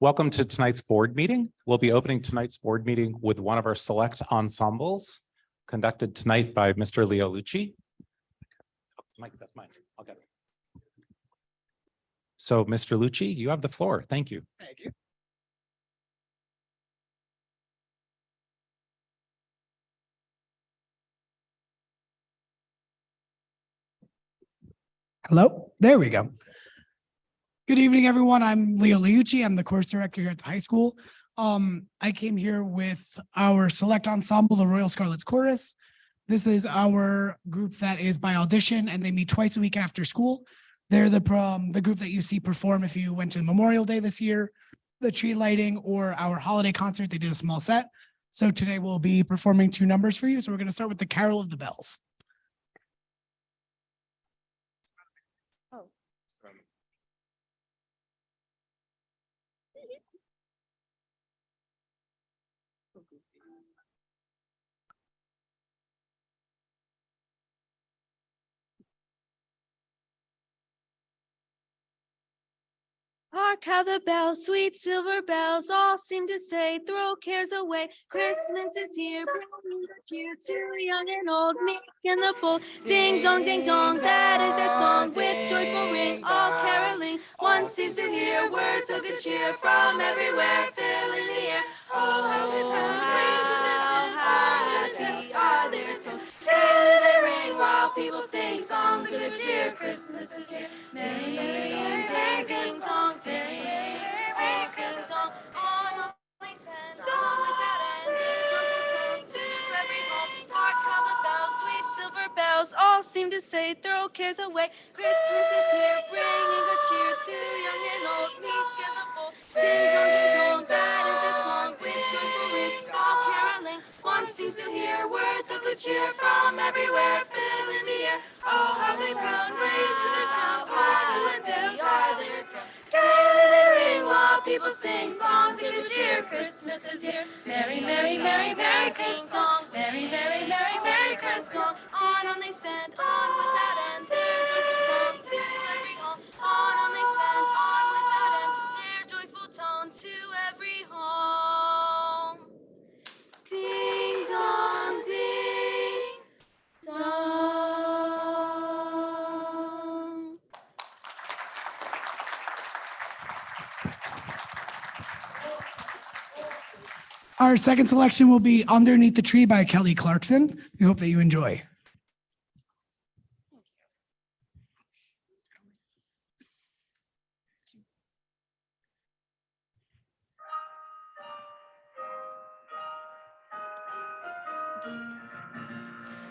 Welcome to tonight's board meeting. We'll be opening tonight's board meeting with one of our select ensembles conducted tonight by Mr. Leo Lucci. Mike, that's mine. I'll get it. So, Mr. Lucci, you have the floor. Thank you. Thank you. Hello, there we go. Good evening, everyone. I'm Leo Liucci. I'm the course director here at the high school. I came here with our select ensemble, the Royal Scarlets Chorus. This is our group that is by audition, and they meet twice a week after school. They're the group that you see perform if you went to Memorial Day this year, the tree lighting, or our holiday concert. They did a small set. So today we'll be performing 2 numbers for you. So we're going to start with the Carol of the Bells. Hark how the bells, sweet silver bells, all seem to say, throw cares away. Christmas is here, bringing the cheer to young and old, meek and the bold. Ding dong, that is their song, with joyful ring, all caroling. One seems to hear words of good cheer from everywhere, filling the air. Oh, how happy are their tones. They ring while people sing songs of good cheer. Christmas is here. Ding ding dong, ding ding dong. On only send on without end. To every home. Hark how the bells, sweet silver bells, all seem to say, throw cares away. Christmas is here, bringing good cheer to young and old, meek and the bold. Ding dong, that is their song, with joyful ring, all caroling. One seems to hear words of good cheer from everywhere, filling the air. Oh, how they crown, raising their sound, what they are their tone. Gaily they ring while people sing songs of good cheer. Christmas is here. Merry, merry, merry, merry Christmas. Merry, merry, merry, merry Christmas. On they send, on without end. Their joyful tone to every home. On they send, on without end. Their joyful tone to every home. Ding dong, ding dong. Our second selection will be Underneath the Tree by Kelly Clarkson. We hope that you enjoy.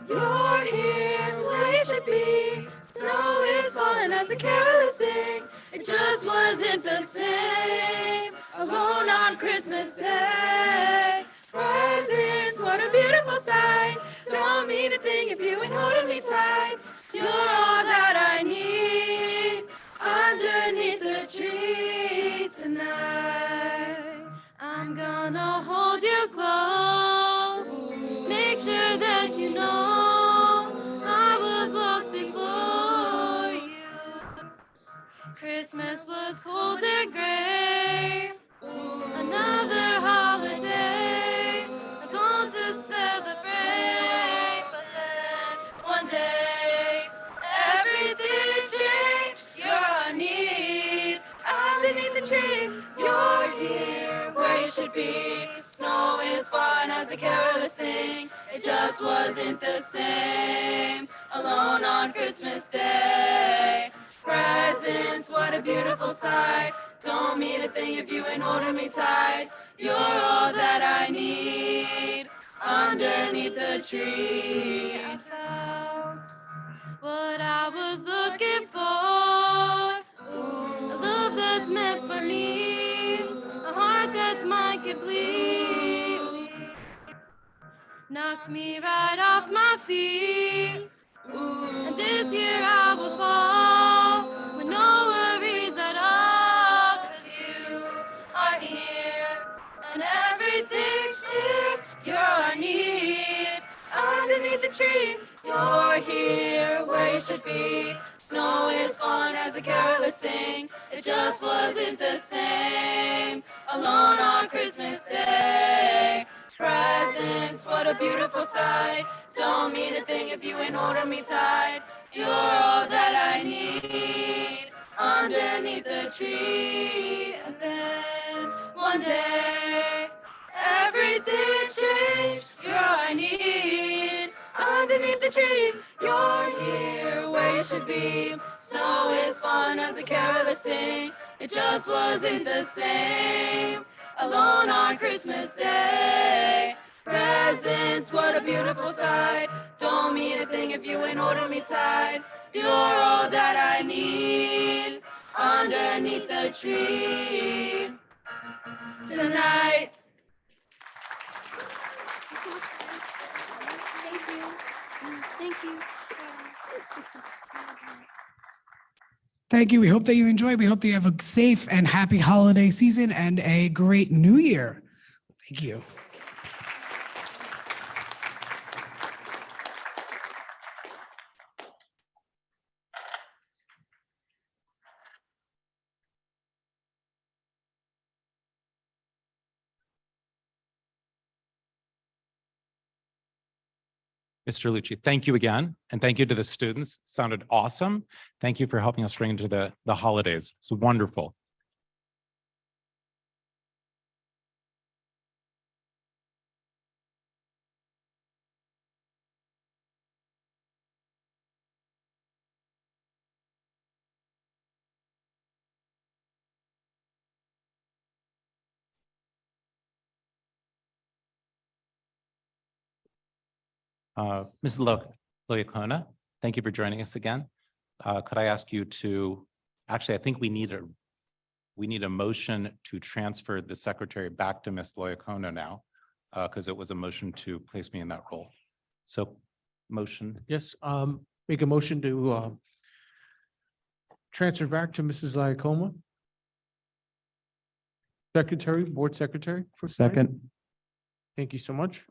You're here where you should be. Snow is falling as the carolers sing. It just wasn't the same. Alone on Christmas Day. Presents, what a beautiful sight. Don't mean a thing if you ain't holding me tight. You're all that I need underneath the tree tonight. I'm gonna hold you close. Make sure that you know I was lost before you. Christmas was cold and gray. Another holiday. I'm going to celebrate. But then one day everything changed. You're in need underneath the tree. You're here where you should be. Snow is falling as the carolers sing. It just wasn't the same. Alone on Christmas Day. Presents, what a beautiful sight. Don't mean a thing if you ain't holding me tight. You're all that I need underneath the tree. I found what I was looking for. A love that's meant for me. A heart that's mine completely. Knocked me right off my feet. And this year I will fall with no worries at all. 'Cause you are here and everything's clear. You're in need underneath the tree. You're here where you should be. Snow is falling as the carolers sing. It just wasn't the same. sight. Don't mean a thing if you ain't holding me tight. You're all that I need underneath the tree. And then one day, everything changed. You're all I need underneath the tree. You're here where you should be. Snow is fun as the carolers sing. It just wasn't the same. Alone on Christmas Day. Presents, what a beautiful sight. Don't mean a thing if you ain't holding me tight. You're all that I need underneath the tree tonight. Thank you. Thank you. Thank you. We hope that you enjoy. We hope that you have a safe and happy holiday season and a great new year. Thank you. Mr. Lucci, thank you again. And thank you to the students. Sounded awesome. Thank you for helping us ring into the holidays. It's wonderful. Mrs. Loyacona, thank you for joining us again. Could I ask you to, actually, I think we need a motion to transfer the secretary back to Ms. Loyacona now, because it was a motion to place me in that role. So motion, Yes, make a motion to transfer back to Mrs. Lycoma. Secretary, board secretary. for tonight. Second. Thank you so much.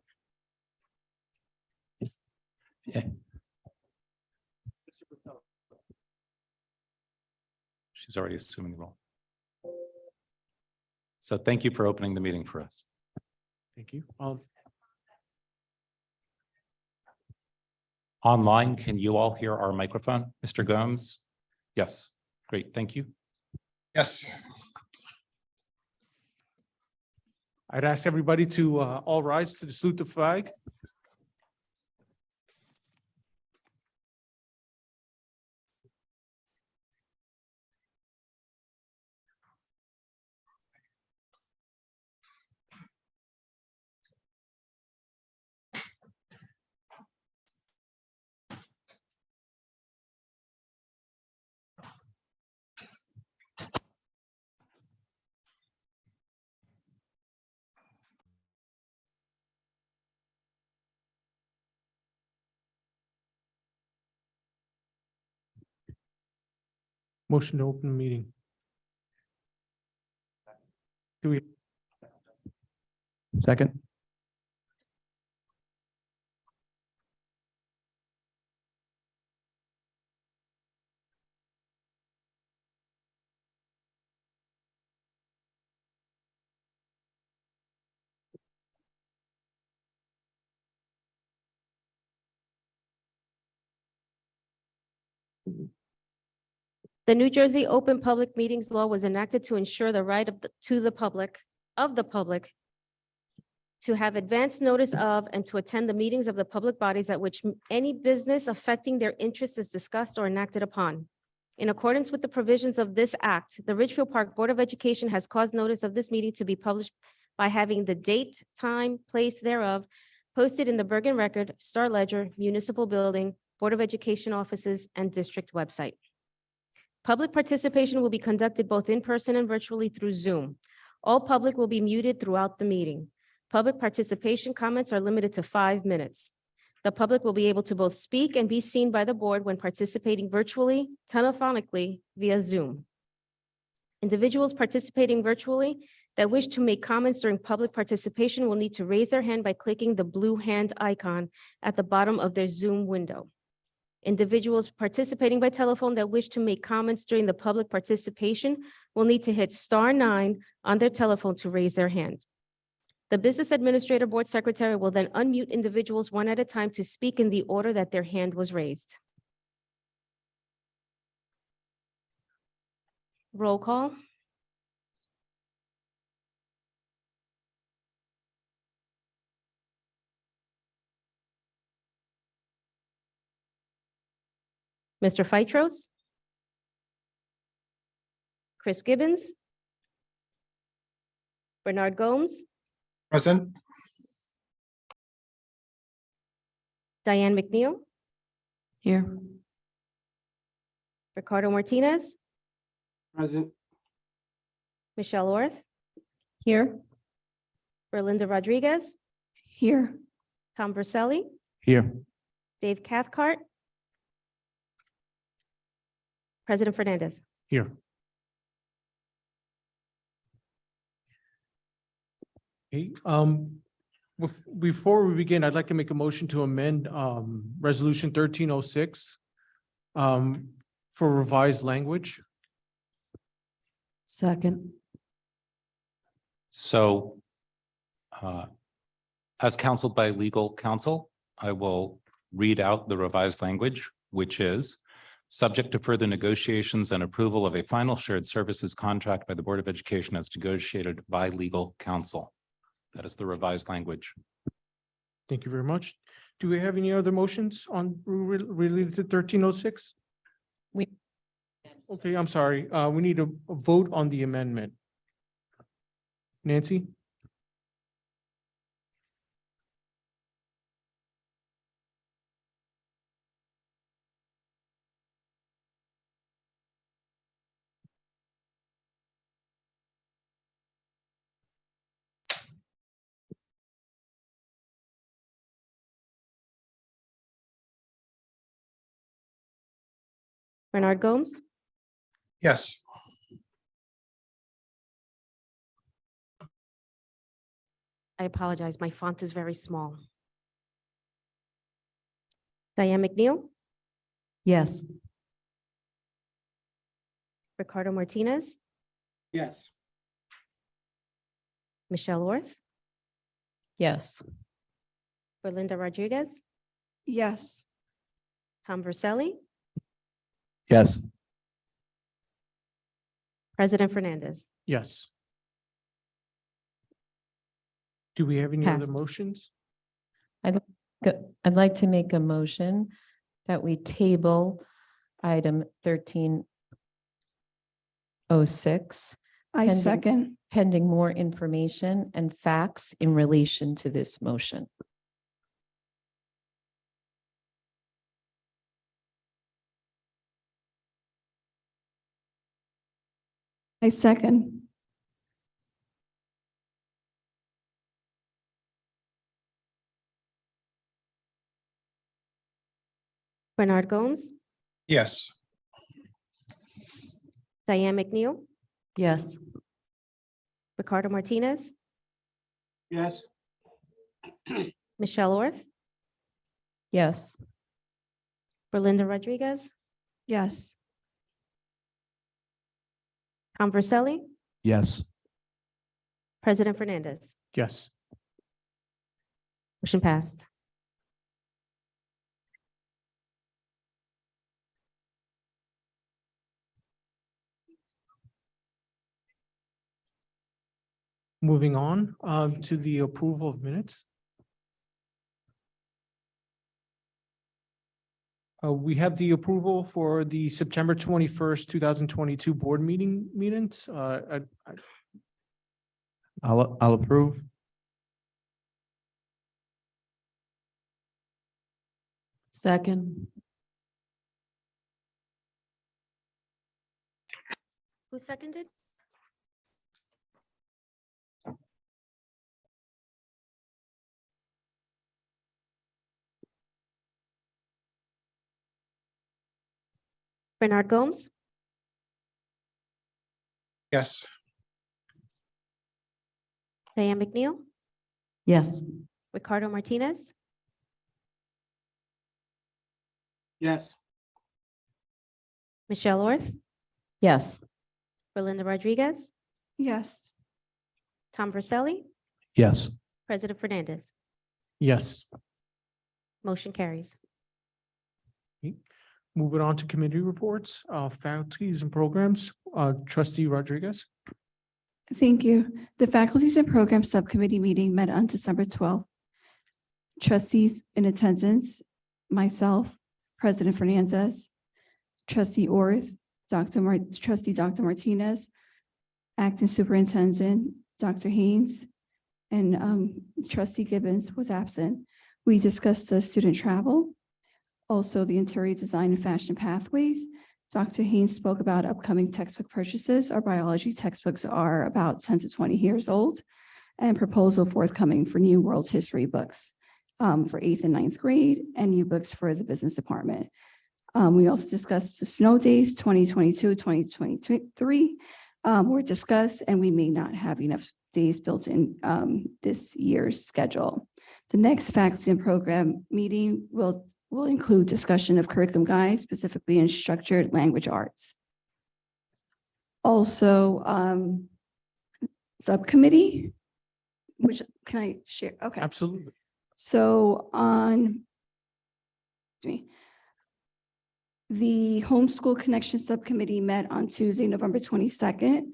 she's already assuming the role. So thank you for opening the meeting for us. Thank you. Online, can you all hear our microphone? Mr. Gomes? Yes, great, thank you. Yes. I'd ask everybody to all rise to salute the flag. Motion to open the meeting. Do we? Second. The New Jersey Open Public Meetings Law was enacted to ensure the right of the public to have advance notice of and to attend the meetings of the public bodies at which any business affecting their interests is discussed or enacted upon. In accordance with the provisions of this act, the Ridgefield Park Board of Education has caused notice of this meeting to be published by having the date, time, place thereof posted in the Bergen Record, Star Ledger, Municipal Building, Board of Education offices, and district website. Public participation will be conducted both in person and virtually through Zoom. All public will be muted throughout the meeting. Public participation comments are limited to 5 minutes. The public will be able to both speak and be seen by the board when participating virtually, telephonically, via Zoom. Individuals participating virtually that wish to make comments during public participation will need to raise their hand by clicking the blue hand icon at the bottom of their Zoom window. Individuals participating by telephone that wish to make comments during the public participation will need to hit *9 on their telephone to raise their hand. The Business Administrator Board Secretary will then unmute individuals one at a time to speak in the order that their hand was raised. Roll call. Mr. Phytros? Chris Gibbons? Bernard Gomes? Present. Diane McNeil? Here. Ricardo Martinez? Present. Michelle Orth? Here. Berlinda Rodriguez? Here. Tom Verselli? Here. Dave Cathcart? President Fernandez? Here. Okay, before we begin, I'd like to make a motion to amend, resolution 1306 for revised language. Second. So as counseled by legal counsel, I will read out the revised language, which is subject to further negotiations and approval of a final shared services contract by the Board of Education as negotiated by legal counsel. That is the revised language. Thank you very much. Do we have any other motions on related to 1306? We- Okay, I'm sorry. We need a vote on the amendment. Nancy? Bernard Gomes? Yes. I apologize, my font is very small. Diane McNeil? Yes. Ricardo Martinez? Yes. Michelle Orth? Yes. Berlinda Rodriguez? Yes. Tom Verselli? Yes. President Fernandez? Yes. Do we have any other Passed. motions? I'd like to make a motion that we table item 1306. I Pending- second. Pending more information and facts in relation to this motion. I second. Bernard Gomes? Yes. Diane McNeil? Yes. Ricardo Martinez? Yes. Michelle Orth? Yes. Berlinda Rodriguez? Yes. Tom Verselli? Yes. President Fernandez? Yes. Motion passed. Moving on, to the approval of minutes. We have the approval for the September 21st, 2022 board minutes. I'll approve. Second. Who seconded? Bernard Gomes? Yes. Diane McNeil? Yes. Ricardo Martinez? Yes. Michelle Orth? Yes. Berlinda Rodriguez? Yes. Tom Verselli? Yes. President Fernandez. Yes. Motion carries. Moving on to committee reports, faculties and programs, trustee Rodriguez. Thank you. The Faculties and Programs Subcommittee meeting met on December 12th. Trustees in attendance, myself, President Fernandez, Trustee Orth, Trustee Dr. Martinez, Acting Superintendent, Dr. Haynes, and Trustee Gibbons was absent. We discussed student travel, also the interior design and fashion pathways. Dr. Haynes spoke about upcoming textbook purchases. Our biology textbooks are about 10 to 20 years old, and proposal forthcoming for new world history books for 8th and 9th grade, and new books for the business department. We also discussed the snow days 2022, 2023 were discussed, and we may not have enough days built in this year's schedule. The next faculty and program meeting will include discussion of curriculum guides, specifically in structured language arts. Also, subcommittee, which can I share? Okay. Absolutely. So the Homeschool Connection Subcommittee met on Tuesday, November 22nd.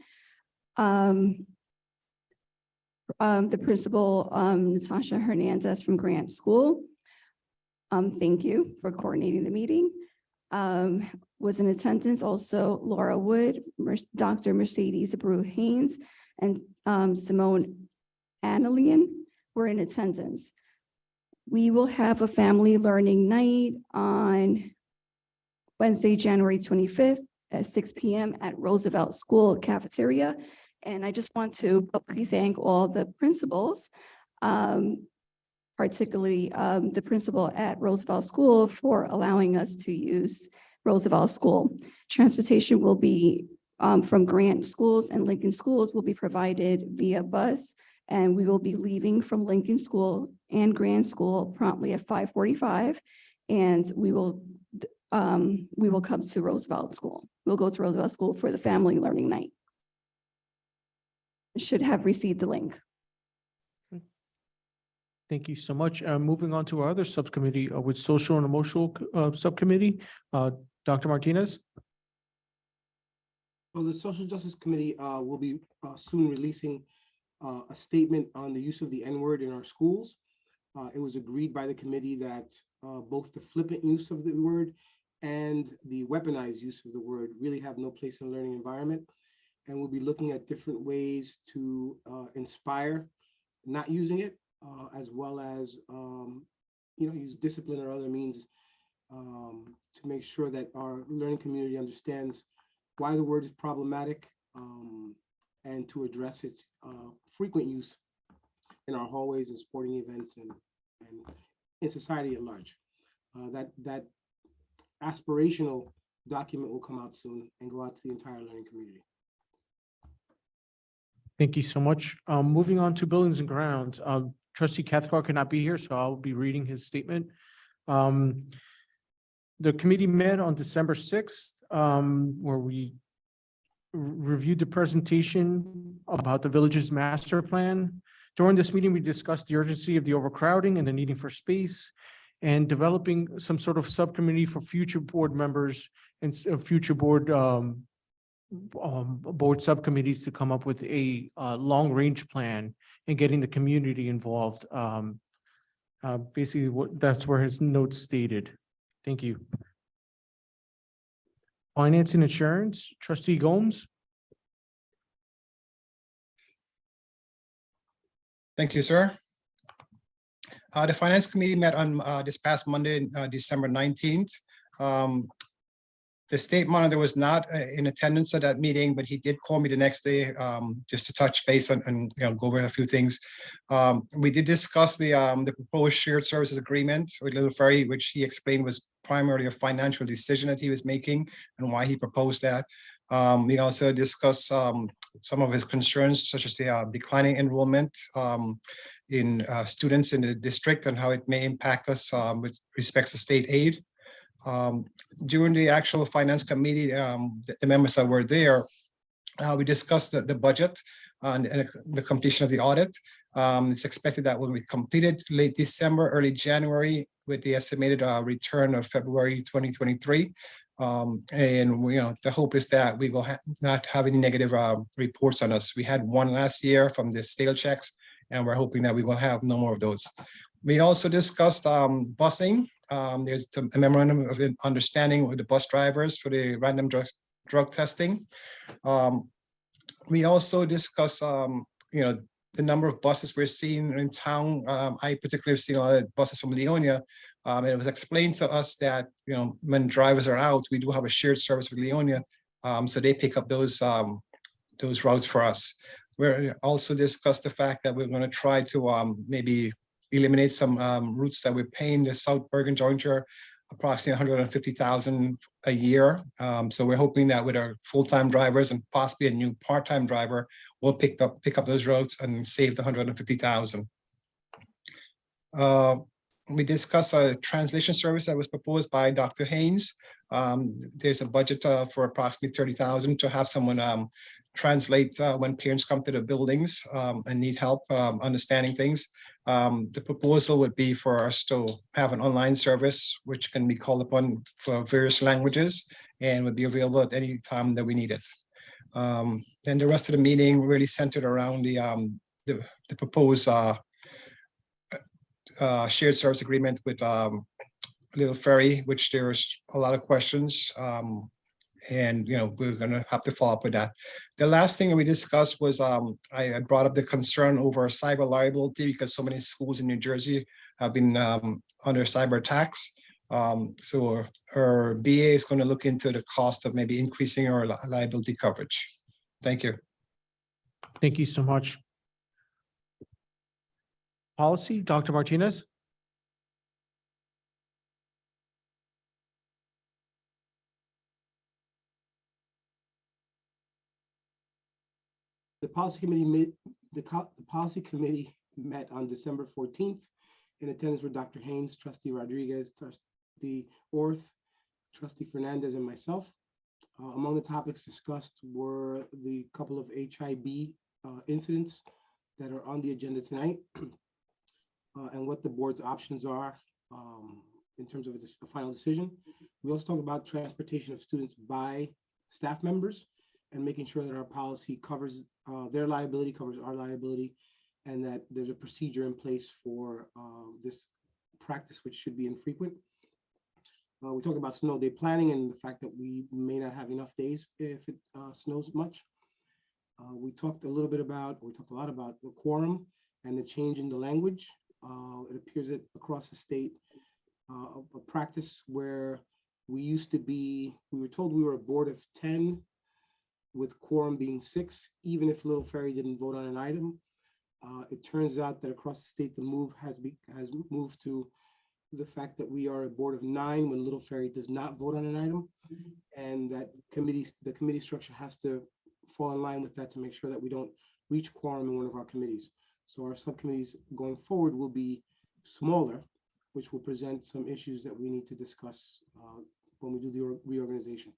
The principal, Natasha Hernandez from Grant School, thank you for coordinating the meeting, was in attendance. Also, Laura Wood, Dr. Mercedes Abreu Haynes, and Simone Annalian were in attendance. We will have a family learning night on Wednesday, January 25th at 6 p.m. at Roosevelt School Cafeteria. And I just want to publicly thank all the principals, particularly the principal at Roosevelt School, for allowing us to use Roosevelt School. Transportation will be from Grant Schools and Lincoln Schools will be provided via bus, and we will be leaving from Lincoln School and Grant School promptly at 5:45, and we will come to Roosevelt School. We'll go to Roosevelt School for the family learning night. Should have received the link. Thank you so much. Moving on to our other subcommittee with social and emotional subcommittee, Dr. Martinez. Well, the Social Justice Committee will be soon releasing a statement on the use of the N-word in our schools. It was agreed by the committee that both the flippant use of the word and the weaponized use of the word really have no place in a learning environment. And we'll be looking at different ways to inspire not using it, as well as use discipline or other means to make sure that our learning community understands why the word is problematic, and to address its frequent use in our hallways and sporting events and in society at large. That aspirational document will come out soon and go out to the entire learning community. Thank you so much. Moving on to buildings and grounds. Trustee Cathcart cannot be here, so I'll be reading his statement. The committee met on December 6th, where we reviewed the presentation about the village's master plan. During this meeting, we discussed the urgency of the overcrowding and the needing for space, and developing some sort of subcommittee for future board members and future board subcommittees to come up with a long-range plan and getting the community involved. Basically, that's where his notes stated. Thank you. Finance and insurance, Trustee Gomes. Thank you, sir. The Finance Committee met on this past Monday, December 19th. The state monitor was not in attendance at that meeting, but he did call me the next day just to touch base and go over a few things. We did discuss the proposed shared services agreement with Little Ferry, which he explained was primarily a financial decision that he was making and why he proposed that. We also discussed some of his concerns, such as the declining enrollment in students in the district and how it may impact us with respect to state aid. During the actual finance committee, the members that were there, we discussed the budget and the completion of the audit. It's expected that will be completed late December, early January, with the estimated return of February 2023. And the hope is that we will not have any negative reports on us. We had one last year from the stale checks, and we're hoping that we will have no more of those. We also discussed busing. There's a memorandum of understanding with the bus drivers for the random drug testing. We also discussed, the number of buses we're seeing in town. I particularly seen a lot of buses from Leonia. It was explained to us that, when drivers are out, we do have a shared service with Leonia. So they pick up those routes for us. We're also discussed the fact that we're going to try to maybe eliminate some routes that we're paying the South Bergen Jointure approximately $150,000 a year. So we're hoping that with our full-time drivers and possibly a new part-time driver, we'll pick up those routes and save the $150,000. We discussed a translation service that was proposed by Dr. Haynes. There's a budget for approximately $30,000 to have someone translate when parents come to the buildings and need help understanding things. The proposal would be for us to have an online service which can be called upon for various languages and would be available at any time that we need it. Then the rest of the meeting really centered around the proposed shared service agreement with Little Ferry, which there's a lot of questions. And we're going to have to follow up with that. The last thing we discussed was I brought up the concern over cyber liability because so many schools in New Jersey have been under cyber attacks. So our BA is going to look into the cost of maybe increasing our liability coverage. Thank you. Thank you so much. Policy, Dr. Martinez. The policy committee met on December 14th. In attendance were Dr. Haynes, Trustee Rodriguez, Trustee Orth, Trustee Fernandez, and myself. Among the topics discussed were the couple of HIB incidents that are on the agenda tonight and what the board's options are in terms of a final decision. We also talked about transportation of students by staff members and making sure that our policy covers their liability, covers our liability, and that there's a procedure in place for this practice, which should be infrequent. We talked about snow day planning and the fact that we may not have enough days if it snows much. We talked a lot about the quorum and the change in the language. It appears that across the state, a practice where we were told we were a board of 10 with quorum being 6, even if Little Ferry didn't vote on an item. It turns out that across the state, the move has moved to the fact that we are a board of 9 when Little Ferry does not vote on an item, and that the committee structure has to fall in line with that to make sure that we don't reach quorum in one of our committees. So our subcommittees going forward will be smaller, which will present some issues that we need to discuss when we do the reorganization.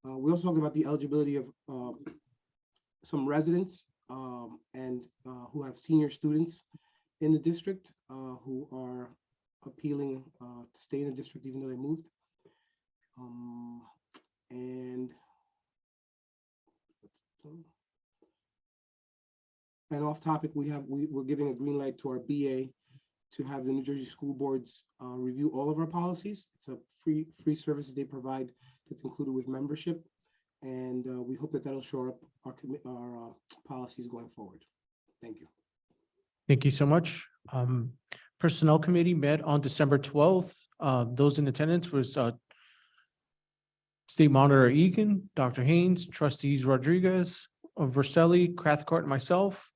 We also talked about the eligibility of some residents and who have senior students in the district who are appealing to stay in the district even though they moved. And off topic, we're giving a green light to our BA to have the New Jersey school boards review all of our policies. It's a free service they provide that's included with membership, and we hope that that'll shore up our policies going forward. Thank you. Thank you so much. Personnel Committee met on December 12th. Those in attendance was State Monitor Egan, Dr. Haynes, Trustees Rodriguez, Verselli, Cathcart, and myself.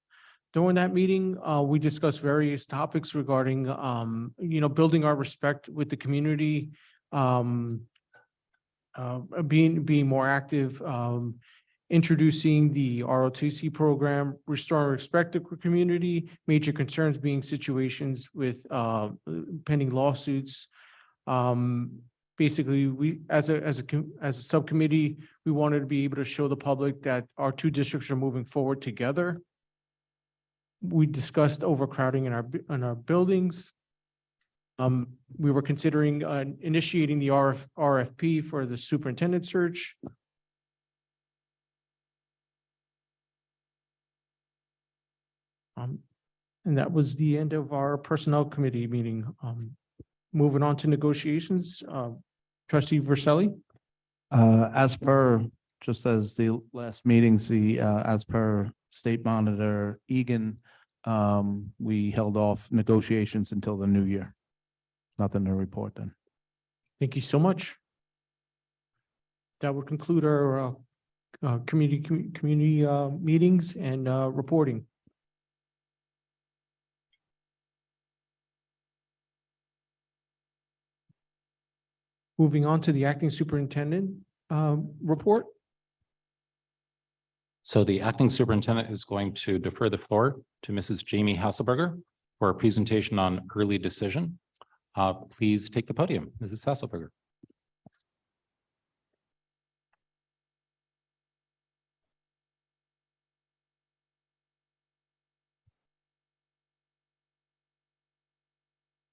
During that meeting, we discussed various topics regarding, building our respect with the community, being more active, introducing the ROTC program, restoring respect to community, major concerns being situations with pending lawsuits. Basically, we as a subcommittee, we wanted to be able to show the public that our two districts are moving forward together. We discussed overcrowding in our buildings. We were considering initiating the RFP for the superintendent search. And that was the end of our personnel committee meeting. Moving on to negotiations, trustee Verselli. As per, just as the last meetings, as per State Monitor Egan, we held off negotiations until the new year. Nothing to report then. Thank you so much. That would conclude our community meetings and reporting. Moving on to the acting superintendent report. So the acting superintendent is going to defer the floor to Mrs. Jamie Hasselberger for a presentation on early decision. Please take the podium, Mrs. Hasselberger.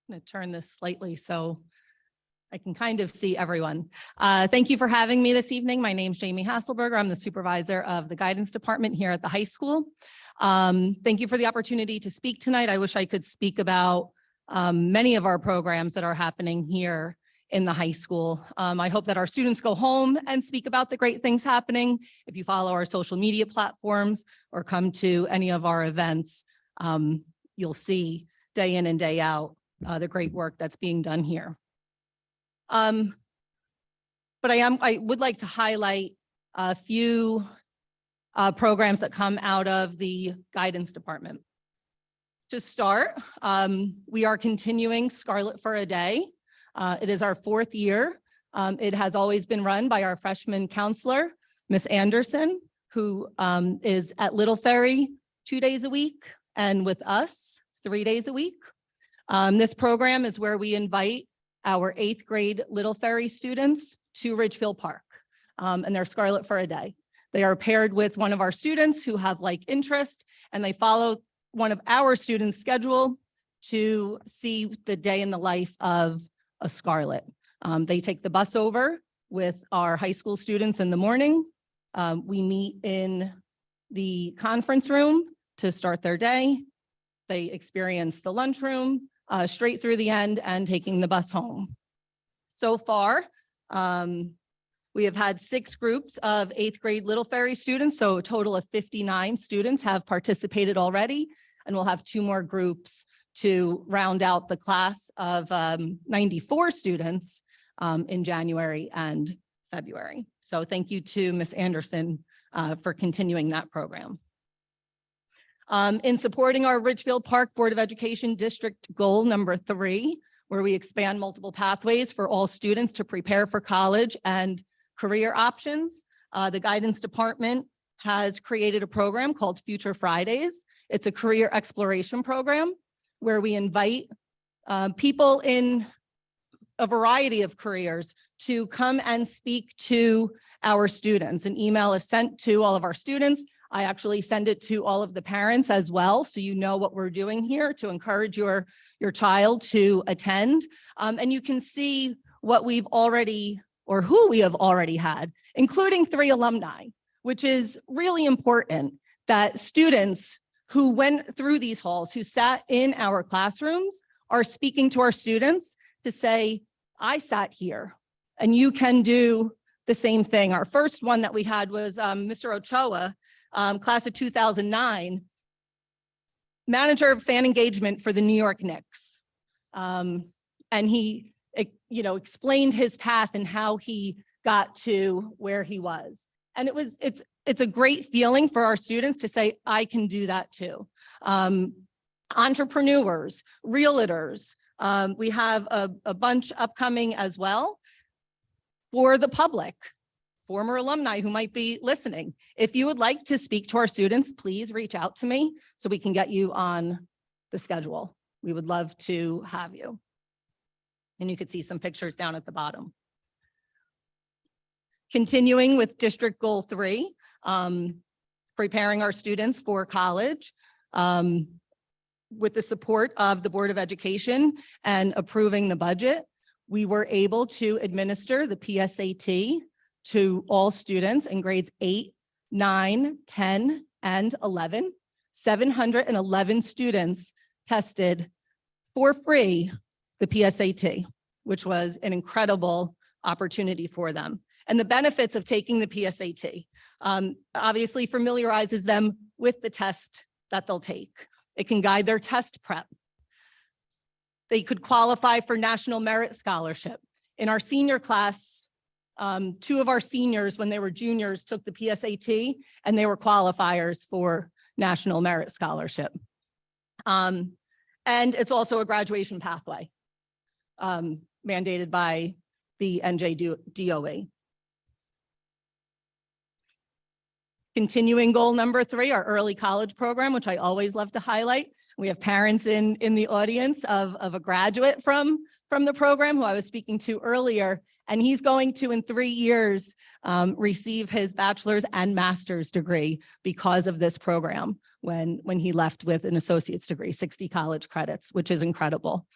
I'm going to turn this slightly so I can kind of see everyone. Thank you for having me this evening. My name's Jamie Hasselberger. I'm the supervisor of the guidance department here at the high school. Thank you for the opportunity to speak tonight. I wish I could speak about many of our programs that are happening here in the high school. I hope that our students go home and speak about the great things happening. If you follow our social media platforms or come to any of our events, you'll see day in and day out the great work that's being done here. But I would like to highlight a few programs that come out of the guidance department. To start, we are continuing Scarlet for a Day. It is our 4th year. It has always been run by our freshman counselor, Miss Anderson, who is at Little Ferry 2 days a week and with us 3 days a week. This program is where we invite our 8th grade Little Ferry students to Ridgefield Park, and they're Scarlet for a Day. They are paired with one of our students who have like interest, and they follow one of our students' schedule to see the day in the life of a Scarlet. They take the bus over with our high school students in the morning. We meet in the conference room to start their day. They experience the lunchroom straight through the end and taking the bus home. So far, we have had 6 groups of 8th grade Little Ferry students, so a total of 59 students have participated already, and we'll have 2 more groups to round out the class of 94 students in January and February. So thank you to Ms. Anderson for continuing that program. In supporting our Ridgefield Park Board of Education District Goal number 3, where we expand multiple pathways for all students to prepare for college and career options, the guidance department has created a program called Future Fridays. It's a career exploration program where we invite people in a variety of careers to come and speak to our students. An email is sent to all of our students. I actually send it to all of the parents as well, so you know what we're doing here to encourage your child to attend. And you can see what we've already, or who we have already had, including 3 alumni, which is really important that students who went through these halls, who sat in our classrooms, are speaking to our students to say, I sat here and you can do the same thing. Our first one that we had was Mr. Ochoa, class of 2009, manager of fan engagement for the New York Knicks. And he, explained his path and how he got to where he was. And it's a great feeling for our students to say, I can do that too. Entrepreneurs, realtors, we have a bunch upcoming as well. For the public, former alumni who might be listening, if you would like to speak to our students, please reach out to me so we can get you on the schedule. We would love to have you. And you could see some pictures down at the bottom. Continuing with District Goal 3, preparing our students for college. with the support of the Board of Education and approving the budget, we were able to administer the PSAT to all students in grades 8, 9, 10, and 11. 711 students tested for free the PSAT, which was an incredible opportunity for them. And the benefits of taking the PSAT obviously familiarizes them with the test that they'll take. It can guide their test prep. They could qualify for National Merit Scholarship. In our senior class, 2 of our seniors, when they were juniors, took the PSAT and they were qualifiers for National Merit Scholarship. And it's also a graduation pathway mandated by the NJDOE. Continuing goal number 3, our early college program, which I always love to highlight. We have parents in the audience of a graduate from the program who I was speaking to earlier, and he's going to, in 3 years, receive his bachelor's and master's degree because of this program when he left with an associate's degree, 60 college credits, which is incredible.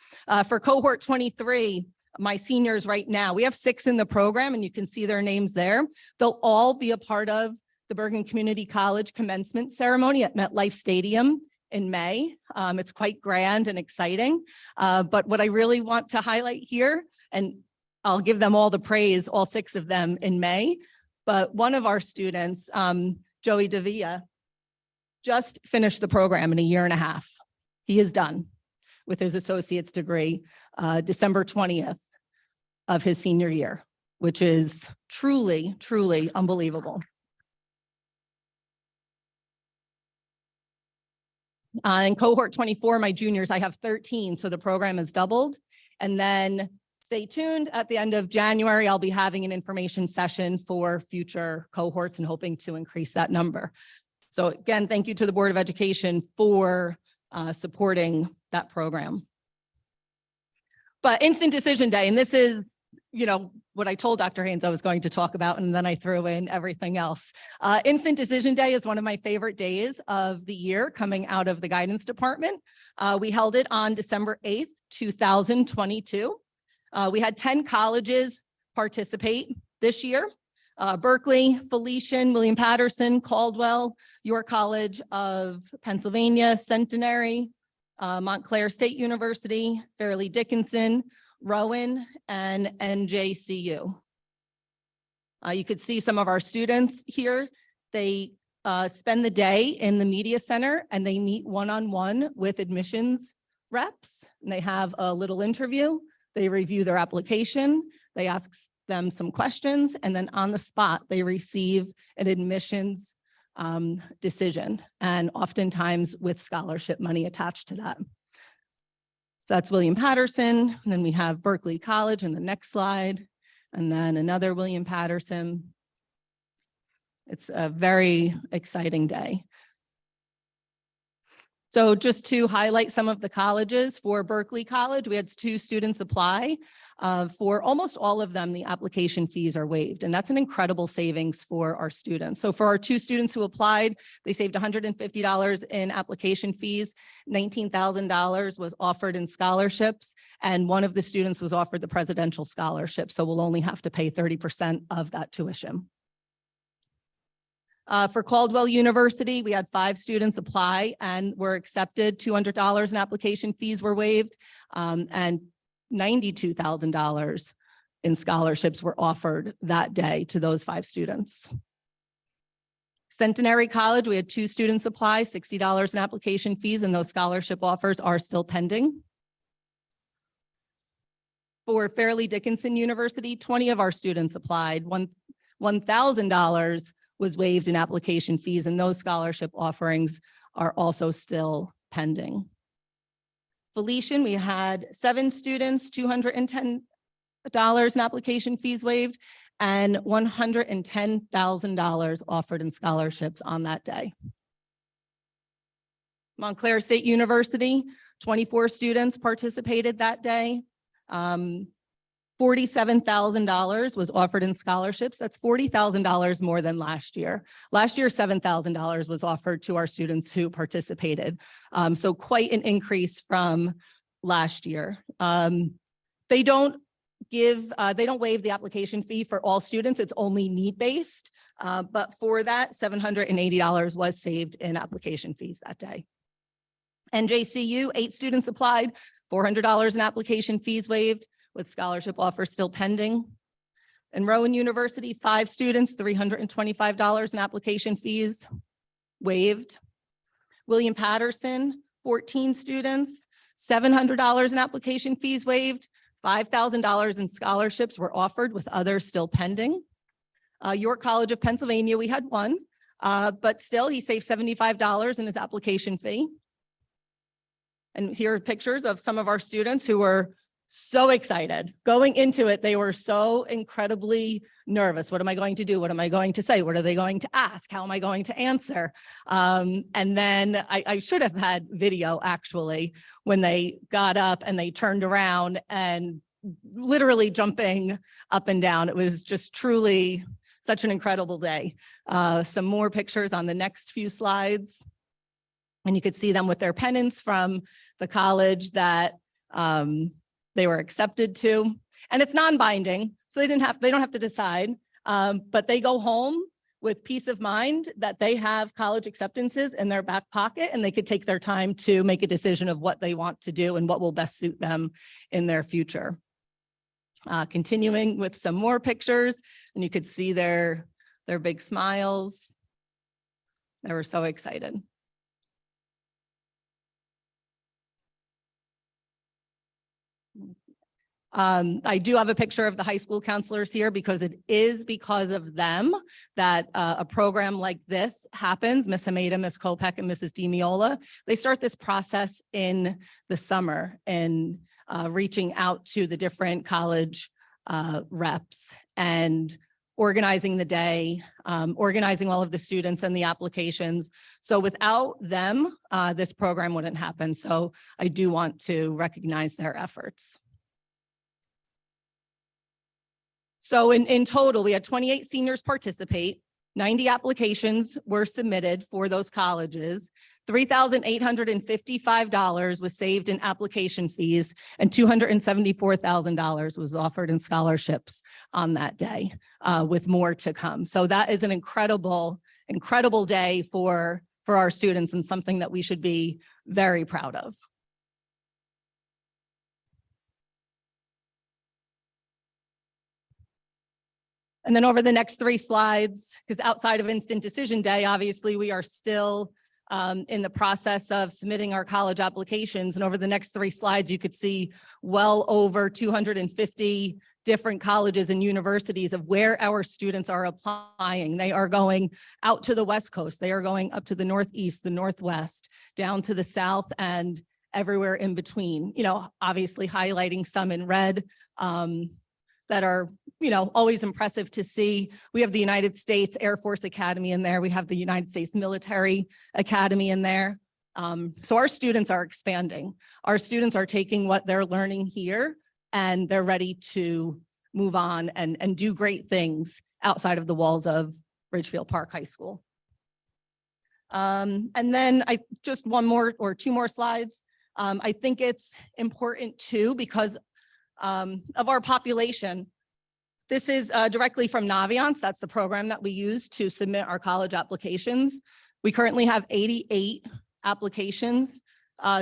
For cohort 23, my seniors right now, we have 6 in the program, and you can see their names there. They'll all be a part of the Bergen Community College commencement ceremony at MetLife Stadium in May. It's quite grand and exciting. But what I really want to highlight here, and I'll give them all the praise, all 6 of them in May, but one of our students, Joey Davia, just finished the program in a 1.5 years. He is done with his associate's degree, December 20th of his senior year, which is truly, truly unbelievable. In cohort 24, my juniors, I have 13, so the program has doubled. And then stay tuned. At the end of January, I'll be having an information session for future cohorts and hoping to increase that number. So again, thank you to the Board of Education for supporting that program. But Instant Decision Day, and this is, you know, what I told Dr. Haynes I was going to talk about, and then I threw in everything else. Instant Decision Day is one of my favorite days of the year coming out of the guidance department. We held it on December 8th, 2022. We had 10 colleges participate this year. Berkeley, Felician, William Patterson, Caldwell, York College of Pennsylvania, Centenary, Montclair State University, Fairleigh Dickinson, Rowan, and NJCU. You could see some of our students here. They spend the day in the media center and they meet one-on-one with admissions reps. And they have a little interview. They review their application. They ask them some questions, and then on the spot, they receive an admissions decision, and oftentimes with scholarship money attached to that. That's William Patterson, and then we have Berkeley College in the next slide, and then another William Patterson. It's a very exciting day. So just to highlight some of the colleges, for Berkeley College, we had 2 students apply. For almost all of them, the application fees are waived, and that's an incredible savings for our students. So for our 2 students who applied, they saved $150 in application fees, $19,000 was offered in scholarships, and one of the students was offered the presidential scholarship, so we'll only have to pay 30% of that tuition. For Caldwell University, we had 5 students apply and were accepted. $200 in application fees were waived, and $92,000 in scholarships were offered that day to those 5 students. Centenary College, we had 2 students apply, $60 in application fees, and those scholarship offers are still pending. For Fairleigh Dickinson University, 20 of our students applied. $1,000 was waived in application fees, and those scholarship offerings are also still pending. Felician, we had 7 students, $210 in application fees waived, and $110,000 offered in scholarships on that day. Montclair State University, 24 students participated that day. $47,000 was offered in scholarships. That's $40,000 more than last year. Last year, $7,000 was offered to our students who participated. So quite an increase from last year. They don't waive the application fee for all students. It's only need-based. But for that, $780 was saved in application fees that day. NJCU, 8 students applied, $400 in application fees waived, with scholarship offers still pending. And Rowan University, 5 students, $325 in application fees waived. William Patterson, 14 students, $700 in application fees waived, $5,000 in scholarships were offered with others still pending. York College of Pennsylvania, we had 1, but still he saved $75 in his application fee. And here are pictures of some of our students who were so excited. Going into it, they were so incredibly nervous. What am I going to do? What am I going to say? What are they going to ask? How am I going to answer? And then I should have had video actually when they got up and they turned around and literally jumping up and down. It was just truly such an incredible day. Some more pictures on the next few slides. And you could see them with their pennants from the college that they were accepted to. And it's non-binding, so they don't have to decide, but they go home with peace of mind that they have college acceptances in their back pocket, and they could take their time to make a decision of what they want to do and what will best suit them in their future. Continuing with some more pictures, and you could see their big smiles. They were so excited. I do have a picture of the high school counselors here because it is because of them that a program like this happens. Miss Hameda, Miss Kopek, and Mrs. DiMiola, they start this process in the summer and reaching out to the different college reps and organizing the day, organizing all of the students and the applications. So without them, this program wouldn't happen. So I do want to recognize their efforts. So in total, we had 28 seniors participate, 90 applications were submitted for those colleges, $3,855 was saved in application fees, and $274,000 was offered in scholarships on that day, with more to come. So that is an incredible day for our students and something that we should be very proud of. And then over the next 3 slides, because outside of instant decision day, obviously we are still in the process of submitting our college applications. And over the next 3 slides, you could see well over 250 different colleges and universities of where our students are applying. They are going out to the West Coast. They are going up to the Northeast, the Northwest, down to the South, and everywhere in between. You know, obviously highlighting some in red that are, you know, always impressive to see. We have the United States Air Force Academy in there. We have the United States Military Academy in there. So our students are expanding. Our students are taking what they're learning here and they're ready to move on and do great things outside of the walls of Ridgefield Park High School. And then just 1 more or 2 more slides. I think it's important too, because of our population. This is directly from Naviance. That's the program that we use to submit our college applications. We currently have 88 applications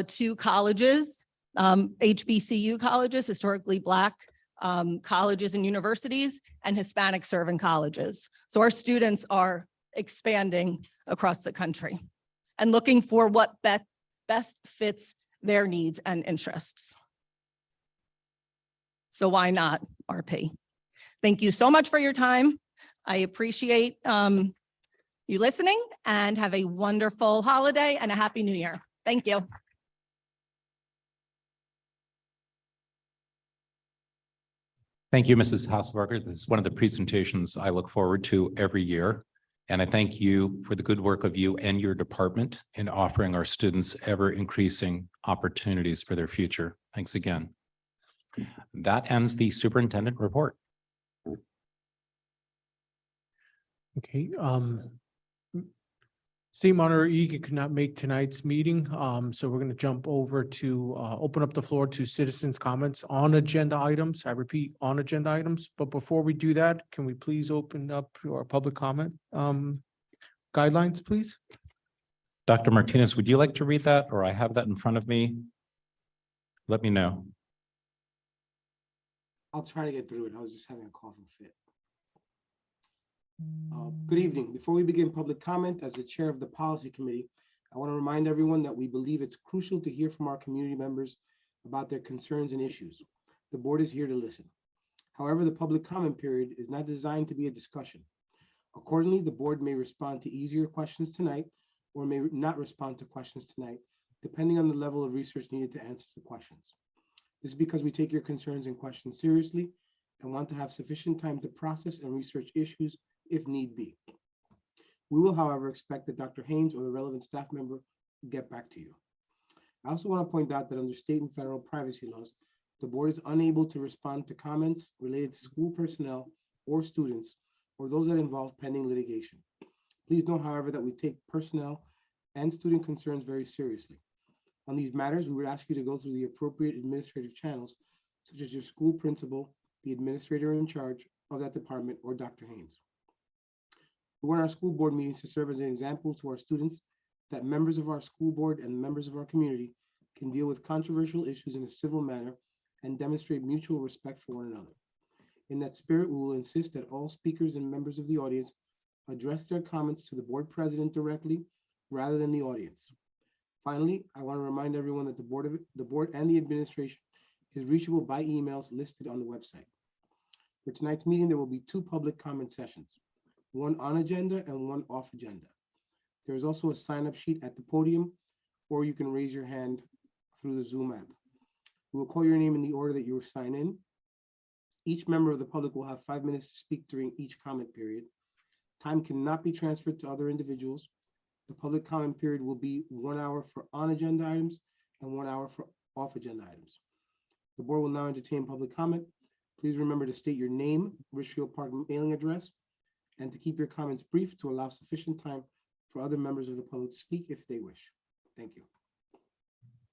to colleges, HBCU colleges, historically Black colleges and universities, and Hispanic serving colleges. So our students are expanding across the country and looking for what best fits their needs and interests. So why not RP? Thank you so much for your time. I appreciate you listening, and have a wonderful holiday and a happy new year. Thank you. Thank you, Mrs. Hausberger. This is one of the presentations I look forward to every year. And I thank you for the good work of you and your department in offering our students ever increasing opportunities for their future. Thanks again. That ends the superintendent report. Okay, State Monitor Egan could not make tonight's meeting, so we're gonna jump over to open up the floor to citizens' comments on agenda items. I repeat, on agenda items, but before we do that, can we please open up our public comment guidelines, please? Dr. Martinez, would you like to read that, or I have that in front of me? Let me know. I'll try to get through it. I was just having a coughing fit. Good evening. Before we begin public comment, as the chair of the policy committee, I want to remind everyone that we believe it's crucial to hear from our community members about their concerns and issues. The board is here to listen. However, the public comment period is not designed to be a discussion. Accordingly, the board may respond to easier questions tonight or may not respond to questions tonight, depending on the level of research needed to answer the questions. This is because we take your concerns and questions seriously and want to have sufficient time to process and research issues if need be. We will, however, expect that Dr. Haynes or the relevant staff member will get back to you. I also want to point out that under state and federal privacy laws, the board is unable to respond to comments related to school personnel or students or those that involve pending litigation. Please know, however, that we take personnel and student concerns very seriously. On these matters, we would ask you to go through the appropriate administrative channels, such as your school principal, the administrator in charge of that department, or Dr. Haynes. We want our school board meetings to serve as an example to our students that members of our school board and members of our community can deal with controversial issues in a civil manner and demonstrate mutual respect for one another. In that spirit, we will insist that all speakers and members of the audience address their comments to the board president directly rather than the audience. Finally, I want to remind everyone that the board and the administration is reachable by emails listed on the website. For tonight's meeting, there will be 2 public comment sessions, one on agenda and one off agenda. There is also a sign-up sheet at the podium, or you can raise your hand through the Zoom app. We will call your name in the order that you were signed in. Each member of the public will have 5 minutes to speak during each comment period. Time cannot be transferred to other individuals. The public comment period will be 1 hour for on-agenda items and 1 hour for off-agenda items. The board will now entertain public comment. Please remember to state your name, Richfield Park mailing address, and to keep your comments brief to allow sufficient time for other members of the public to speak if they wish. Thank you.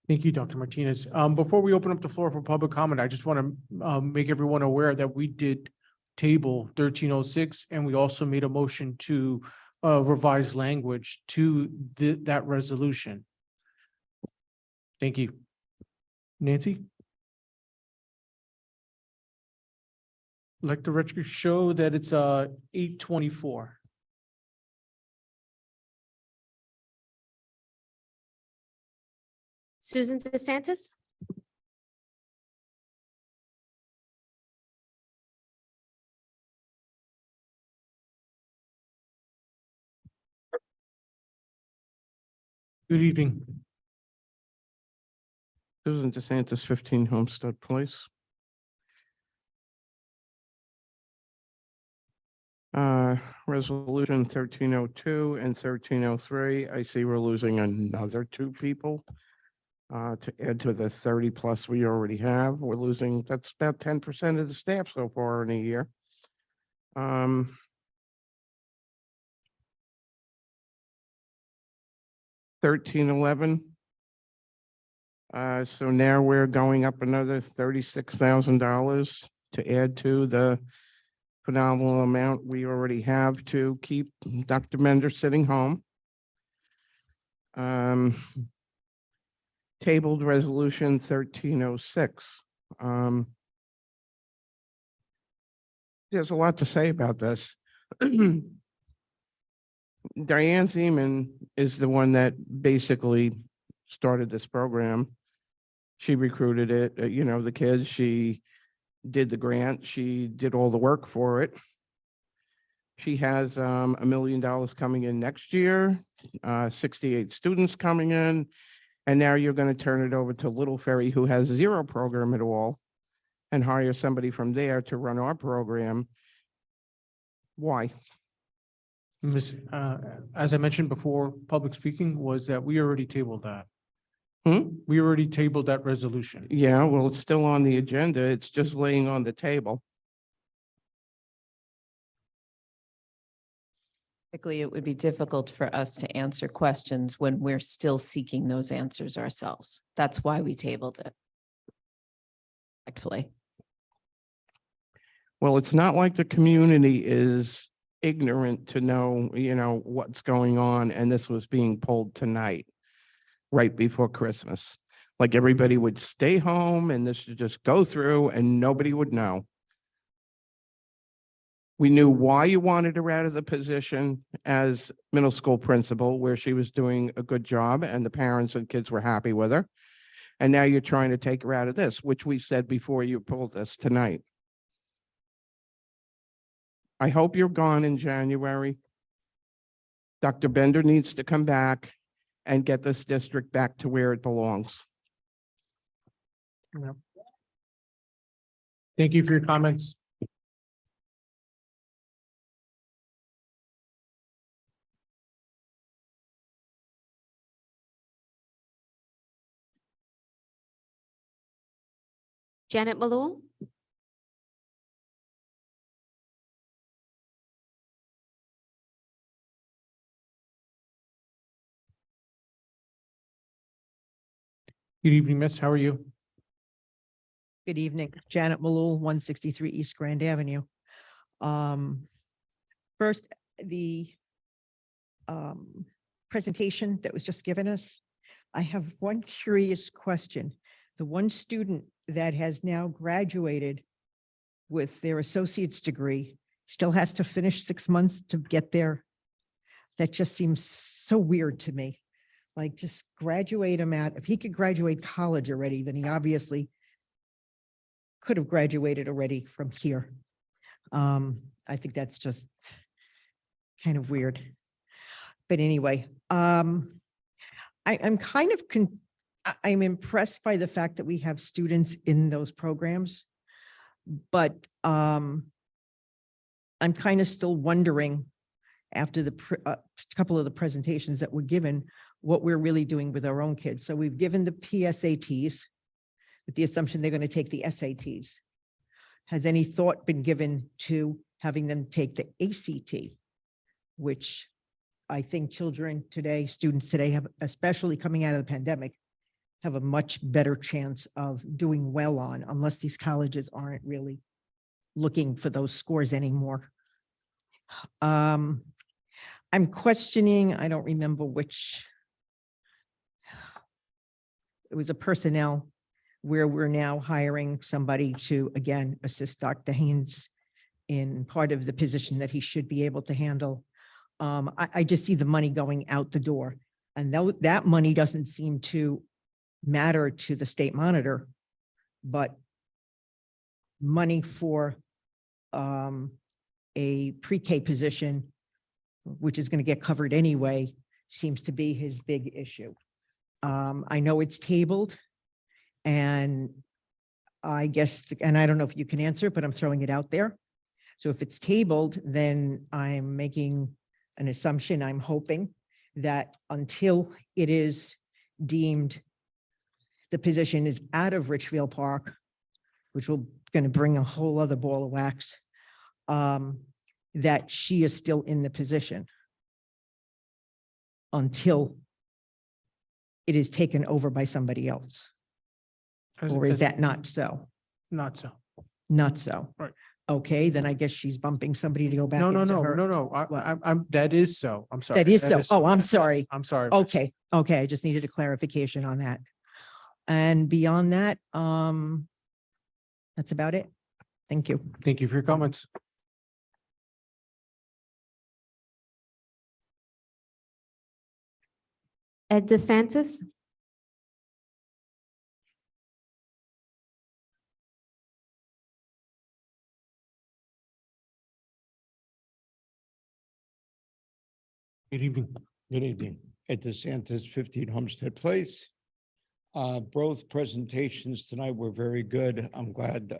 Thank you, Dr. Martinez. Before we open up the floor for public comment, I just want to make everyone aware that we did table 1306, and we also made a motion to revise language to that resolution. Thank you. Nancy? Let the record show that it's 8:24. Susan DeSantis? Good evening. Susan DeSantis, 15 Homestead Place. Resolution 1302 and 1303. I see we're losing another 2 people to add to the 30 plus we already have. We're losing, that's about 10% of the staff so far in a year. 1311. So now we're going up another $36,000 to add to the phenomenal amount we already have to keep Dr. Mender sitting home. Tabled resolution 1306. There's a lot to say about this. Diane Zeman is the one that basically started this program. She recruited it, the kids, she did the grant, she did all the work for it. She has $1 million coming in next year, 68 students coming in, and now you're going to turn it over to Little Ferry, who has 0 program at all, and hire somebody from there to run our program. Why? As I mentioned before, public speaking was that we already tabled that. We already tabled that resolution. Yeah, well, it's still on the agenda. It's just laying on the table. Typically, it would be difficult for us to answer questions when we're still seeking those answers ourselves. That's why we tabled it. Respectfully. Well, it's not like the community is ignorant to know, what's going on, and this was being pulled tonight, right before Christmas. Like everybody would stay home and this would just go through and nobody would know. We knew why you wanted her out of the position as middle school principal, where she was doing a good job and the parents and kids were happy with her. And now you're trying to take her out of this, which we said before you pulled this tonight. I hope you're gone in January. Dr. Bender needs to come back and get this district back to where it belongs. Thank you for your comments. Janet Malou, Good evening, miss. How are you? Good evening, Janet Malul, 163 East Grand Avenue. First, the presentation that was just given us, I have one curious question. The one student that has now graduated with their associate's degree still has to finish 6 months to get there. That just seems so weird to me. Like, just graduate him if he could graduate college already, then he obviously could have graduated already from here. I think that's just kind of weird. But anyway, I'm kind of, I'm impressed by the fact that we have students in those programs. But I'm kind of still wondering, after the couple of the presentations that were given, what we're really doing with our own kids. So we've given the PSATs with the assumption they're going to take the SATs. Has any thought been given to having them take the ACT, which I think children today, students today have, especially coming out of the pandemic, have a much better chance of doing well on, unless these colleges aren't really looking for those scores anymore. I'm questioning, I don't remember which, it was a personnel where we're now hiring somebody to, again, assist Dr. Haynes in part of the position that he should be able to handle. I just see the money going out the door, and that money doesn't seem to matter to the state monitor, but money for a pre-K position, which is going to get covered anyway, seems to be his big issue. I know it's tabled, and I guess, and I don't know if you can answer, but I'm throwing it out there. So if it's tabled, then I'm making an assumption, I'm hoping that until it is deemed the position is out of Richfield Park, which will going to bring a whole other ball of wax, that she is still in the position until it is taken over by somebody else. Or is that not so? Not so. Not so. Right. Okay, then I guess she's bumping somebody to go back into her. No. I'm, that is so. I'm sorry. That is so. Oh, I'm Yes, sorry. I'm sorry. miss. Okay, okay, I just needed a clarification on that. And beyond that, that's about it. Thank you. Thank you for your comments. Ed DeSantis? Good evening. Good evening. Ed DeSantis, 15 Homestead Place. Both presentations tonight were very good. I'm glad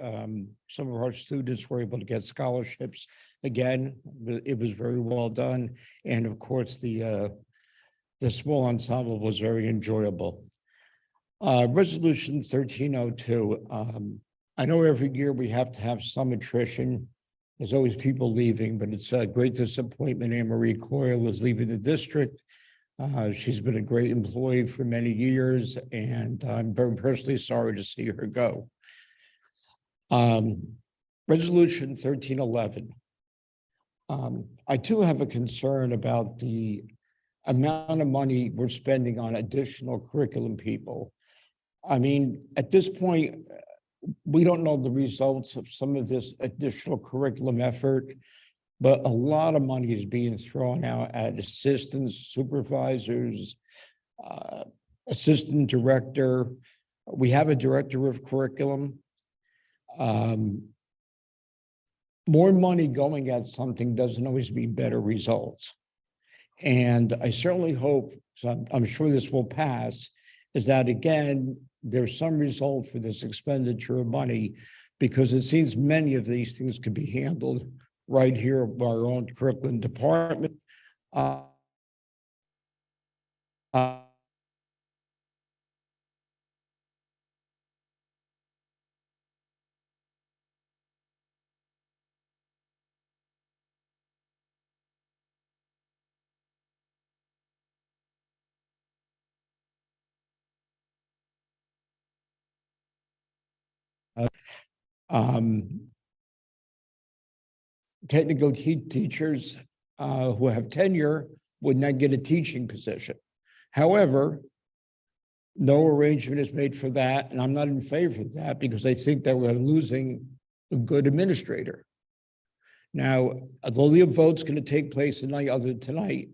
some of our students were able to get scholarships. Again, it was very well done. And of course, the small ensemble was very enjoyable. Resolution 1302. I know every year we have to have some attrition. There's always people leaving, but it's a great disappointment. Anne Marie Coyle is leaving the district. She's been a great employee for many years, and I'm very personally sorry to see her go. Resolution 1311. I too have a concern about the amount of money we're spending on additional curriculum people. I mean, at this point, we don't know the results of some of this additional curriculum effort, but a lot of money is being thrown out at assistants, supervisors, assistant director. We have a director of curriculum. More money going at something doesn't always mean better results. And I certainly hope, so I'm sure this will pass, is that again, there's some result for this expenditure of money, because it seems many of these things could be handled right here by our own curriculum department. Technical teachers who have tenure would not get a teaching position. However, no arrangement is made for that, and I'm not in favor of that because I think that we're losing a good administrator. Now, although the vote's going to take place tonight,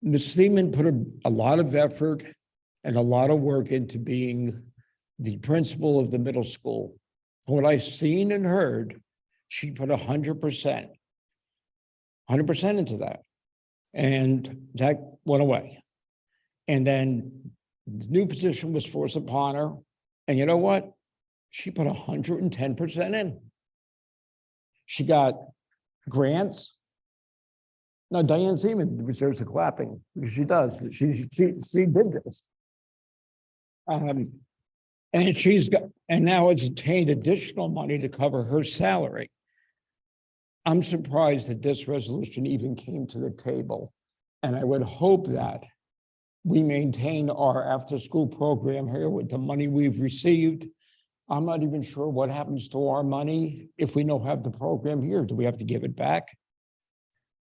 Ms. Seaman put a lot of effort and a lot of work into being the principal of the middle school. From what I've seen and heard, she put 100% into that. And that went away. And then the new position was forced upon her. And you know what? She put 110% in. She got grants. Now, Diane Seaman deserves a clapping because she does. She did this. And now it's attained additional money to cover her salary. I'm surprised that this resolution even came to the table. And I would hope that we maintain our after-school program here with the money we've received. I'm not even sure what happens to our money if we don't have the program here. Do we have to give it back?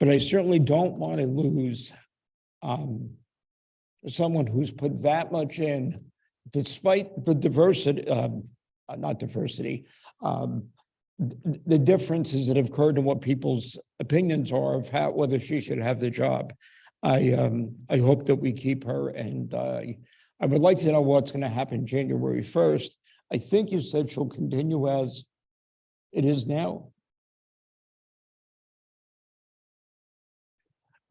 But I certainly don't want to lose someone who's put that much in, despite the diversity, the differences that have occurred in what people's opinions are of whether she should have the job. I hope that we keep her, and I would like to know what's going to happen January 1st. I think you said she'll continue as it is now.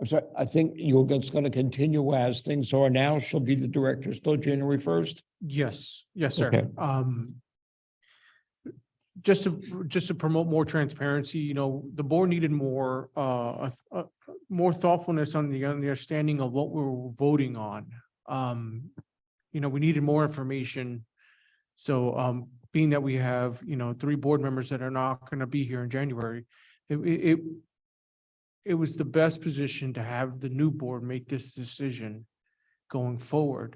I'm sorry, I think it's going to continue as things are now. She'll be the director still January 1st? Yes, sir. Okay. Just to promote more transparency, the board needed more thoughtfulness on the understanding of what we're voting on. We needed more information. So being that we have, 3 board members that are not going to be here in January, it was the best position to have the new board make this decision going forward.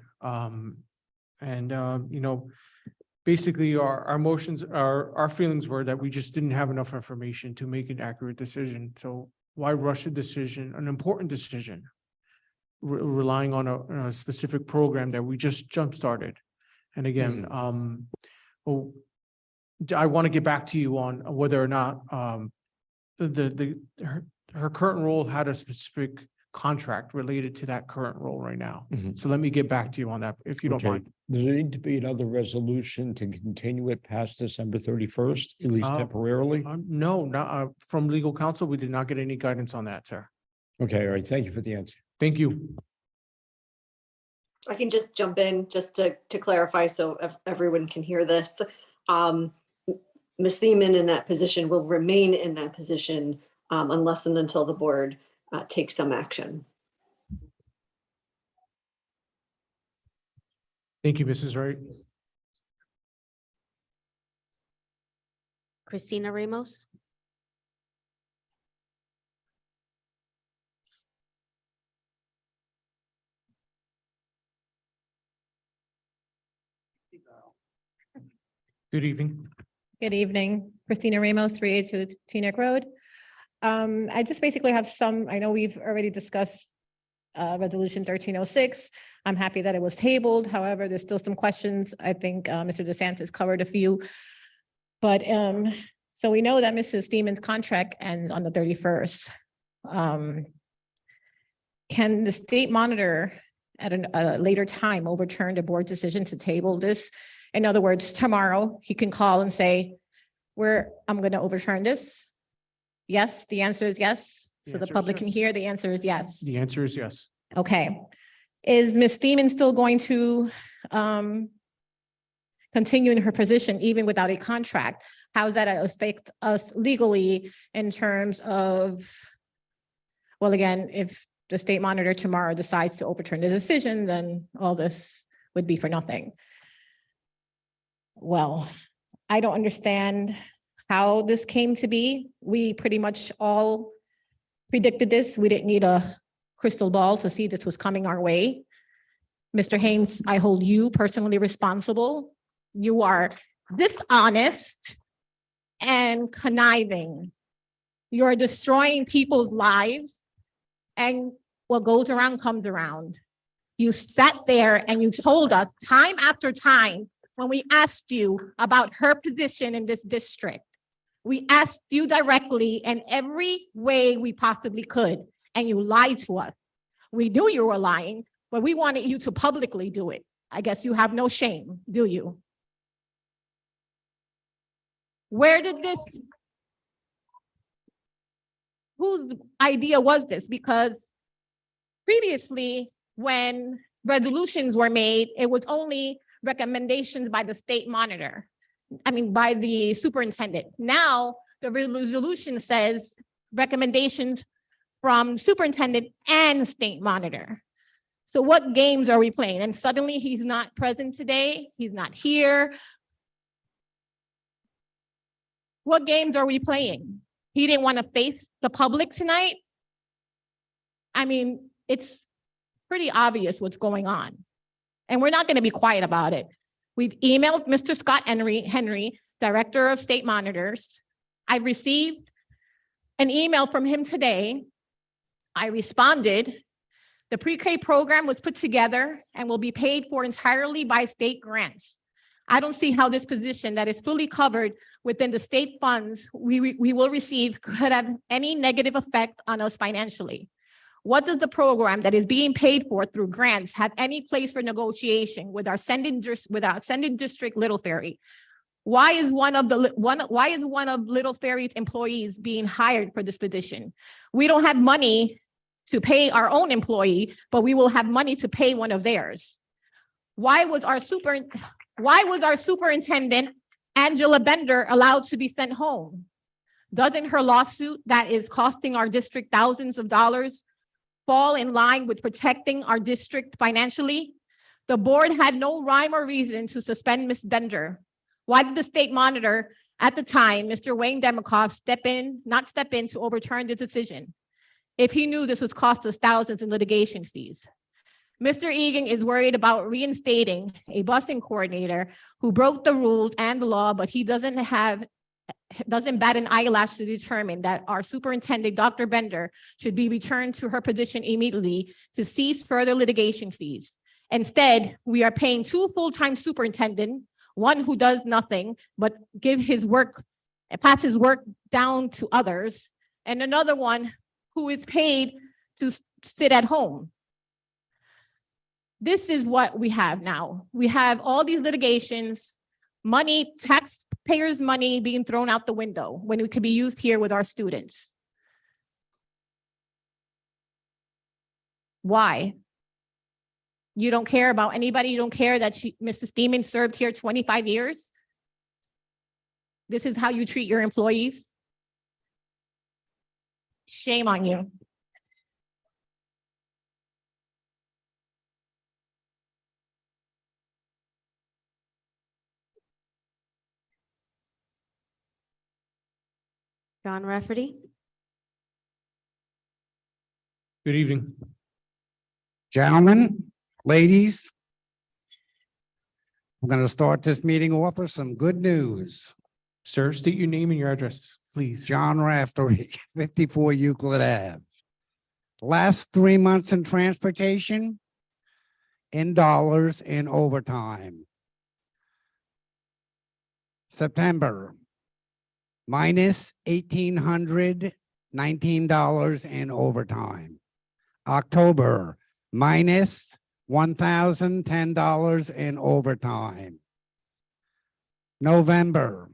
Basically our motions, our feelings were that we just didn't have enough information to make an accurate decision. So why rush a decision, an important decision, relying on a specific program that we just jump-started? And again, I want to get back to you on whether or not her current role had a specific contract related to that current role right now. So let me get back to you on that, if you don't mind. Does there need to be another resolution to continue it past December 31st, at least temporarily? No, not from legal counsel. We did not get any guidance on that, sir. Okay, all right. Thank you for the answer. Thank you. I can just jump in just to clarify so everyone can hear this. Ms. Thiemann in that position will remain in that position unless and until the board takes some action. Thank you, Mrs. Wright. Christina Ramos. Good evening. Good evening, Christina Ramos, 382 Teaneck Road. I just basically have I know we've already discussed Resolution 1306. I'm happy that it was tabled. However, there's still some questions. I think Mr. DeSantis covered a few. But so we know that Mrs. Steeman's contract ends on the 31st. Can the state monitor at a later time overturn the board decision to table this? In other words, tomorrow he can call and say, I'm going to overturn this. Yes, the answer is yes. The So the answer is public can yes. hear. The answer is yes. The answer is yes. Okay. Is Ms. Steeman still going to continue in her position even without a contract? How does that affect us legally in terms of, well, again, if the state monitor tomorrow decides to overturn the decision, then all this would be for nothing. Well, I don't understand how this came to be. We pretty much all predicted this. We didn't need a crystal ball to see this was coming our way. Mr. Haynes, I hold you personally responsible. You are dishonest and conniving. You're destroying people's lives, and what goes around comes around. You sat there and you told us time after time when we asked you about her position in this district. We asked you directly in every way we possibly could, and you lied to us. We knew you were lying, but we wanted you to publicly do it. I guess you have no shame, do you? Whose idea was this? Because previously, when resolutions were made, it was only recommendations by the state monitor. By the superintendent. Now, the resolution says recommendations from superintendent and state monitor. So what games are we playing? And suddenly he's not present today. He's not here. What games are we playing? He didn't want to face the public tonight. It's pretty obvious what's going on. And we're not going to be quiet about it. We've emailed Mr. Scott Henry, Director of State Monitors. I received an email from him today. I responded. The pre-K program was put together and will be paid for entirely by state grants. I don't see how this position that is fully covered within the state funds we will receive could have any negative effect on us financially. What does the program that is being paid for through grants have any place for negotiation with our sending district, Little Ferry? Why is one of Little Ferry's employees being hired for this position? We don't have money to pay our own employee, but we will have money to pay one of theirs. Why was our superintendent, Angela Bender, allowed to be sent home? Doesn't her lawsuit that is costing our district thousands of dollars fall in line with protecting our district financially? The board had no rhyme or reason to suspend Ms. Bender. Why did the state monitor at the time, Mr. Wayne Demikoff, not step in to overturn the decision if he knew this would cost us thousands in litigation fees? Mr. Egan is worried about reinstating a busing coordinator who broke the rules and the law, but he doesn't bat an eyelash to determine that our superintendent, Dr. Bender, should be returned to her position immediately to cease further litigation fees. Instead, we are paying two full-time superintendents, one who does nothing but pass his work down to others, and another one who is paid to sit at home. This is what we have now. We have all these litigations, money, taxpayers' money being thrown out the window when it could be used here with our students. Why? You don't care about anybody? You don't care that Mrs. Steeman served here 25 years? This is how you treat your employees? Shame on you. John Rafferty. Good evening. Gentlemen, ladies, I'm going to start this meeting off with some good news. Sir, state your name and your address, please. John Raftery, 54 Euclid Ave. Last 3 months in transportation, in dollars in overtime. September, minus $1,819 in overtime. October, minus $1,010 in overtime. November,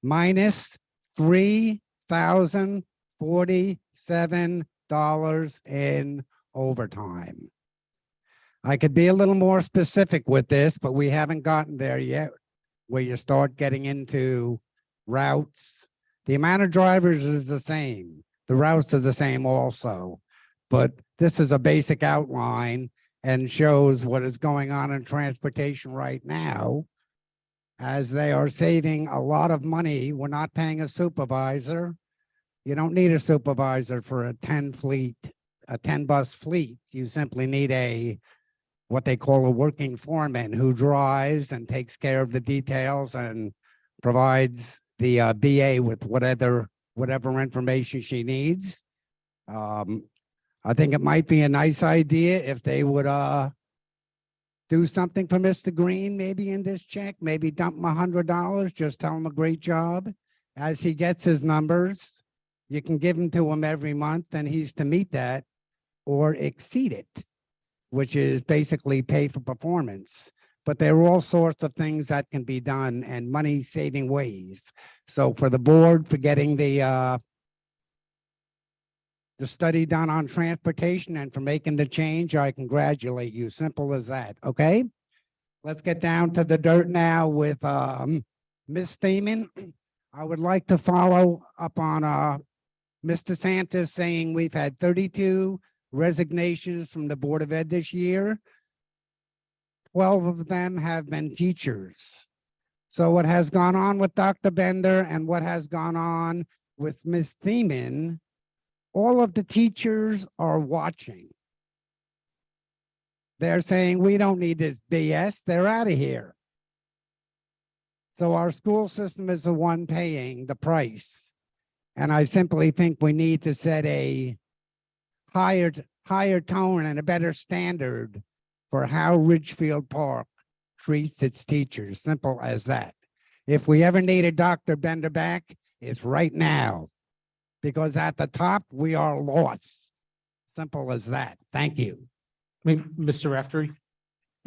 minus $3,047 in overtime. I could be a little more specific with this, but we haven't gotten there yet, where you start getting into routes. The amount of drivers is the same. The routes are the same also. But this is a basic outline and shows what is going on in transportation right now, as they are saving a lot of money. We're not paying a supervisor. You don't need a supervisor for a 10 bus fleet. You simply need what they call a working foreman, who drives and takes care of the details and provides the BA with whatever information she needs. I think it might be a nice idea if they would do something for Mr. Green, maybe in this check, maybe dump him $100, just tell him a great job. As he gets his numbers, you can give them to him every month, and he's to meet that or exceed it, which is basically pay for performance. But there are all sorts of things that can be done and money saving ways. So for the board, for getting the study done on transportation and for making the change, I congratulate you. Simple as that. Okay. Let's get down to the dirt now with Ms. Thiemann. I would like to follow up on Mr. Santos saying we've had 32 resignations from the Board of Ed this year. 12 of them have been teachers. So what has gone on with Dr. Bender and what has gone on with Ms. Thiemann, all of the teachers are watching. They're saying, we don't need this BS. They're out of here. So our school system is the one paying the price. And I simply think we need to set a higher tone and a better standard for how Ridgefield Park treats its teachers. Simple as that. If we ever need a Dr. Bender back, it's right now. Because at the top, we are lost. Simple as that. Thank you. Mr. Raftery.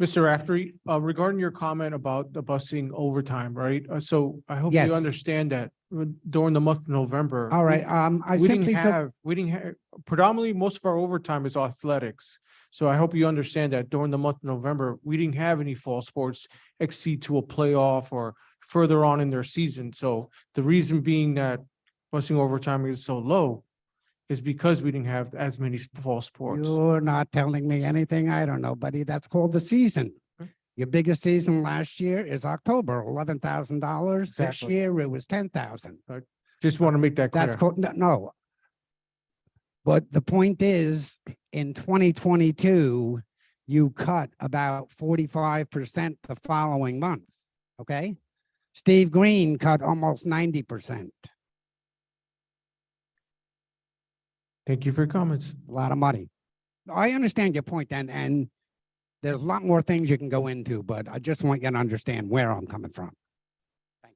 Mr. Raftery, regarding your comment about the busing overtime, right? So I hope Yes. you understand that during the month of November. All right. We didn't have predominantly most of our overtime is athletics. So I hope you understand that during the month of November, we didn't have any fall sports exceed to a playoff or further on in their season. So the reason being that busing overtime is so low is because we didn't have as many fall sports. You're not telling me anything I don't know, buddy. That's called the season. Your biggest season last year is October, $11,000. This Exactly. year it was 10,000. Just want to make that clear. That's called, no. But the point is, in 2022, you cut about 45% the following month, okay? Steve Green cut almost 90%. Thank you for your comments. A lot of money. I understand your point, and there's a lot more things you can go into, but I just want you to understand where I'm coming from. Thank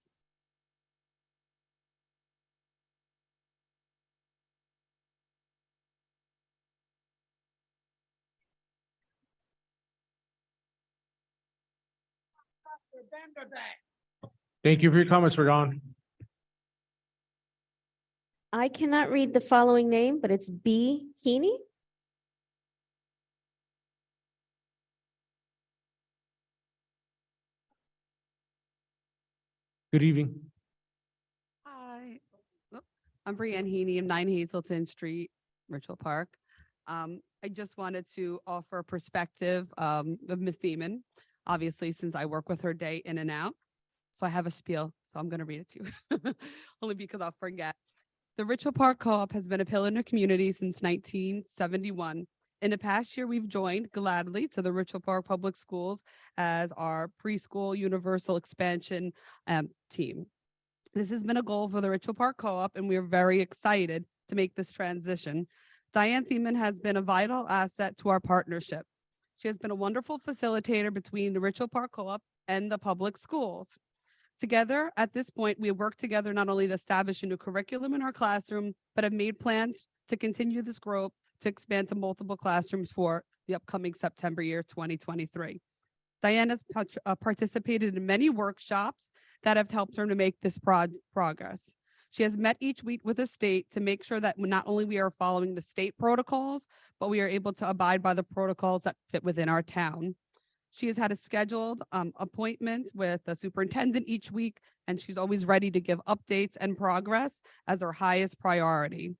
you. Thank you for your comments, Rodon. I cannot read the following name, but it's B. Heaney. Good evening. Hi, I'm Brianne Heaney of 9 Hazelton Street, Richfield Park. I just wanted to offer a perspective of Ms. Thiemann, obviously, since I work with her day in and out. So I have a spiel, so I'm going to read it to you, only because I'll forget. The Ritual Park Co-op has been a pillar in the community since 1971. In the past year, we've joined gladly to the Ritual Park Public Schools as our preschool universal expansion team. This has been a goal for the Ritual Park Co-op, and we are very excited to make this transition. Diane Thiemann has been a vital asset to our partnership. She has been a wonderful facilitator between the Ritual Park Co-op and the public schools. Together, at this point, we have worked together not only to establish a new curriculum in our classroom, but have made plans to continue this growth to expand to multiple classrooms for the upcoming September year 2023. Diane has participated in many workshops that have helped her to make this progress. She has met each week with the state to make sure that not only we are following the state protocols, but we are able to abide by the protocols that fit within our town. She has had a scheduled appointment with the superintendent each week, and she's always ready to give updates and progress as her highest priority.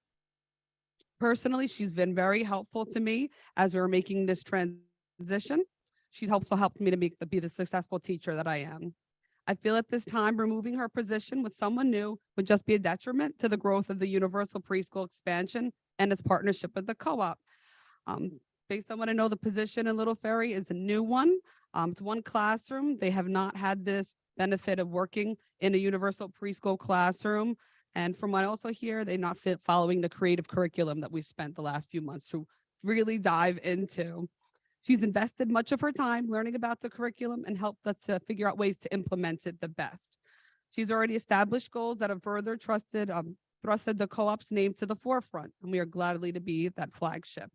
Personally, she's been very helpful to me as we were making this transition. She's also helped me to be the successful teacher that I am. I feel at this time removing her position with someone new would just be a detriment to the growth of the universal preschool expansion and its partnership with the co-op. Based on what I know, the position in Little Ferry is a new one. It's one classroom. They have not had this benefit of working in a universal preschool classroom. And from what I also hear, they're not following the creative curriculum that we spent the last few months to really dive into. She's invested much of her time learning about the curriculum and helped us to figure out ways to implement it the best. She's already established goals that have further thrusted the co-op's name to the forefront, and we are gladly to be that flagship.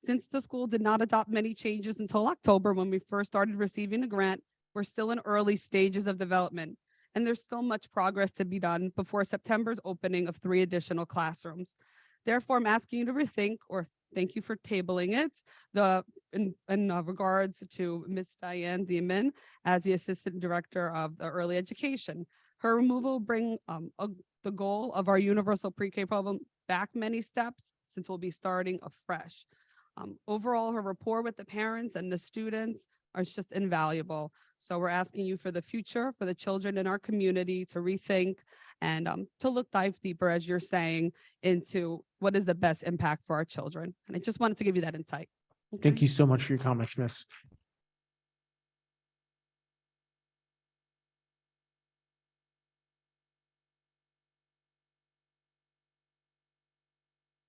Since the school did not adopt many changes until October when we first started receiving the grant, we're still in early stages of development, and there's still much progress to be done before September's opening of 3 additional classrooms. Therefore, I'm asking you to rethink, or thank you for tabling it, in regards to Ms. Diane Thiemann as the Assistant Director of the Early Education. Her removal will bring the goal of our universal pre-K program back many steps, since we'll be starting afresh. Overall, her rapport with the parents and the students is just invaluable. So we're asking you for the future, for the children in our community to rethink and to dive deeper, as you're saying, into what is the best impact for our children. And I just wanted to give you that insight. Thank you so much for your comments, Miss.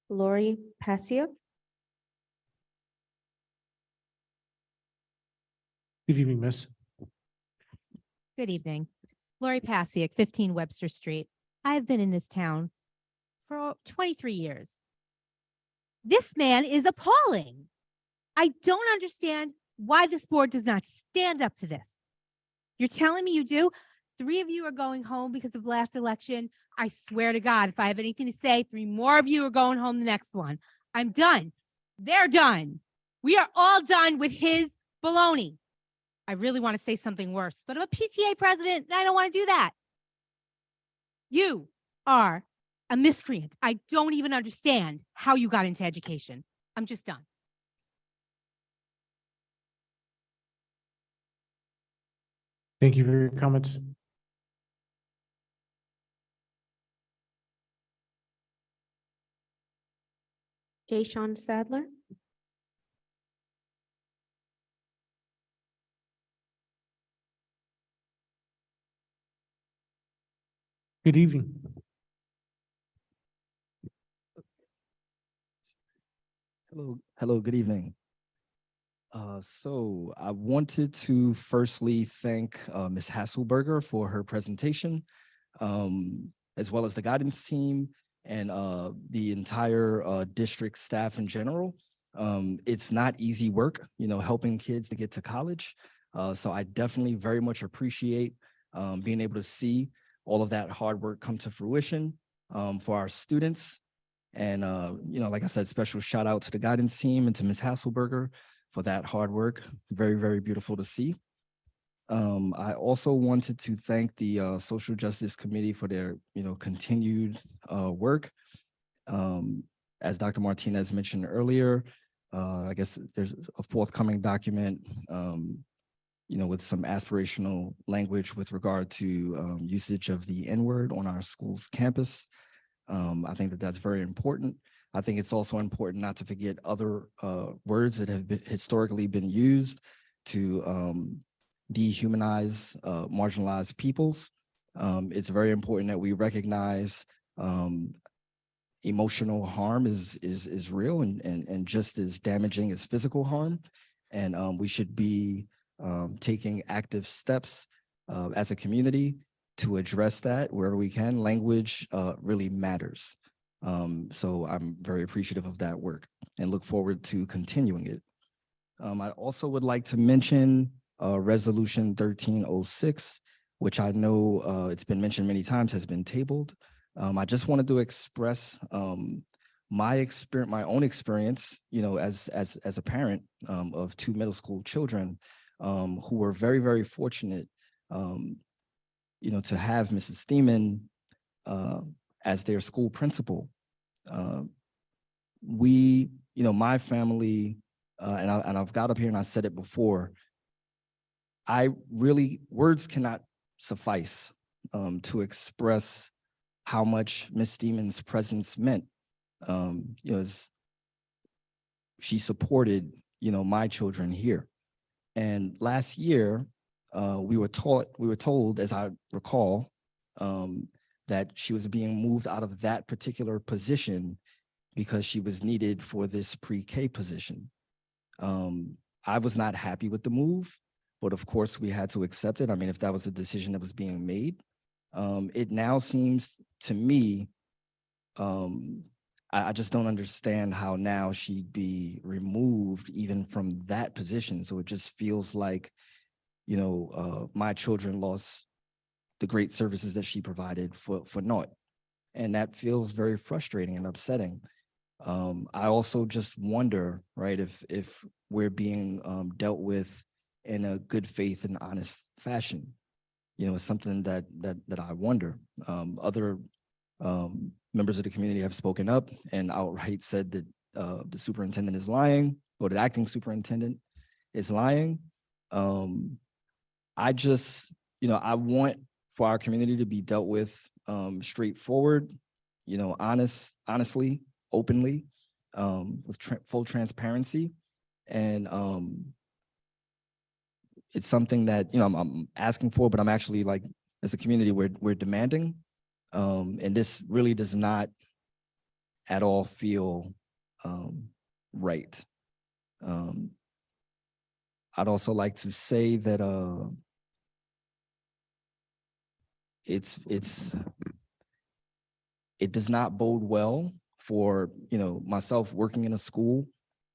Lori Passio. Good evening, Miss. Good evening. Lori Pasiak, 15 Webster Street. I've been in this town for 23 years. This man is appalling. I don't understand why this board does not stand up to this. You're telling me you do? 3 of you are going home because of last election. I swear to God, if I have anything to say, 3 more of you are going home the next one. I'm done. They're done. We are all done with his baloney. I really want to say something worse, but I'm a PTA president and I don't want to do that. You are a miscreant. I don't even understand how you got into education. I'm just done. Thank you for your comments. Jay Sean Sadler. Good evening. Hello, good evening. So I wanted to firstly thank Ms. Hasselberger for her presentation, as well as the guidance team and the entire district staff in general. It's not easy work, helping kids to get to college. So I definitely very much appreciate being able to see all of that hard work come to fruition for our students. And, like I said, special shout out to the guidance team and to Ms. Hasselberger for that hard work. Very, very beautiful to see. I also wanted to thank the Social Justice Committee for their, continued work. As Dr. Martinez mentioned earlier, I guess there's a forthcoming document with some aspirational language with regard to usage of the N-word on our school's campus. I think that that's very important. I think it's also important not to forget other words that have historically been used to dehumanize marginalized peoples. It's very important that we recognize emotional harm is real and just as damaging as physical harm. And we should be taking active steps as a community to address that wherever we can. Language really matters. So I'm very appreciative of that work and look forward to continuing it. I also would like to mention Resolution 1306, which I know it's been mentioned many times, has been tabled. I just wanted to express my own experience, as a parent of 2 middle school children who were very, very fortunate, to have Mrs. Steeman as their school principal. My family, and I've got up here and I said it before, words cannot suffice to express how much Miss Steeman's presence meant. She supported, my children here. And last year, we were told, as I recall, that she was being moved out of that particular position because she was needed for this pre-K position. I was not happy with the move, but of course we had to accept it. I mean, if that was the decision that was being made, it now seems to me, I just don't understand how now she'd be removed even from that position. So it just feels like, my children lost the great services that she provided for naught. And that feels very frustrating and upsetting. I also just wonder, right, if we're being dealt with in a good faith and honest fashion. It's something that I wonder. Other members of the community have spoken up and outright said that the superintendent is lying, or the acting superintendent is lying. I just, I want for our community to be dealt with straightforward, honestly, openly, with full transparency. And it's something that, I'm asking for, but I'm actually, like, as a community, we're demanding. And this really does not at all feel right. I'd also like to say that it does not bode well for, myself working in a school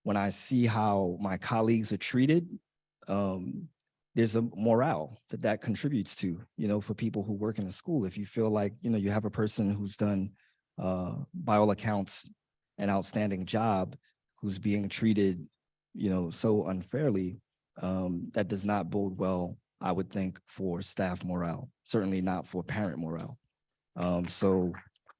when I see how my colleagues are treated. There's a morale that contributes to, for people who work in a school. If you feel like, you have a person who's done, by all accounts, an outstanding job, who's being treated, so unfairly, that does not bode well, I would think, for staff morale, certainly not for parent morale. So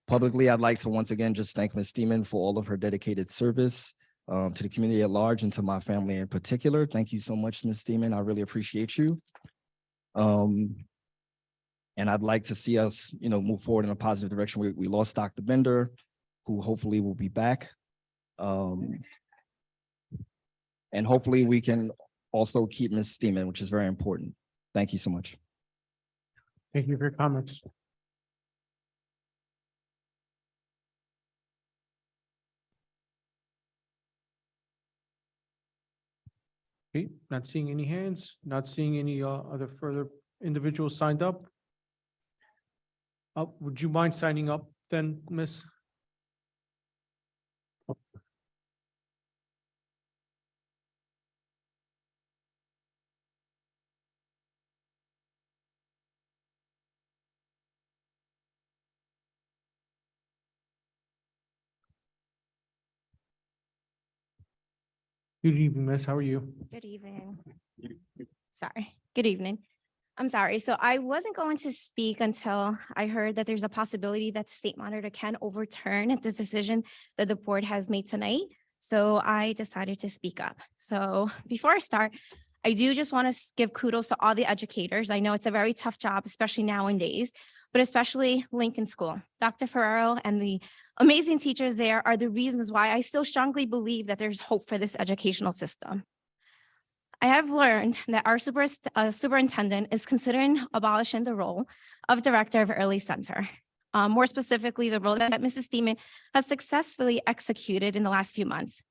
publicly, I'd like to once again just thank Ms. Steeman for all of her dedicated service to the community at large and to my family in particular. Thank you so much, Ms. Steeman. I really appreciate you. And I'd like to see us, move forward in a positive direction. We lost Dr. Bender, who hopefully will be back. And hopefully we can also keep Ms. Steeman, which is very important. Thank you so much. Thank you for your comments. Okay, not seeing any hands, not seeing any other further individuals signed up. Would you mind signing up then, Miss? Good evening, Miss. How are you? Good evening. Sorry. Good evening. I'm sorry. So I wasn't going to speak until I heard that there's a possibility that the state monitor can overturn the decision that the board has made tonight. So I decided to speak up. So before I start, I do just want to give kudos to all the educators. I know it's a very tough job, especially nowadays, but especially Lincoln School. Dr. Ferrero and the amazing teachers there are the reasons why I still strongly believe that there's hope for this educational system. I have learned that our superintendent is considering abolishing the role of Director of Early Center. More specifically, the role that Mrs. Thiemann has successfully executed in the last few months.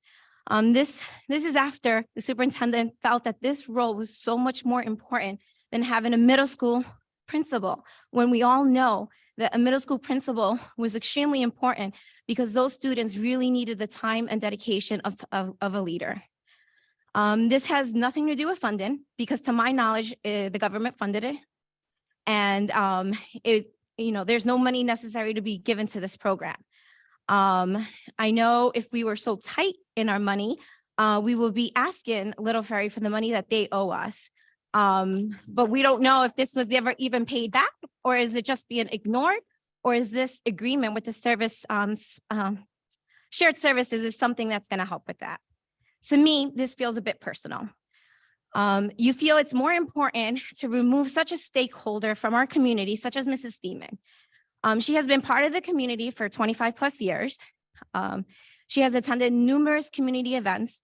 This is after the superintendent felt that this role was so much more important than having a middle school principal, when we all know that a middle school principal was extremely important because those students really needed the time and dedication of a leader. This has nothing to do with funding because to my knowledge, the government funded it. And there's no money necessary to be given to this program. I know if we were so tight in our money, we will be asking Little Ferry for the money that they owe us. But we don't know if this was ever even paid back, or is it just being ignored? Or is this agreement with the service, shared services is something that's going to help with that? To me, this feels a bit personal. You feel it's more important to remove such a stakeholder from our community, such as Mrs. Thiemann. She has been part of the community for 25 plus years. She has attended numerous community events.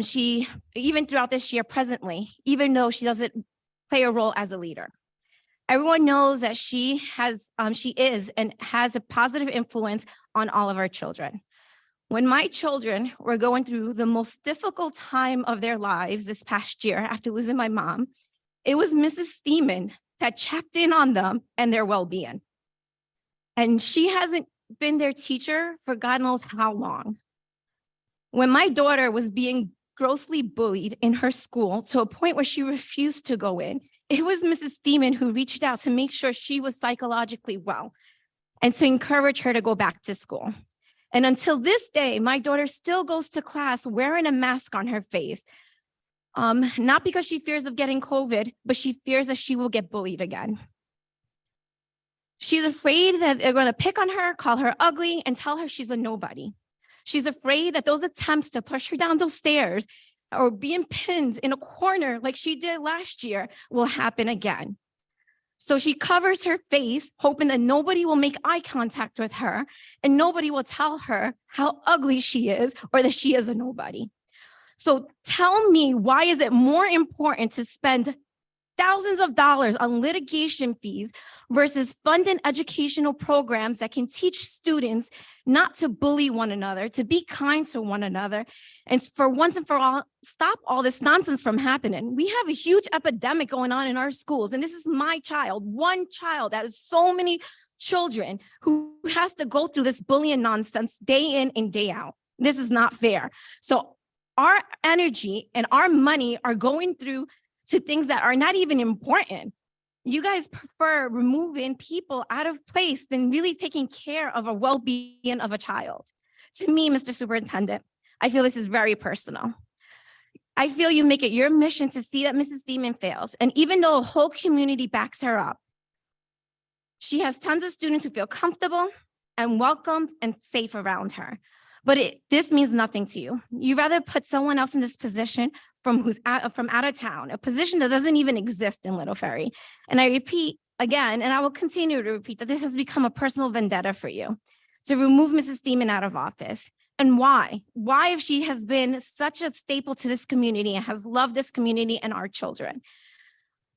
She, even throughout this year presently, even though she doesn't play a role as a leader. Everyone knows that she is and has a positive influence on all of our children. When my children were going through the most difficult time of their lives this past year after losing my mom, it was Mrs. Thiemann that checked in on them and their well-being. And she hasn't been their teacher for God knows how long. When my daughter was being grossly bullied in her school to a point where she refused to go in, it was Mrs. Thiemann who reached out to make sure she was psychologically well and to encourage her to go back to school. And until this day, my daughter still goes to class wearing a mask on her face. Not because she fears of getting COVID, but she fears that she will get bullied again. She's afraid that they're going to pick on her, call her ugly, and tell her she's a nobody. She's afraid that those attempts to push her down those stairs or being pinned in a corner like she did last year will happen again. So she covers her face, hoping that nobody will make eye contact with her and nobody will tell her how ugly she is or that she is a nobody. So tell me, why is it more important to spend thousands of dollars on litigation fees versus funding educational programs that can teach students not to bully one another, to be kind to one another, and for once and for all, stop all this nonsense from happening? We have a huge epidemic going on in our schools, and this is my child, one child out of so many children who has to go through this bullying nonsense day in and day out. This is not fair. So our energy and our money are going through to things that are not even important. You guys prefer removing people out of place than really taking care of a well-being of a child. To me, Mr. Superintendent, I feel this is very personal. I feel you make it your mission to see that Mrs. Thiemann fails. And even though a whole community backs her up, she has tons of students who feel comfortable and welcomed and safe around her. But this means nothing to you. You rather put someone else in this position from out of town, a position that doesn't even exist in Little Ferry. And I repeat again, and I will continue to repeat, that this has become a personal vendetta for you to remove Mrs. Thiemann out of office. And why? Why, if she has been such a staple to this community and has loved this community and our children?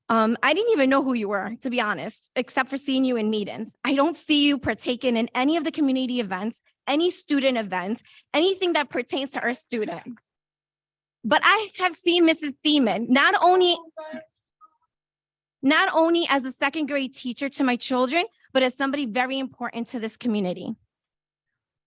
I didn't even know who you were, to be honest, except for seeing you in meetings. I don't see you partaking in any of the community events, any student events, anything that pertains to our student. But I have seen Mrs. Thiemann not only as a second grade teacher to my children, but as somebody very important to this community.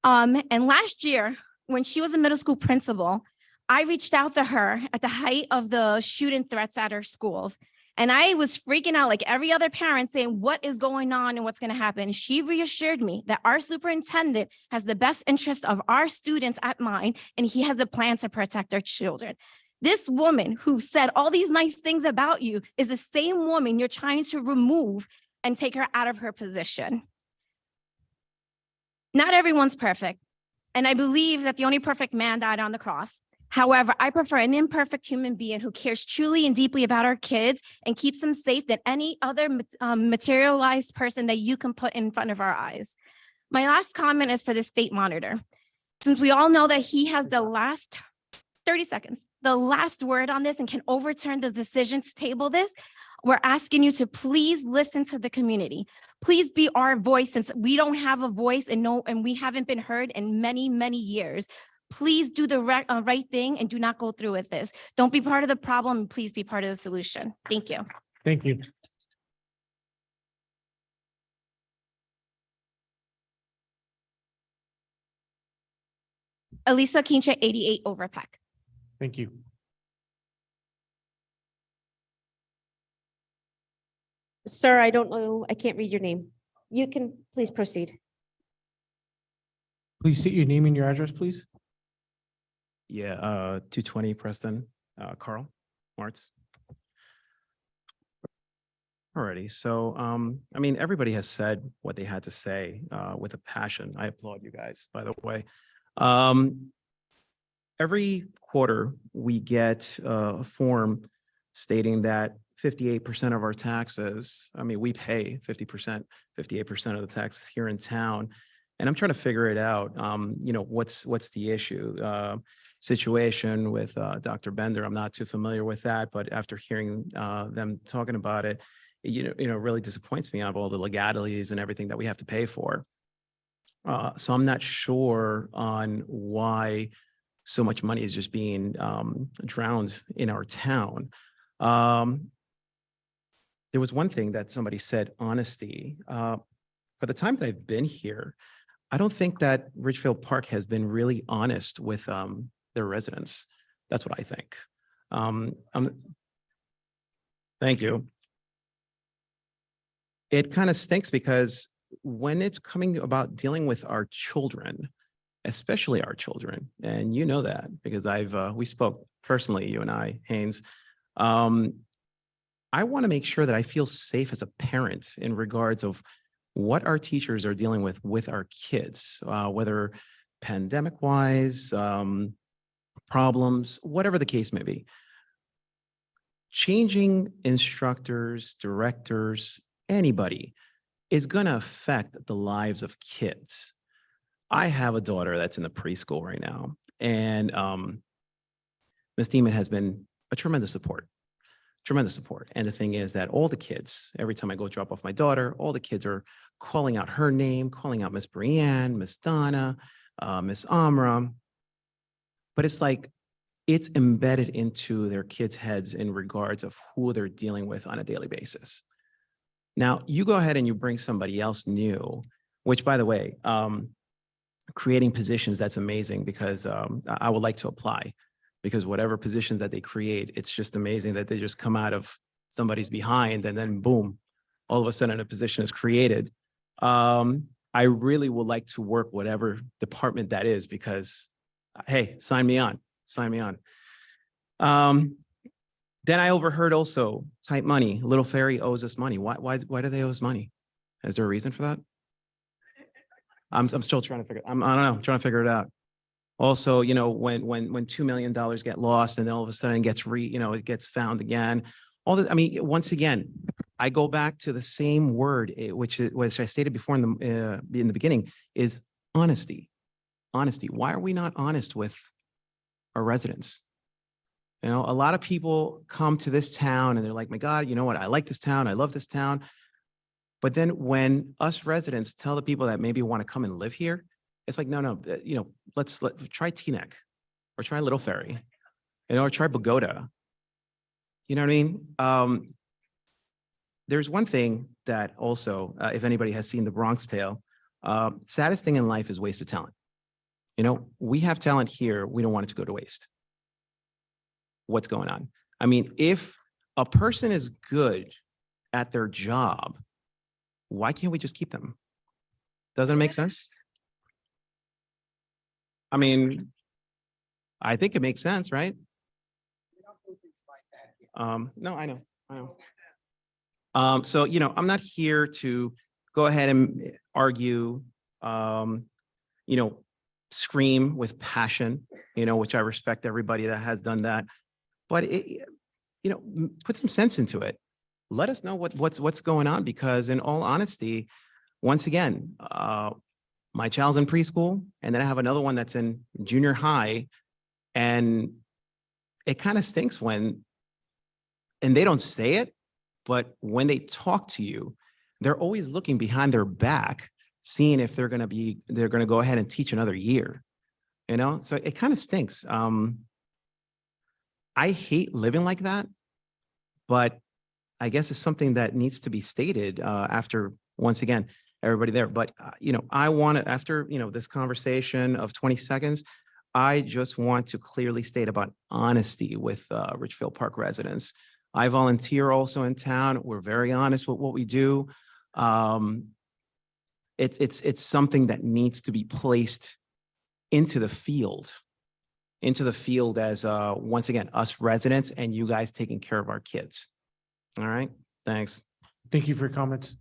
And last year, when she was a middle school principal, I reached out to her at the height of the shooting threats at her schools. And I was freaking out like every other parent, saying, what is going on and what's going to happen? She reassured me that our superintendent has the best interest of our students at mind, and he has a plan to protect our children. This woman who said all these nice things about you is the same woman you're trying to remove and take her out of her position. Not everyone's perfect. And I believe that the only perfect man died on the cross. However, I prefer an imperfect human being who cares truly and deeply about our kids and keeps them safe than any other materialized person that you can put in front of our eyes. My last comment is for the state monitor. Since we all know that he has the last 30 seconds, the last word on this and can overturn the decision to table this, we're asking you to please listen to the community. Please be our voice since we don't have a voice and we haven't been heard in many, many years. Please do the right thing and do not go through with this. Don't be part of the problem. Please be part of the solution. Thank you. Thank you. Elisa Quincha, 88 Overpeck. Thank you. Sir, I don't know, I can't read your name. You can please proceed. Please state your name and your address, please. Yeah, 220 Preston, Carl Martz. Alrighty, so I mean, everybody has said what they had to say with a passion. I applaud you guys, by the way. Every quarter, we get a form stating that 58% of our taxes, I mean, we pay 50%, 58% of the taxes here in town. And I'm trying to figure it out. You know, what's the issue? Situation with Dr. Bender, I'm not too familiar with that, but after hearing them talking about it, you know, really disappoints me of all the legalities and everything that we have to pay for. So I'm not sure on why so much money is just being drowned in our town. There was one thing that somebody said, honesty. For the time that I've been here, I don't think that Ridgefield Park has been really honest with their residents. That's what I think. Thank you. It kind of stinks because when it's coming about dealing with our children, especially our children, and you know that because we spoke personally, you and I, Haynes. I want to make sure that I feel safe as a parent in regards of what our teachers are dealing with our kids, whether pandemic-wise, problems, whatever the case may be. Changing instructors, directors, anybody is going to affect the lives of kids. I have a daughter that's in the preschool right now, and Ms. Demon has been a tremendous support. And the thing is that all the kids, every time I go drop off my daughter, all the kids are calling out her name, calling out Miss Brianne, Miss Donna, Miss Amra. But it's like, it's embedded into their kids' heads in regards of who they're dealing with on a daily basis. Now, you go ahead and you bring somebody else new, which, by the way, creating positions, that's amazing because I would like to apply. Because whatever positions that they create, it's just amazing that they just come out of somebody's behind and then boom, all of a sudden a position is created. I really would like to work whatever department that is because, hey, sign me on. Then I overheard also type money. Little Ferry owes us money. Why do they owe us money? Is there a reason for that? I'm still trying to figure. I don't know. Trying to figure it out. Also, you know, when $2 million get lost and then all of a sudden it gets found again. All this, I mean, once again, I go back to the same word, which I stated before in the beginning, is honesty. Honesty. Why are we not honest with our residents? You know, a lot of people come to this town and they're like, my God, you know what? I like this town. I love this town. But then when us residents tell the people that maybe want to come and live here, it's like, no, you know, let's try Teaneck or try Little Ferry, you know, or try Bogota. You know what I mean? There's one thing that also, if anybody has seen The Bronx Tale, saddest thing in life is wasted talent. You know, we have talent here. We don't want it to go to waste. What's going on? I mean, if a person is good at their job, why can't we just keep them? Doesn't it make sense? I mean, I think it makes sense, right? No, I know. So, you know, I'm not here to go ahead and argue, you know, scream with passion, which I respect everybody that has done that. But put some sense into it. Let us know what's going on, because in all honesty, once again, my child's in preschool, and then I have another one that's in junior high, and it kind of stinks when, and they don't say it, but when they talk to you, they're always looking behind their back, seeing if they're going to go ahead and teach another year, so it kind of stinks. I hate living like that, but I guess it's something that needs to be stated after, once again, everybody there. But, I want to, after, this conversation of 20 seconds, I just want to clearly state about honesty with Richfield Park residents. I volunteer also in town. We're very honest with what we do. It's something that needs to be placed into the field as, once again, us residents and you guys taking care of our kids. All right, thanks. Thank you for your comments.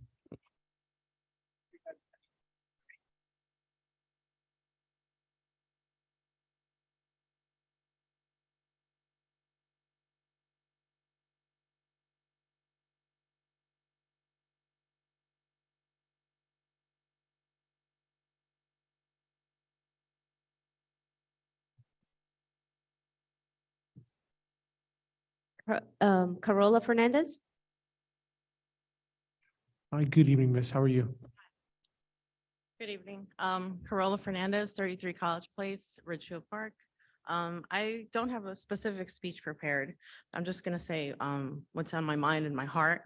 Carola Fernandez. Hi, good evening, miss. How are you? Good evening. Carola Fernandez, 33 College Place, Ridgefield Park. I don't have a specific speech prepared. I'm just going to say what's on my mind and my heart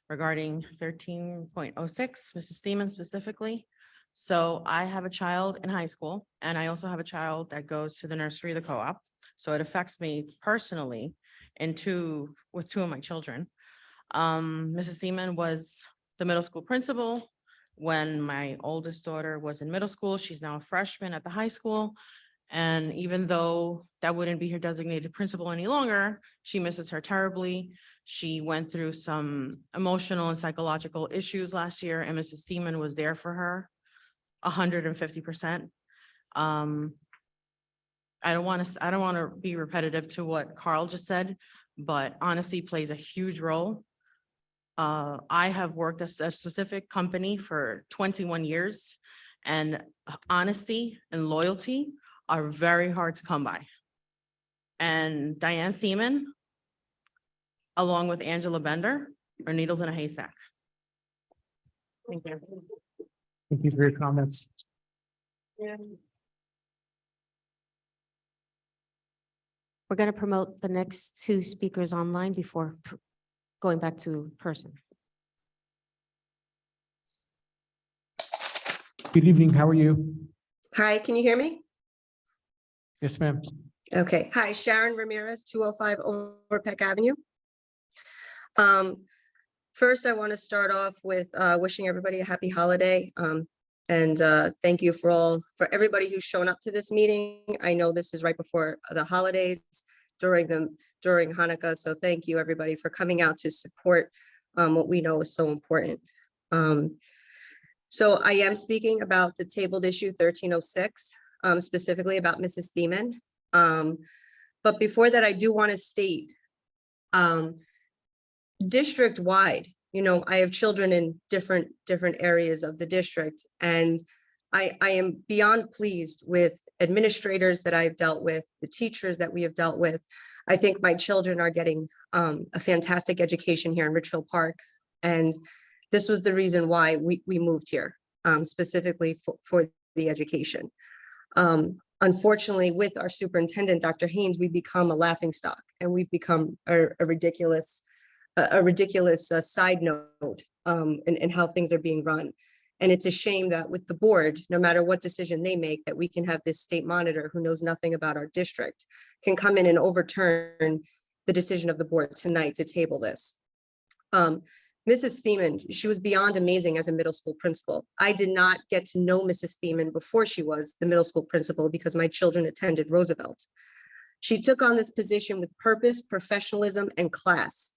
regarding 13.06, Mrs. Steeman specifically. So I have a child in high school, and I also have a child that goes to the nursery, the co-op. So it affects me personally with two of my children. Mrs. Steeman was the middle school principal when my oldest daughter was in middle school. She's now a freshman at the high school. And even though that wouldn't be her designated principal any longer, she misses her terribly. She went through some emotional and psychological issues last year, and Mrs. Steeman was there for her 150%. I don't want to be repetitive to what Carl just said, but honesty plays a huge role. I have worked at a specific company for 21 years, and honesty and loyalty are very hard to come by. And Diane Thiemann, along with Angela Bender, are needles in a haystack. Thank you. Thank you for your comments. We're going to promote the next two speakers online before going back to person. Good evening. How are you? Hi, can you hear me? Yes, ma'am. Okay. Hi, Sharon Ramirez, 205 Overpeck Avenue. First, I want to start off with wishing everybody a happy holiday. And thank you for everybody who's shown up to this meeting. I know this is right before the holidays during Hanukkah. So thank you, everybody, for coming out to support what we know is so important. So I am speaking about the tabled issue 1306, specifically about Mrs. Thiemann. But before that, I do want to state district-wide, I have children in different areas of the district, and I am beyond pleased with administrators that I've dealt with, the teachers that we have dealt with. I think my children are getting a fantastic education here in Richfield Park, and this was the reason why we moved here, specifically for the education. Unfortunately, with our superintendent, Dr. Haynes, we've become a laughingstock, and we've become a ridiculous side note in how things are being run. And it's a shame that with the board, no matter what decision they make, that we can have this state monitor who knows nothing about our district can come in and overturn the decision of the board tonight to table this. Mrs. Thiemann, she was beyond amazing as a middle school principal. I did not get to know Mrs. Thiemann before she was the middle school principal because my children attended Roosevelt. She took on this position with purpose, professionalism, and class.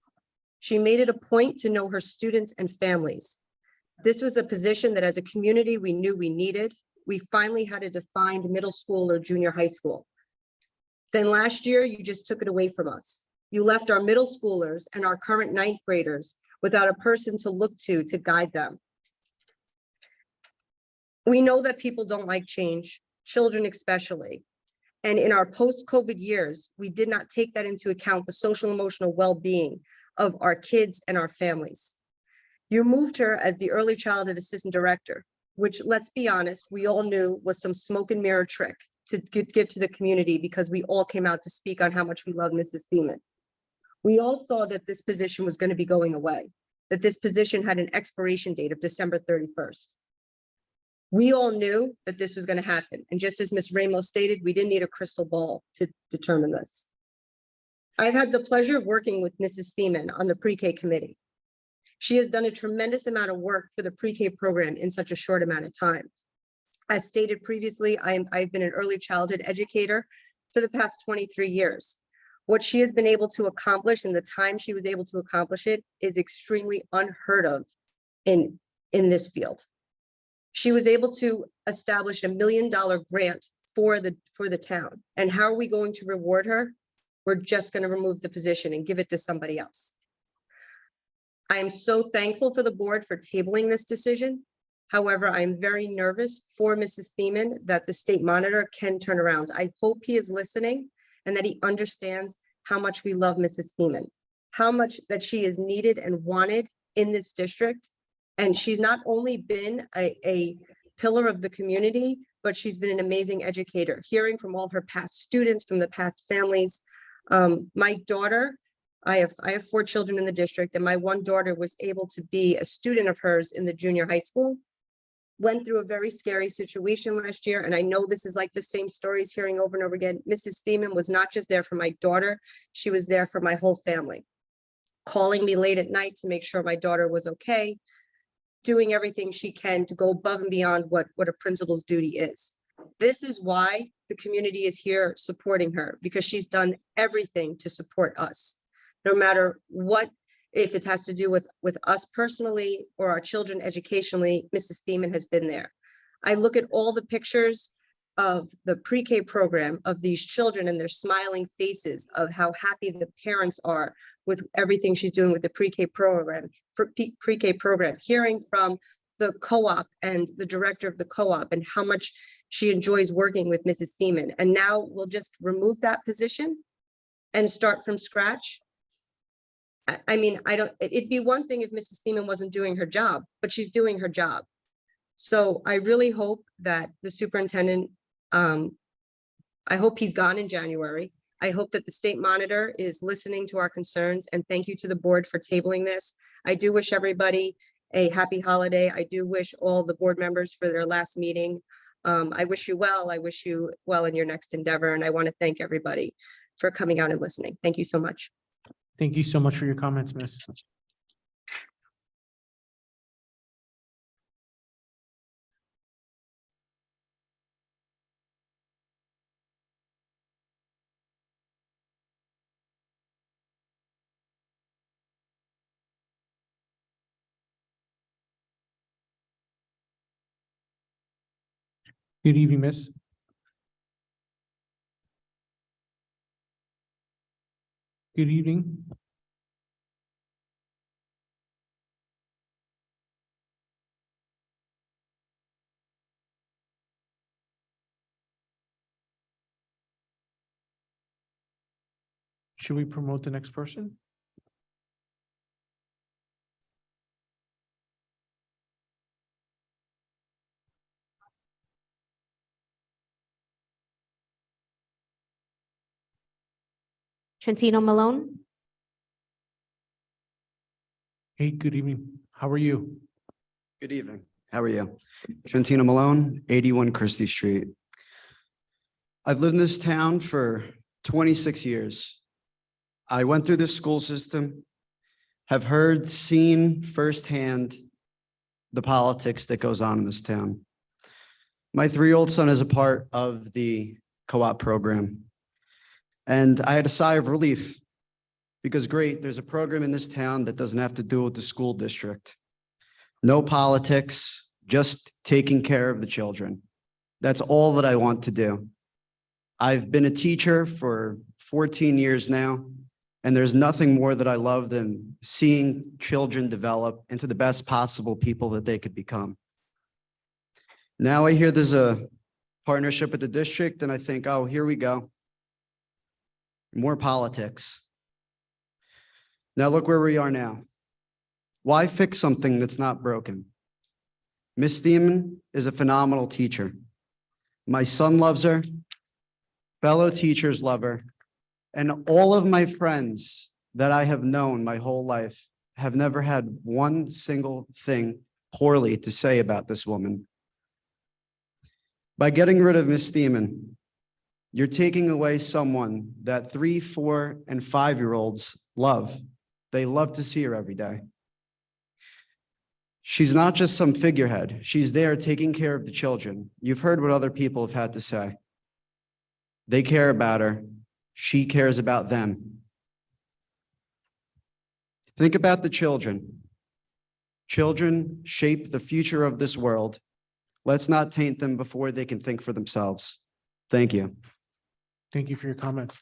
She made it a point to know her students and families. This was a position that as a community we knew we needed, we finally had a defined middle school or junior high school. Then last year, you just took it away from us. You left our middle schoolers and our current ninth graders without a person to look to guide them. We know that people don't like change, children especially. And in our post-COVID years, we did not take that into account, the social emotional well-being of our kids and our families. You moved her as the early childhood assistant director, which, let's be honest, we all knew was some smoke and mirror trick to give to the community because we all came out to speak on how much we love Mrs. Thiemann. We all saw that this position was going to be going away, that this position had an expiration date of December 31st. We all knew that this was going to happen. And just as Ms. Ramos stated, we didn't need a crystal ball to determine this. I've had the pleasure of working with Mrs. Thiemann on the pre-K committee. She has done a tremendous amount of work for the pre-K program in such a short amount of time. As stated previously, I've been an early childhood educator for the past 23 years. What she has been able to accomplish in the time she was able to accomplish it is extremely unheard of in this field. She was able to establish $1 million grant for the town. And how are we going to reward her? We're just going to remove the position and give it to somebody else. I am so thankful for the board for tabling this decision. However, I'm very nervous for Mrs. Thiemann that the state monitor can turn around. I hope he is listening and that he understands how much we love Mrs. Thiemann, how much that she is needed and wanted in this district. And she's not only been a pillar of the community, but she's been an amazing educator, hearing from all her past students, from the past families. My daughter, I have 4 children in the district, and my one daughter was able to be a student of hers in the junior high school. Went through a very scary situation last year, and I know this is like the same stories hearing over and over again. Mrs. Thiemann was not just there for my daughter, she was there for my whole family. Calling me late at night to make sure my daughter was okay, doing everything she can to go above and beyond what a principal's duty is. This is why the community is here supporting her, because she's done everything to support us. No matter what, if it has to do with us personally or our children educationally, Mrs. Thiemann has been there. I look at all the pictures of the pre-K program of these children and their smiling faces of how happy the parents are with everything she's doing with the pre-K program, hearing from the co-op and the director of the co-op and how much she enjoys working with Mrs. Thiemann. And now we'll just remove that position and start from scratch. I mean, it'd be one thing if Mrs. Thiemann wasn't doing her job, but she's doing her job. So I really hope that the superintendent, I hope he's gone in January. I hope that the state monitor is listening to our concerns, and thank you to the board for tabling this. I do wish everybody a happy holiday. I do wish all the board members for their last meeting. I wish you well. I wish you well in your next endeavor. And I want to thank everybody for coming out and listening. Thank you so much. Thank you so much for your comments, Ms. Good evening, Miss. Good evening. Should we promote the next person? Trentino Malone. Hey, good evening. How are you? Good evening. How are you? Trentino Malone, 81 Christie Street. I've lived in this town for 26 years. I went through the school system, have heard, seen firsthand the politics that goes on in this town. My 3-year-old son is a part of the co-op program. And I had a sigh of relief because great, there's a program in this town that doesn't have to do with the school district. No politics, just taking care of the children. That's all that I want to do. I've been a teacher for 14 years now, and there's nothing more that I love than seeing children develop into the best possible people that they could become. Now I hear there's a partnership with the district, and I think, oh, here we go. More politics. Now look where we are now. Why fix something that's not broken? Miss Thiemann is a phenomenal teacher. My son loves her, fellow teachers love her, and all of my friends that I have known my whole life have never had one single thing poorly to say about this woman. By getting rid of Miss Thiemann, you're taking away someone that 3, 4, and 5-year-olds love. They love to see her every day. She's not just some figurehead. She's there taking care of the children. You've heard what other people have had to say. They care about her. She cares about them. Think about the children. Children shape the future of this world. Let's not taint them before they can think for themselves. Thank you. Thank you for your comments.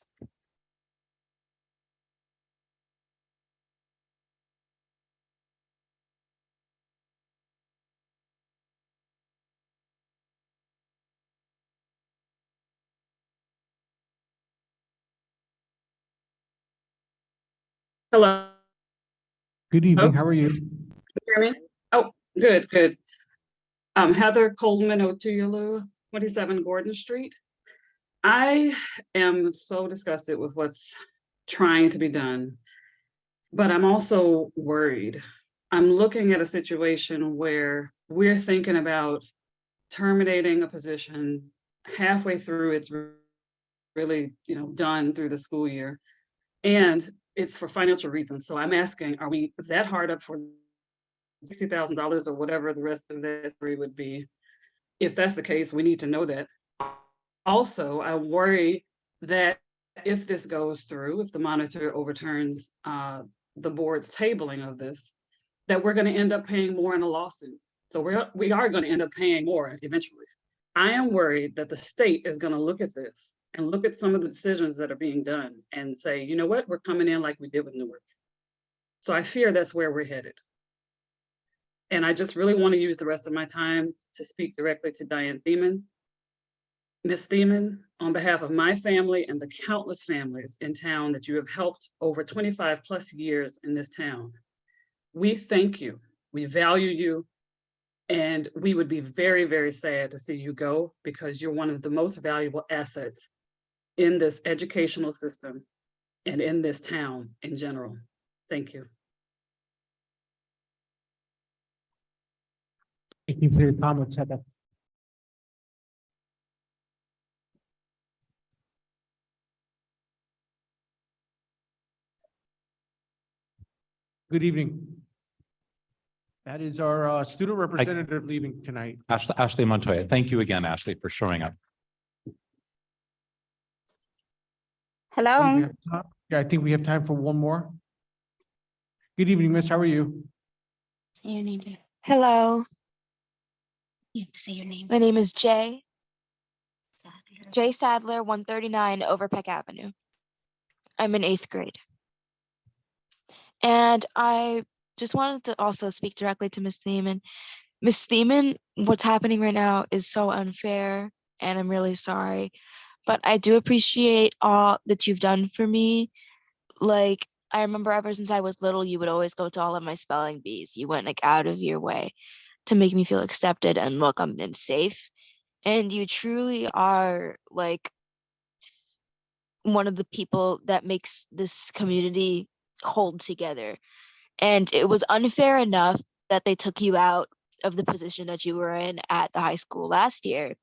Hello. Good evening. How are you? Can you hear me? Oh, good, good. Heather Coleman Otuyelu, 27 Gordon Street. I am so disgusted with what's trying to be done, but I'm also worried. I'm looking at a situation where we're thinking about terminating a position halfway through it's really, done through the school year. And it's for financial reasons. So I'm asking, are we that hard up for $60,000 or whatever the rest of that would be? If that's the case, we need to know that. Also, I worry that if this goes through, if the monitor overturns the board's tabling of this, that we're going to end up paying more in a lawsuit. So we are going to end up paying more eventually. I am worried that the state is going to look at this and look at some of the decisions that are being done and say, you know what, we're coming in like we did with Newark. So I fear that's where we're headed. And I just really want to use the rest of my time to speak directly to Diane Thiemann. Ms. Thiemann, on behalf of my family and the countless families in town that you have helped over 25 plus years in this town, we thank you, we value you, and we would be very, very sad to see you go because you're one of the most valuable assets in this educational system and in this town in general. Thank you. Thank you for your comments, Heather. Good evening. That is our student representative leaving tonight. Ashley Montoya. Thank you again, Ashley, for showing up. Hello. Yeah, I think we have time for one more. Good evening, miss. How are you? Say your name. Hello. You have to say your name. My name is Jay. Jay Sadler, 139 Overpeck Avenue. I'm in 8th grade. And I just wanted to also speak directly to Ms. Thiemann. Ms. Thiemann, what's happening right now is so unfair, and I'm really sorry. But I do appreciate all that you've done for me. Like, I remember ever since I was little, you would always go to all of my spelling bees. You went out of your way to make me feel accepted and welcome and safe. And you truly are one of the people that makes this community hold together. And it was unfair enough that they took you out of the position that you were in at the high school last year.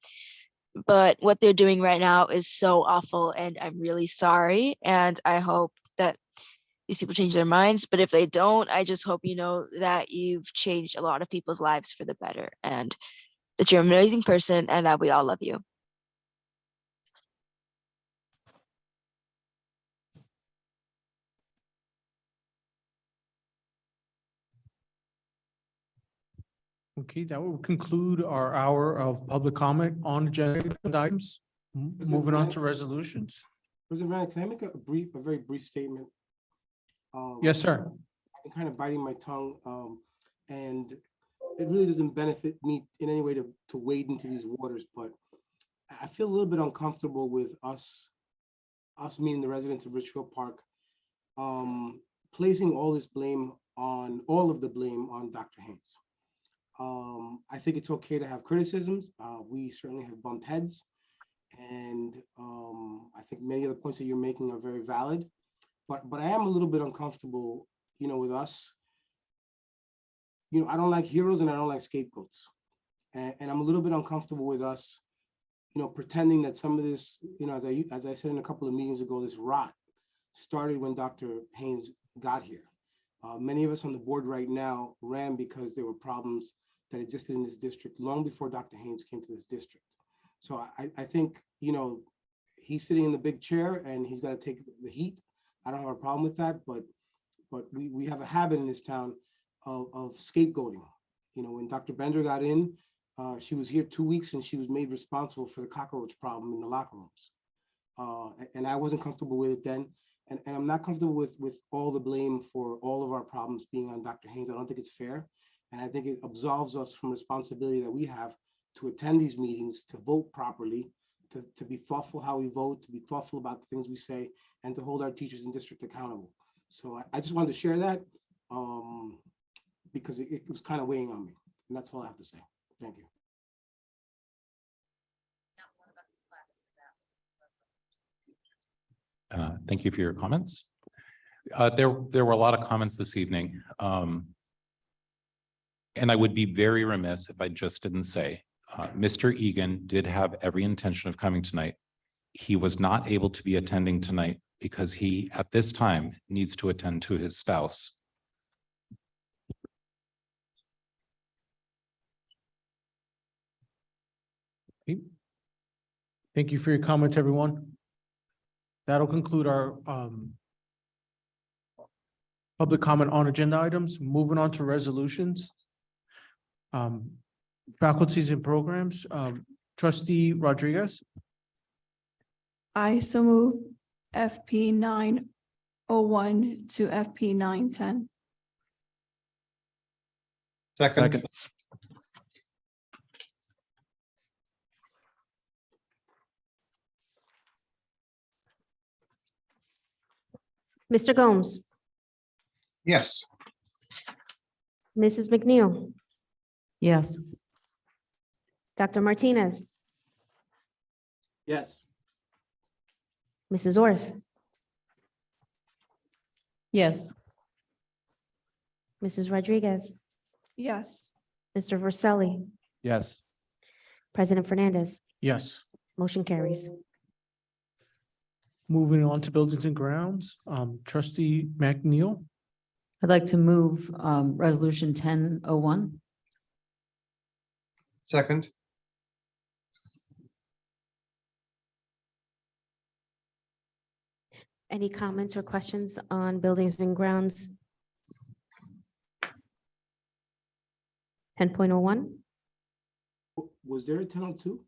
But what they're doing right now is so awful, and I'm really sorry. And I hope that these people change their minds. But if they don't, I just hope you know that you've changed a lot of people's lives for the better, and that you're an amazing person, and that we all love you. Okay, that will conclude our hour of public comment on agenda items. Moving on to resolutions. President Ryan, can I make a very brief statement? Yes, sir. I'm kind of biting my tongue, and it really doesn't benefit me in any way to wade into these waters, but I feel a little bit uncomfortable with us meaning the residents of Richfield Park, placing all of the blame on Dr. Haynes. I think it's okay to have criticisms. We certainly have bumped heads, and I think many of the points that you're making are very valid. But I am a little bit uncomfortable, with us. I don't like heroes and I don't like scapegoats, and I'm a little bit uncomfortable with us, pretending that some of this, as I said in a couple of meetings ago, this rot started when Dr. Haynes got here. Many of us on the board right now ran because there were problems that existed in this district long before Dr. Haynes came to this district. So I think, he's sitting in the big chair and he's got to take the heat. I don't have a problem with that, but we have a habit in this town of scapegoating. When Dr. Bender got in, she was here 2 weeks and she was made responsible for the cockroach problem in the locker rooms. And I wasn't comfortable with it then. And I'm not comfortable with all the blame for all of our problems being on Dr. Haynes. I don't think it's fair. And I think it absolves us from responsibility that we have to attend these meetings, to vote properly, to be thoughtful how we vote, to be thoughtful about the things we say, and to hold our teachers in district accountable. So I just wanted to share that because it was kind of weighing on me. And that's all I have to say. Thank you. Thank you for your comments. There were a lot of comments this evening. And I would be very remiss if I just didn't say, Mr. Egan did have every intention of coming tonight. He was not able to be attending tonight because he, at this time, needs to attend to his spouse. Okay. Thank you for your comments, everyone. That'll conclude our public comment on agenda items. Moving on to resolutions. Faculties and programs, Trustee Rodriguez. I so move FP 901 to FP 910. Second. Mr. Gomes, Yes. Mrs. McNeil, Yes. Dr. Martinez, Yes. Mrs. Orth, Yes. Mrs. Rodriguez, Yes. Mr. Verselli, Yes. President Fernandez. Yes. Motion carries. Moving on to buildings and grounds, Trustee McNeil. I'd like to move resolution 1001. Second. Any comments or questions on buildings and grounds? 10.01? Was there a 1002?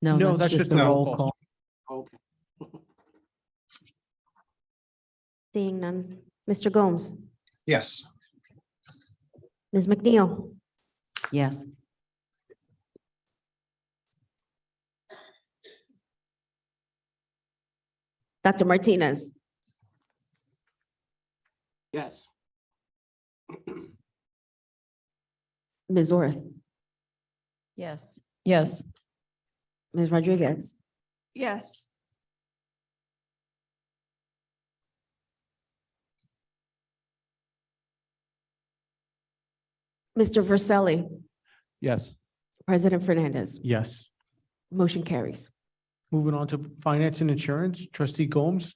No, that's just the a roll roll call. Okay. Seeing none. Mr. Gomes, Yes. Ms. McNeil, Yes. Dr. Martinez, Yes. Ms. Orth, Yes. Yes. Ms. Rodriguez, Yes. Mr. Verselli, Yes. President Fernandez. Yes. Motion carries. Moving on to finance and insurance, Trustee Gomes.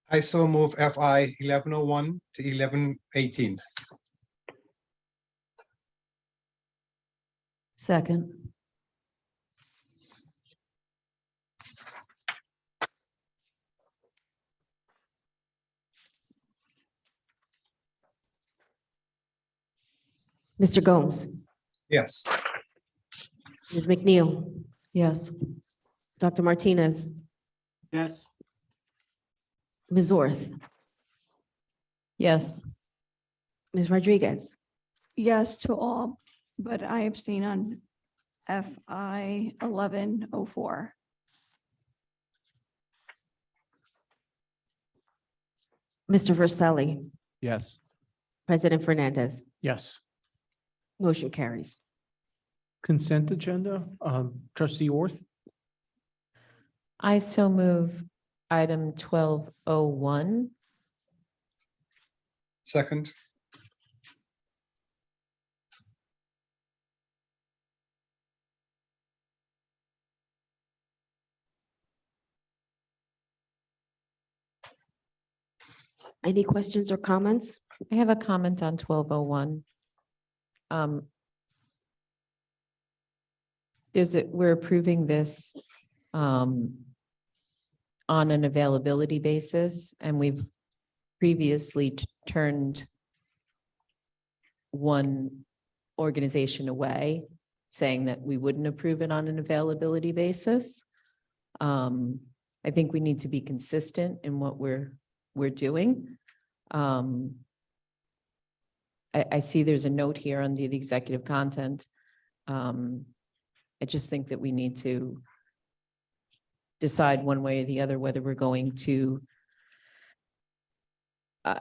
I so move FI 1101 to 1118. Second. Mr. Gomes, Yes. Ms. McNeil. Yes. Dr. Martinez, Yes. Ms. Orth, Yes. Ms. Rodriguez, Yes to all, but I abstain on FI 1104. Mr. Verselli, Yes. President Fernandez. Yes. Motion carries. Consent agenda, trustee Orth, I so move item 1201. Second. Any questions or comments? I have a comment on 1201. We're approving this on an availability basis, and we've previously turned one organization away, saying that we wouldn't approve it on an availability basis. I think we need to be consistent in what we're doing. I see there's a note here under the executive content. I just think that we need to decide one way or the other whether we're going to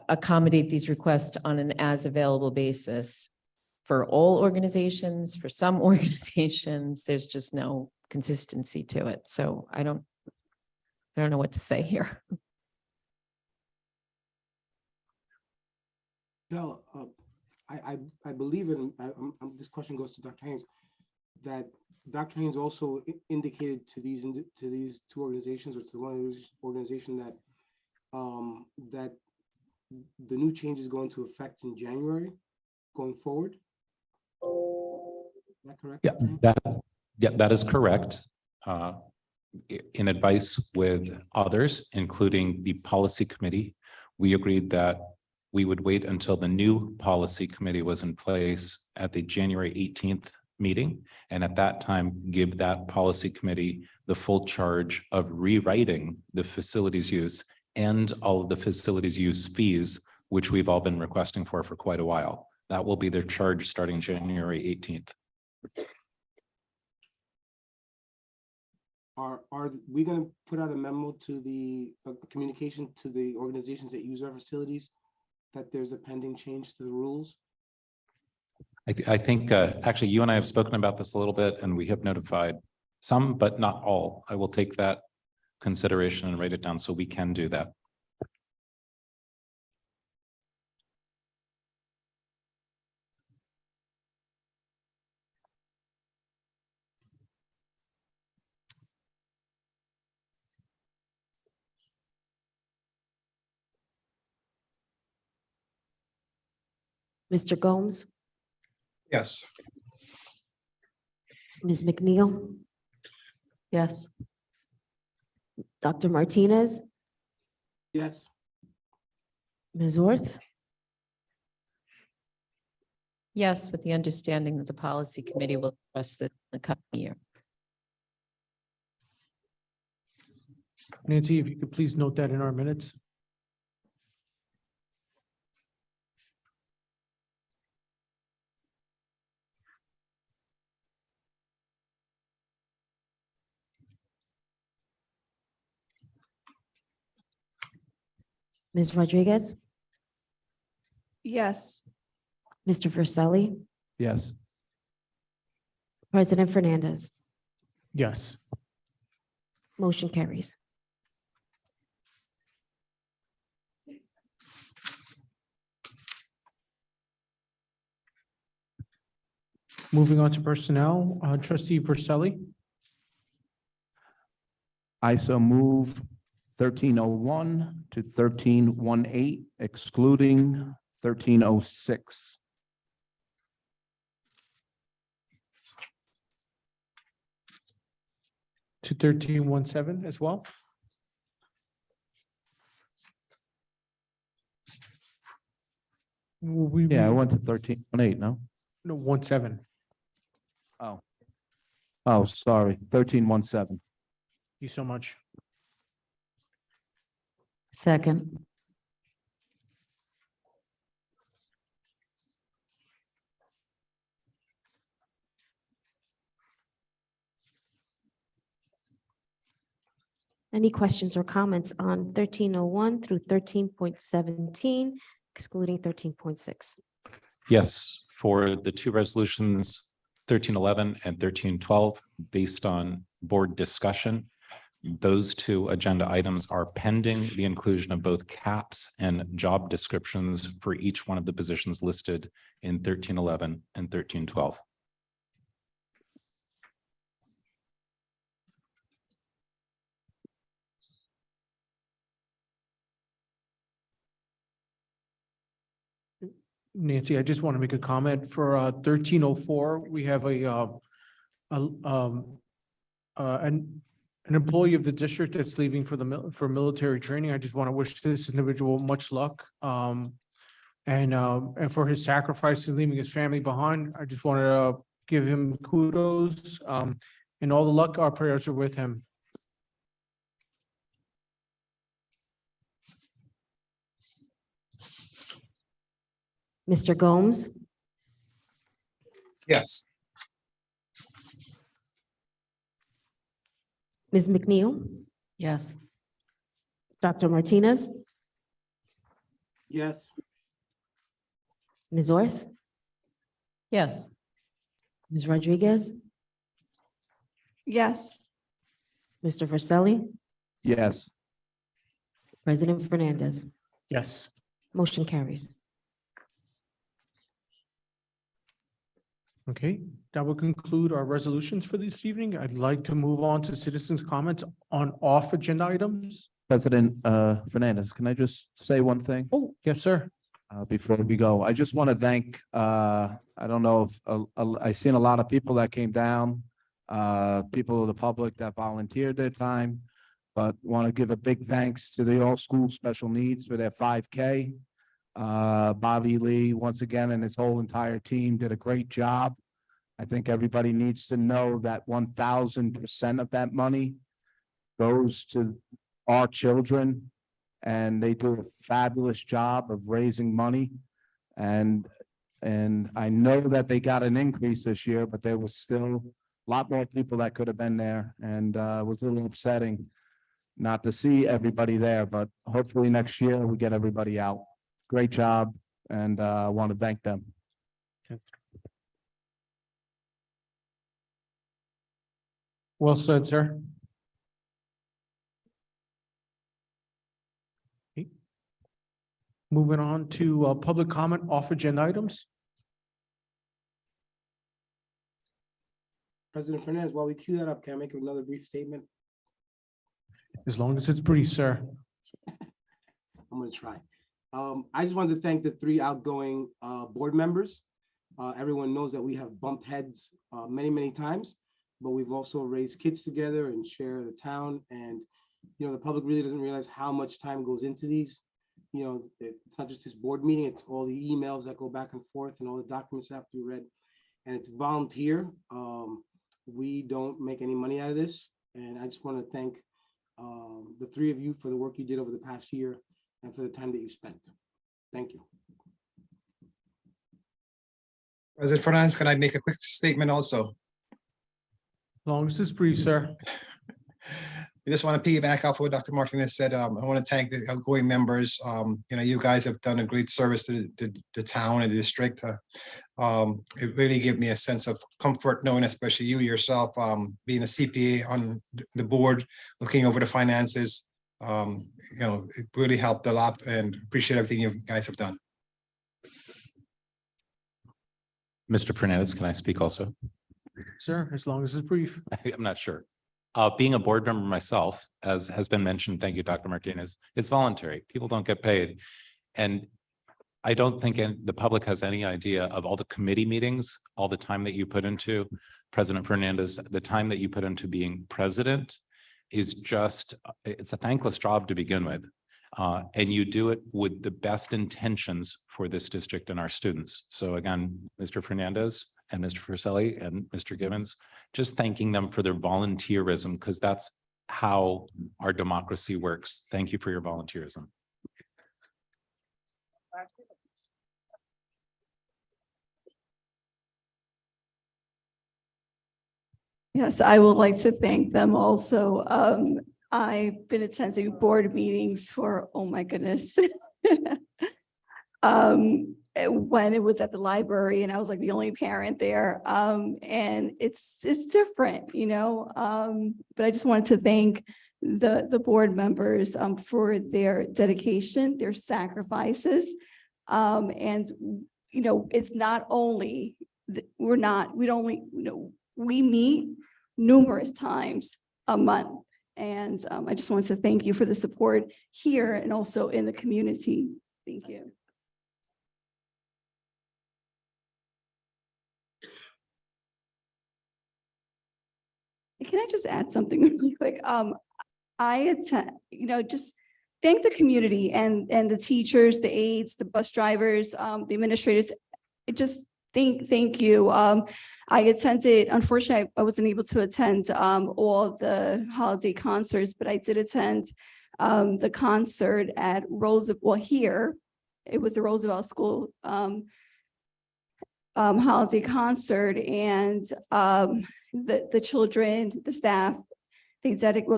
accommodate these requests on an as available basis for all organizations. For some organizations, there's just no consistency to it. So I don't know what to say here. No, I believe in, this question goes to Dr. Haynes, that Dr. Haynes also indicated to these two organizations, or to one organization, that that the new changes go into effect in January going forward. Is that correct? Yeah, that is correct. In advice with others, including the policy committee, we agreed that we would wait until the new policy committee was in place at the January 18th meeting. And at that time, give that policy committee the full charge of rewriting the facilities use and all of the facilities use fees, which we've all been requesting for quite a while. That will be their charge starting January 18th. Are we going to put out a memo to the communication to the organizations that use our facilities that there's a pending change to the rules? I think actually you and I have spoken about this a little bit, and we have notified some, but not all. I will take that consideration and write it down so we can do that. Mr. Gomes, Yes. Ms. McNeil. Yes. Dr. Martinez, Yes. Ms. Orth, Yes, with the understanding that the policy committee will address the coming year. Nancy, if you could please note that in our minutes. Ms. Rodriguez, Yes. Mr. Verselli, Yes. President Fernandez. Yes. Motion carries. Moving on to personnel, trustee Verselli, I so move 1301 to 1318, excluding 1306. to 1317 as well. Yeah, I went to 1318, no? No, 17. Oh. Oh, sorry, 1317. Thank you so much. Second. Any questions or comments on 1301 through 13.17, excluding 13.6? Yes, for the two resolutions, 1311 and 1312, based on board discussion, those two agenda items are pending the inclusion of both caps and job descriptions for each one of the positions listed in 1311 and 1312. Nancy, I just want to make a comment for 1304. We have an employee of the district that's leaving for military training. I just want to wish this individual much luck. And for his sacrifice in leaving his family behind, I just want to give him kudos and all the luck. Our prayers are with him. Mr. Gomes, Yes. Ms. McNeil, Yes. Dr. Martinez, Yes. Ms. Orth, Yes. Ms. Rodriguez, Yes. Mr. Verselli, Yes. President Fernandez. Yes. Motion carries. Okay, that will conclude our resolutions for this evening. I'd like to move on to citizens' comments on off agenda items. President Fernandez, can I just say one thing? Oh, yes, sir. Before we go, I just want to thank, I don't know if, I've seen a lot of people that came down, people of the public that volunteered their time, but want to give a big thanks to the all school special needs for their 5K. Bobby Lee, once again, and his whole entire team did a great job. I think everybody needs to know that 1000% of that money goes to our children, and they do a fabulous job of raising money. And I know that they got an increase this year, but there was still a lot more people that could have been there, and it was a little upsetting not to see everybody there, but hopefully next year we get everybody out. Great job, and I want to thank them. Well said, sir. Okay. Moving on to public comment off agenda items. President Fernandez, while we queue that up, can I make another brief statement? As long as it's brief, sir. I'm gonna try. I just wanted to thank the 3 outgoing board members. Everyone knows that we have bumped heads many, many times, but we've also raised kids together and share the town. And, you know, the public really doesn't realize how much time goes into these. You know, it's not just this board meeting, it's all the emails that go back and forth and all the documents that have to be read. And it's volunteer. We don't make any money out of this. And I just want to thank the 3 of you for the work you did over the past year and for the time that you spent. Thank you. President Fernandez, can I make a quick statement also? As long as it's brief, sir. I just want to piggyback off what Dr. Martinez said. I want to thank the outgoing members. You know, you guys have done a great service to the town and the district. It really gave me a sense of comfort knowing, especially you yourself, being a CPA on the board, looking over the finances. You know, it really helped a lot, and appreciate everything you guys have done. Mr. Fernandez, can I speak also? Sir, as long as it's brief. I'm not sure. Being a board member myself, as has been mentioned, thank you, Dr. Martinez, it's voluntary. People don't get paid. And I don't think the public has any idea of all the committee meetings, all the time that you put into President Fernandez, the time that you put into being president is just, it's a thankless job to begin with. And you do it with the best intentions for this district and our students. So again, Mr. Fernandez and Mr. Frisella and Mr. Givens, just thanking them for their volunteerism, because that's how our democracy works. Thank you for your volunteerism. Yes, I would like to thank them also. I've been attending board meetings for, oh my goodness. When it was at the library and I was like the only parent there. And it's different, you know, but I just wanted to thank the board members for their dedication, their sacrifices. And, you know, it's not only, we meet numerous times a month. And I just wanted to thank you for the support here and also in the community. Thank you. Can I just add something really quick? I attend, you know, just thank the community and the teachers, the aides, the bus drivers, the administrators. Thank you. I attended, unfortunately, I wasn't able to attend all of the holiday concerts, but I did attend the concert at Roosevelt, well, here. It was the Roosevelt School holiday concert, and the children, the staff,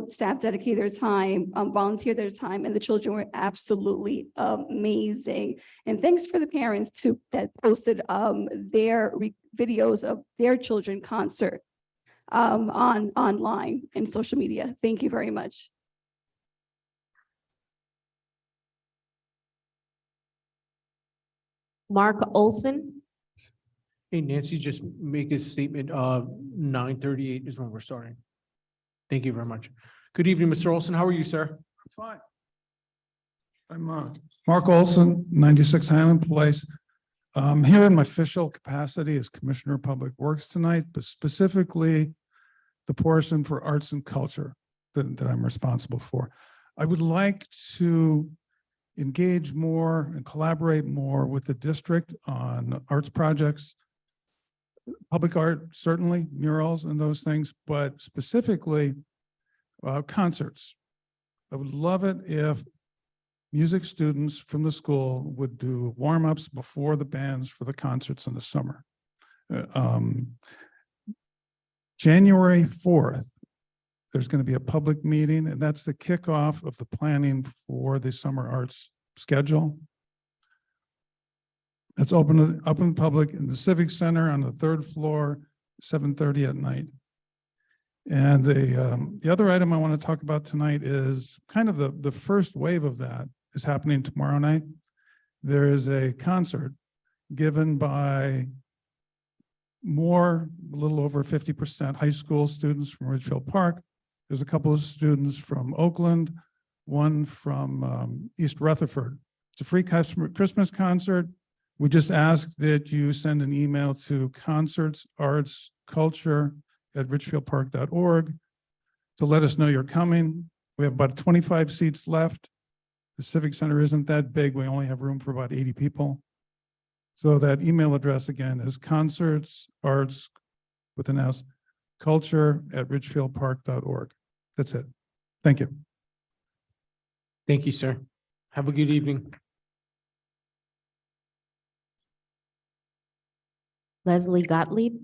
staff dedicated their time, volunteered their time, and the children were absolutely amazing. And thanks for the parents too that posted their videos of their children concert online and social media. Thank you very much. Mark Olson. Hey, Nancy, just make a statement. 9:38 is when we're starting. Thank you very much. Good evening, Mr. Olson. How are you, sir? Fine. I'm Mark Olson, 96 Highland Place. Here in my official capacity as Commissioner of Public Works tonight, but specifically the portion for arts and culture that I'm responsible for. I would like to engage more and collaborate more with the district on arts projects, public art, certainly murals and those things, but specifically concerts. I would love it if music students from the school would do warm-ups before the bands for the concerts in the summer. January 4th, there's going to be a public meeting, and that's the kickoff of the planning for the summer arts schedule. It's open public in the Civic Center on the 3rd floor, 7:30 at night. And the other item I want to talk about tonight is kind of the first wave of that is happening tomorrow night. There is a concert given by a little over 50% high school students from Ridgefield Park. There's a couple of students from Oakland, one from East Rutherford. It's a free Christmas concert. We just ask that you send an email to concertsartsculture@ridgefieldpark.org to let us know you're coming. We have about 25 seats left. The Civic Center isn't that big. We only have room for about 80 people. So that email address again is concertsarts@ridgefieldpark.org. That's it. Thank you. Thank you, sir. Have a good evening. Leslie Gottlieb.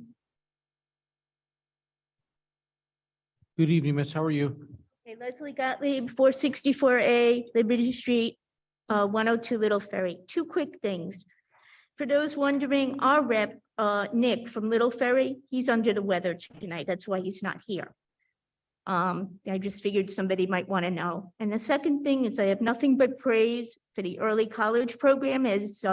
Good evening, miss. How are you? Hey, Leslie Gottlieb, 464A Liberty Street, 102 Little Ferry. Two quick things. For those wondering, our rep, Nick from Little Ferry, he's under the weather tonight. That's why he's not here. I just figured somebody might want to know. And the second thing is I have nothing but praise for the early college program. As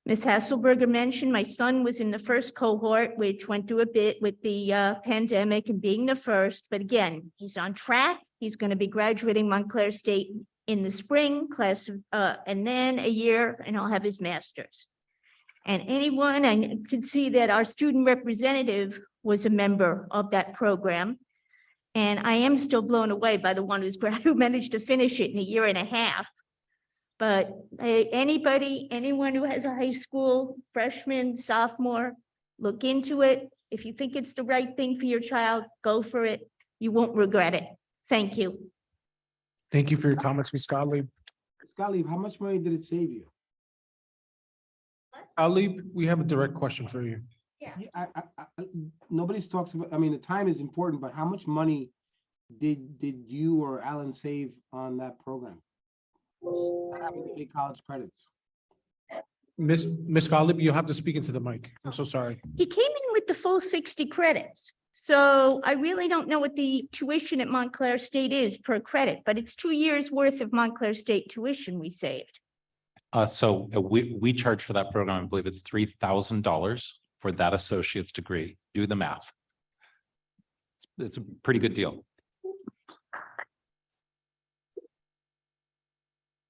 Ms. Hasselberger mentioned, my son was in the first cohort, which went through a bit with the pandemic and being the first. But again, he's on track. He's going to be graduating Montclair State in the spring class, and then a year, and he'll have his master's. And anyone, I could see that our student representative was a member of that program. And I am still blown away by the one who managed to finish it in a year and a half. But anyone who has a high school freshman, sophomore, look into it. If you think it's the right thing for your child, go for it. You won't regret it. Thank you. Thank you for your comments, Ms. Gottlieb. Ms. Gottlieb, how much money did it save you? Gottlieb, we have a direct question for you. Yeah, nobody's talks about, I mean, the time is important, but how much money did you or Alan save on that program? Not having to pay college credits. Ms. Gottlieb, you'll have to speak into the mic. I'm so sorry. He came in with the full 60 credits. So I really don't know what the tuition at Montclair State is per credit, but it's 2 years worth of Montclair State tuition we saved. So we charge for that program, I believe it's $3,000 for that associate's degree. Do the math. It's a pretty good deal.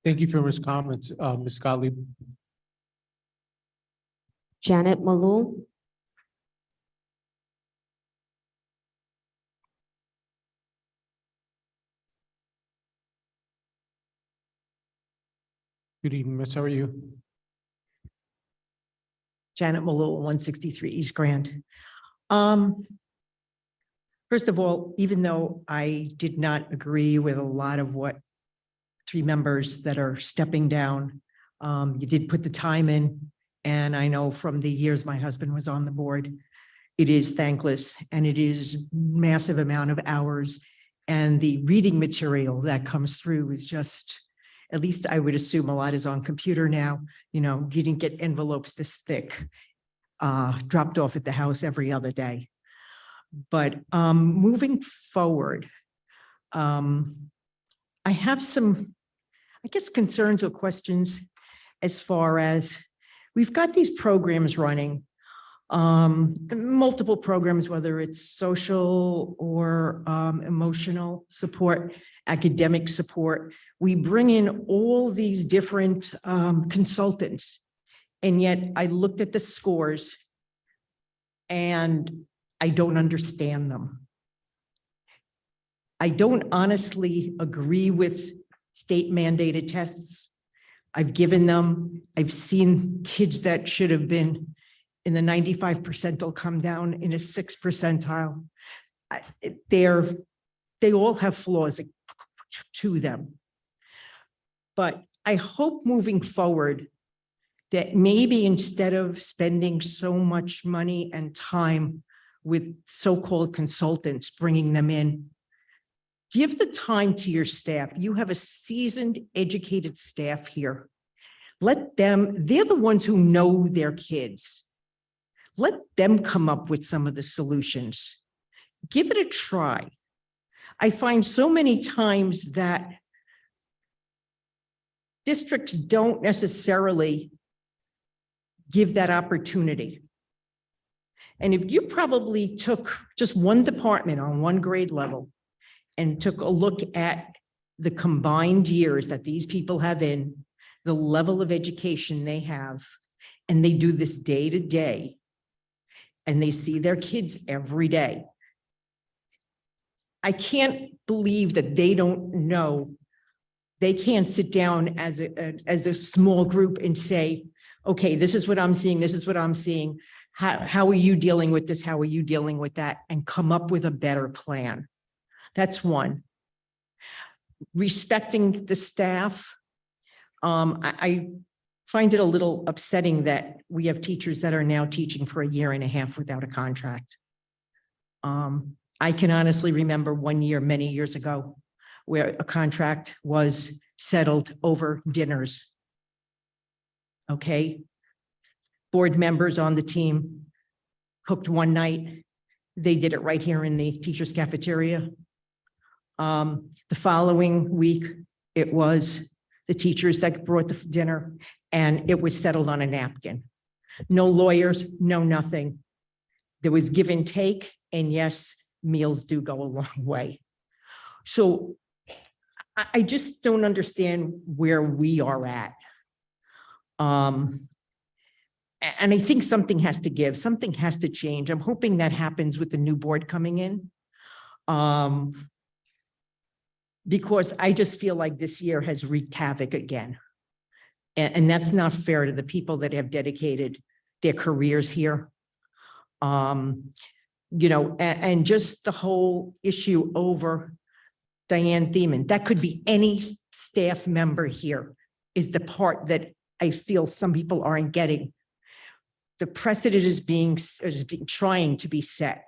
Thank you for his comments, Ms. Gottlieb. Janet Malul. Good evening, miss. How are you? Janet Malou, 163 East Grand. First of all, even though I did not agree with a lot of what 3 members that are stepping down, you did put the time in. And I know from the years my husband was on the board, it is thankless and it is massive amount of hours. And the reading material that comes through is just, at least I would assume a lot is on computer now. You know, you didn't get envelopes this thick, dropped off at the house every other day. But moving forward, I have some, I guess, concerns or questions as far as we've got these programs running, multiple programs, whether it's social or emotional support, academic support. We bring in all these different consultants. And yet I looked at the scores and I don't understand them. I don't honestly agree with state mandated tests. I've given them, I've seen kids that should have been in the 95 percentile come down in a 6 percentile. They all have flaws to them. But I hope moving forward that maybe instead of spending so much money and time with so-called consultants, bringing them in, give the time to your staff. You have a seasoned, educated staff here. Let them, they're the ones who know their kids. Let them come up with some of the solutions. Give it a try. I find so many times that districts don't necessarily give that opportunity. And if you probably took just one department on one grade level and took a look at the combined years that these people have in, the level of education they have, and they do this day to day, and they see their kids every day. I can't believe that they don't know. They can't sit down as a small group and say, okay, this is what I'm seeing, this is what I'm seeing. How are you dealing with this? How are you dealing with that? And come up with a better plan. That's one. Respecting the staff. I find it a little upsetting that we have teachers that are now teaching for a year and a half without a contract. I can honestly remember one year, many years ago, where a contract was settled over dinners. Okay. Board members on the team cooked one night. They did it right here in the teacher's cafeteria. The following week, it was the teachers that brought the dinner, and it was settled on a napkin. No lawyers, no nothing. There was give and take, and yes, meals do go a long way. So I just don't understand where we are at. And I think something has to give, something has to change. I'm hoping that happens with the new board coming in. Because I just feel like this year has wreaked havoc again. And that's not fair to the people that have dedicated their careers here. And just the whole issue over Diane Thiemann, that could be any staff member here, is the part that I feel some people aren't getting. The precedent is being trying to be set.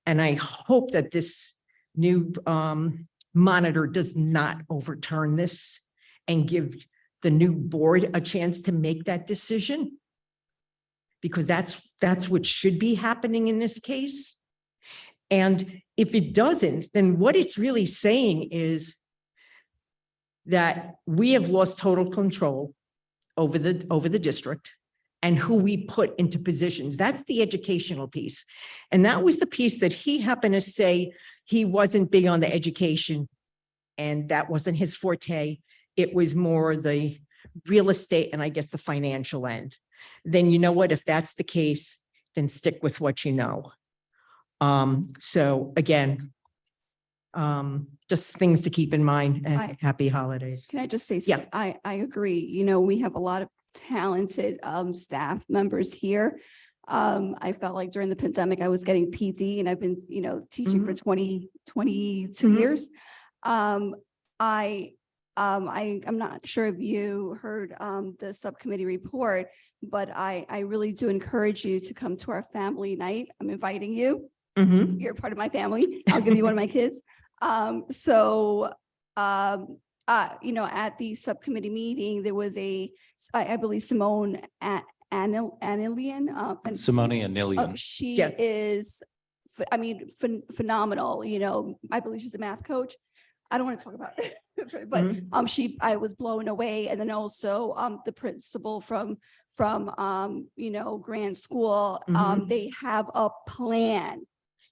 And I hope that this new monitor does not overturn this and give the new board a chance to make that decision. Because that's what should be happening in this case. And if it doesn't, then what it's really saying is that we have lost total control over the district and who we put into positions. That's the educational piece. And that was the piece that he happened to say he wasn't big on the education, and that wasn't his forte. It was more the real estate and I guess the financial end. Then you know what, if that's the case, then stick with what you know. So again, just things to keep in mind, and happy holidays. Can I just say something? I agree. We have a lot of talented staff members here. I felt like during the pandemic, I was getting PD, and I've been, teaching for 22 years. I'm not sure if you heard the subcommittee report, but I really do encourage you to come to our family night. I'm inviting you. You're part of my family. I'll give you one of my kids. At the subcommittee meeting, there was I believe Simone Anilian. Simone Anilian. She is, phenomenal. I believe she's a math coach. I don't want to talk about it, but I was blown away. And then also the principal from Grand School, they have a plan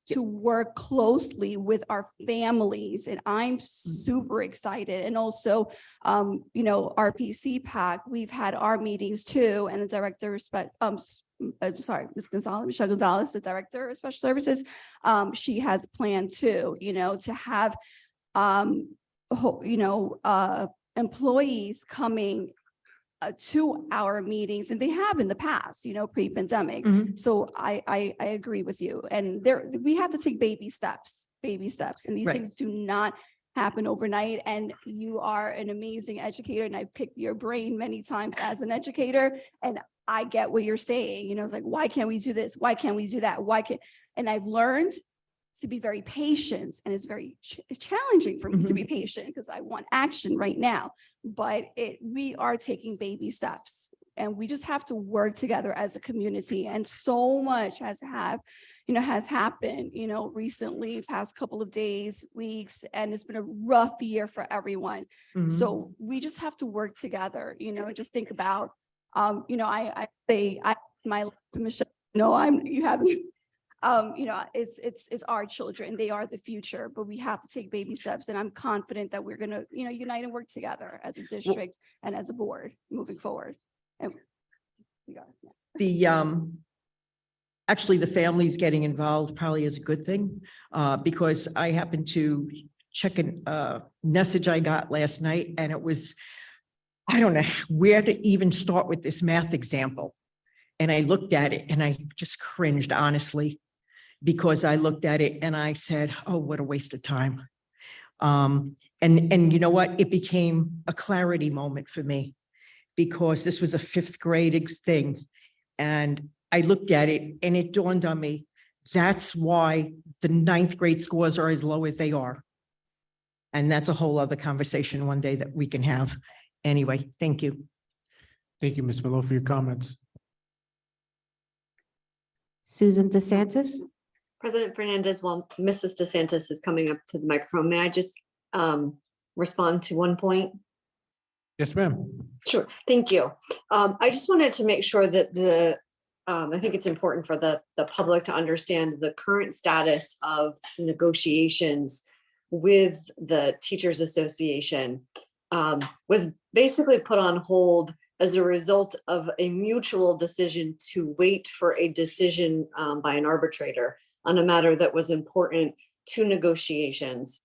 to work closely with our families, and I'm super excited. And also, RPC PAC, we've had our meetings too, and the director, Ms. Gonzalez, Michelle Gonzalez, the director of special services, she has a plan too, to have employees coming to our meetings, and they have in the past, pre-pandemic. So I agree with you. And we have to take baby steps, and these things do not happen overnight. And you are an amazing educator, and I've picked your brain many times as an educator, and I get what you're saying. It's like, why can't we do this? Why can't we do that? And I've learned to be very patient, and it's very challenging for me to be patient because I want action right now, but we are taking baby steps, and we just have to work together as a community. And so much has happened, recently, past couple of days, weeks, and it's been a rough year for everyone. So we just have to work together, just think about, I say, my Michelle, you haven't. It's our children. They are the future, but we have to take baby steps. And I'm confident that we're going to, unite and work together as a district and as a board moving forward. And actually, the families getting involved probably is a good thing, because I happened to check a message I got last night, and it was, I don't know where to even start with this math example. And I looked at it and I just cringed, honestly, because I looked at it and I said, oh, what a waste of time. And you know what? It became a clarity moment for me, because this was a 5th grade thing. And I looked at it and it dawned on me, that's why the 9th grade scores are as low as they are. And that's a whole other conversation one day that we can have. Anyway, thank you. Thank you, Ms. Melo, for your comments. Susan DeSantis. President Fernandez, while Mrs. DeSantis is coming up to the microphone, may I just respond to one point? Yes, ma'am. Sure, thank you. I just wanted to make sure that I think it's important for the public to understand the current status of negotiations with the Teachers Association was basically put on hold as a result of a mutual decision to wait for a decision by an arbitrator on a matter that was important to negotiations.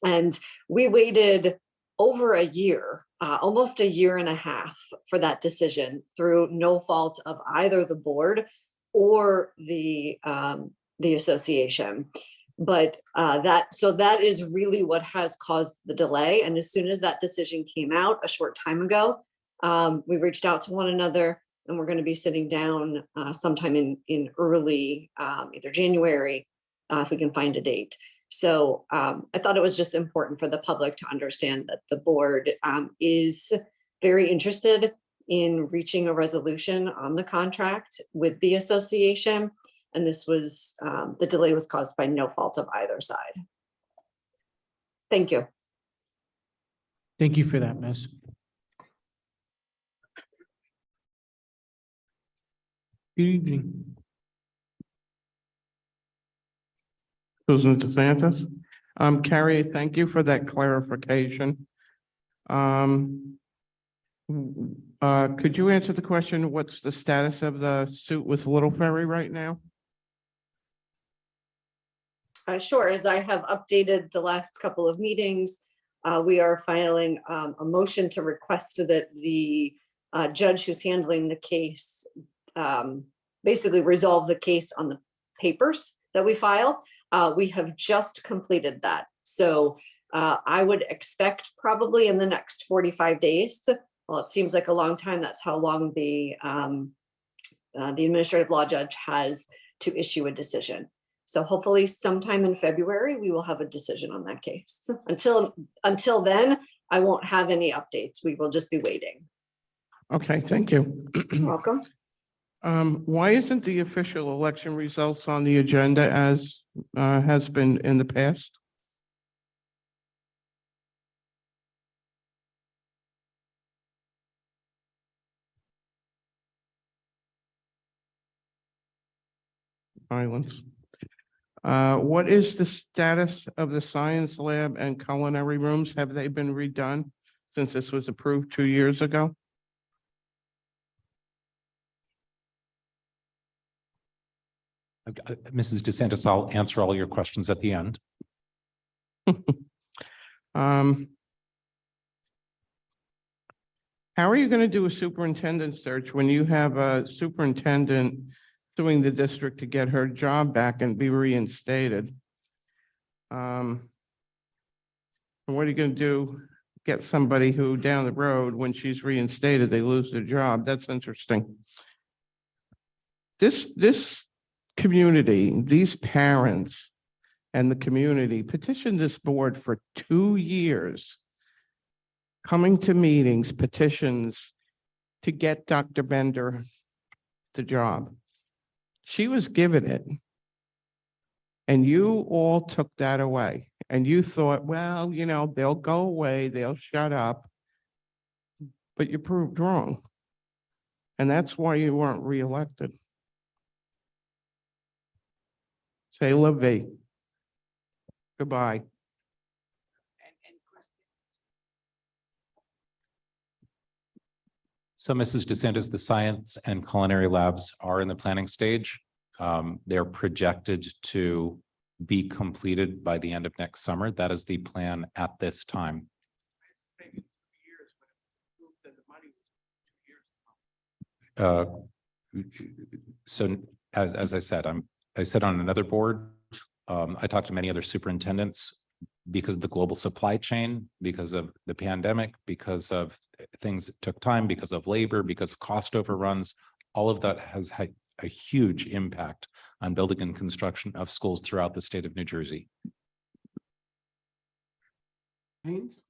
And we waited over a year, almost a year and a half for that decision through no fault of either the board or the association. But that is really what has caused the delay. And as soon as that decision came out a short time ago, we reached out to one another, and we're going to be sitting down sometime in early either January, if we can find a date. So I thought it was just important for the public to understand that the board is very interested in reaching a resolution on the contract with the association. And this was, the delay was caused by no fault of either side. Thank you. Thank you for that, Ms. Good evening. Susan DeSantis. Carrie, thank you for that clarification. Could you answer the question, what's the status of the suit with Little Ferry right now? Sure, as I have updated the last couple of meetings, we are filing a motion to request that the judge who's handling the case basically resolve the case on the papers that we file. We have just completed that. So I would expect probably in the next 45 days, well, it seems like a long time. That's how long the administrative law judge has to issue a decision. So hopefully sometime in February, we will have a decision on that case. Until then, I won't have any updates. We will just be waiting. Okay, thank you. You're welcome. Why isn't the official election results on the agenda as has been in the past? Silence. What is the status of the science lab and culinary rooms? Have they been redone since this was approved 2 years ago? Mrs. DeSantis, I'll answer all your questions at the end. How are you going to do a superintendent search when you have a superintendent suing the district to get her job back and be reinstated? And what are you going to do? Get somebody who down the road, when she's reinstated, they lose their job? That's interesting. This community, these parents and the community petitioned this board for 2 years, coming to meetings, petitions to get Dr. Bender the job. She was given it. And you all took that away. And you thought, well, you know, they'll go away, they'll shut up. But you proved wrong. And that's why you weren't reelected. Say la vie. Goodbye. So Mrs. DeSantis, the science and culinary labs are in the planning stage. They're projected to be completed by the end of next summer. That is the plan at this time. So as I said, I said on another board, I talked to many other superintendents because of the global supply chain, because of the pandemic, because of things that took time, because of labor, because of cost overruns. All of that has had a huge impact on building and construction of schools throughout the state of New Jersey. Haynes,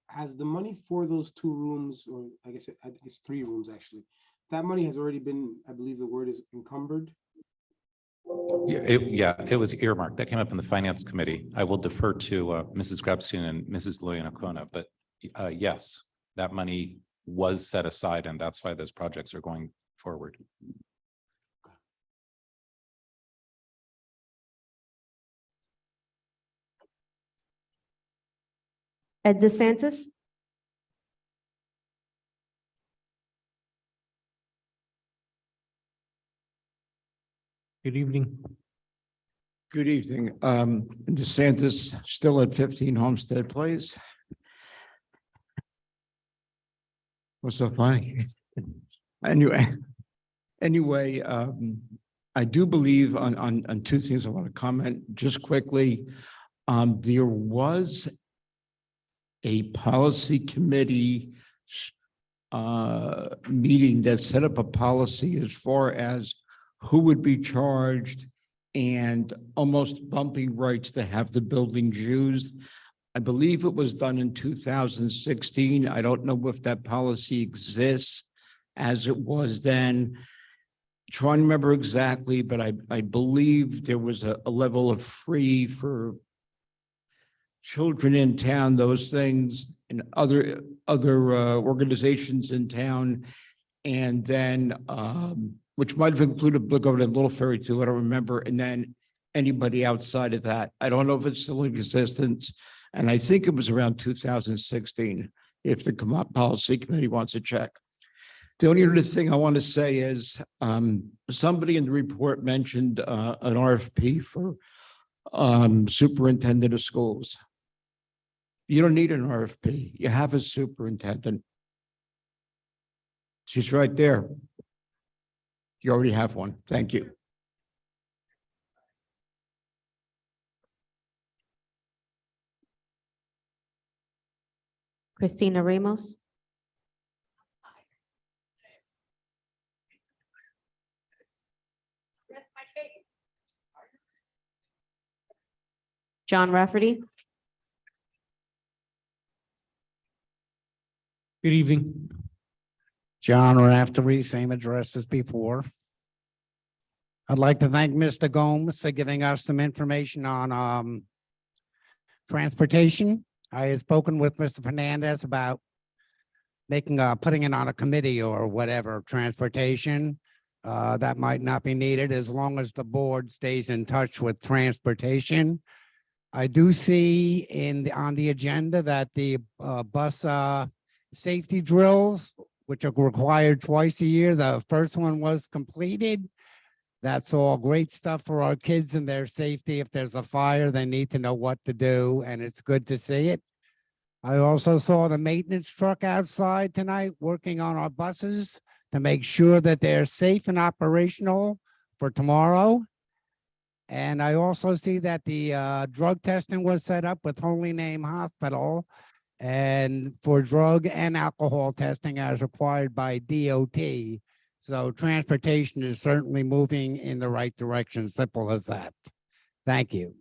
has the money for those 2 rooms, or I think it's 3 rooms actually, that money has already been, I believe the word is encumbered? Yeah, it was earmarked. That came up in the finance committee. I will defer to Mrs. Grabstein and Mrs. Loyanacona, but yes, that money was set aside, and that's why those projects are going forward. Ed DeSantis. Good evening. Good evening. DeSantis still at 15 Homestead Place. What's so funny? Anyway, I do believe on two things I want to comment just quickly. There was a policy committee meeting that set up a policy as far as who would be charged and almost bumping rights to have the buildings used. I believe it was done in 2016. I don't know if that policy exists as it was then. Trying to remember exactly, but I believe there was a level of free for children in town, those things, and other organizations in town. And then which might have included Blue Goat and Little Ferry too, I don't remember. And then anybody outside of that. I don't know if it's still in existence. And I think it was around 2016, if the policy committee wants to check. The only other thing I want to say is somebody in the report mentioned an RFP for superintendent of schools. You don't need an RFP. You have a superintendent. She's right there. You already have one. Thank you. Christina Ramos. John Rafferty. Good evening. John Raftery, same address as before. I'd like to thank Mr. Gomes for giving us some information on transportation. I had spoken with Mr. Fernandez about putting it on a committee or whatever, transportation. That might not be needed as long as the board stays in touch with transportation. I do see on the agenda that the bus safety drills, which are required twice a year, the first one was completed. That's all great stuff for our kids and their safety. If there's a fire, they need to know what to do, and it's good to see it. I also saw the maintenance truck outside tonight working on our buses to make sure that they're safe and operational for tomorrow. And I also see that the drug testing was set up with Holy Name Hospital and for drug and alcohol testing as required by DOT. So transportation is certainly moving in the right direction, simple as that. Thank you.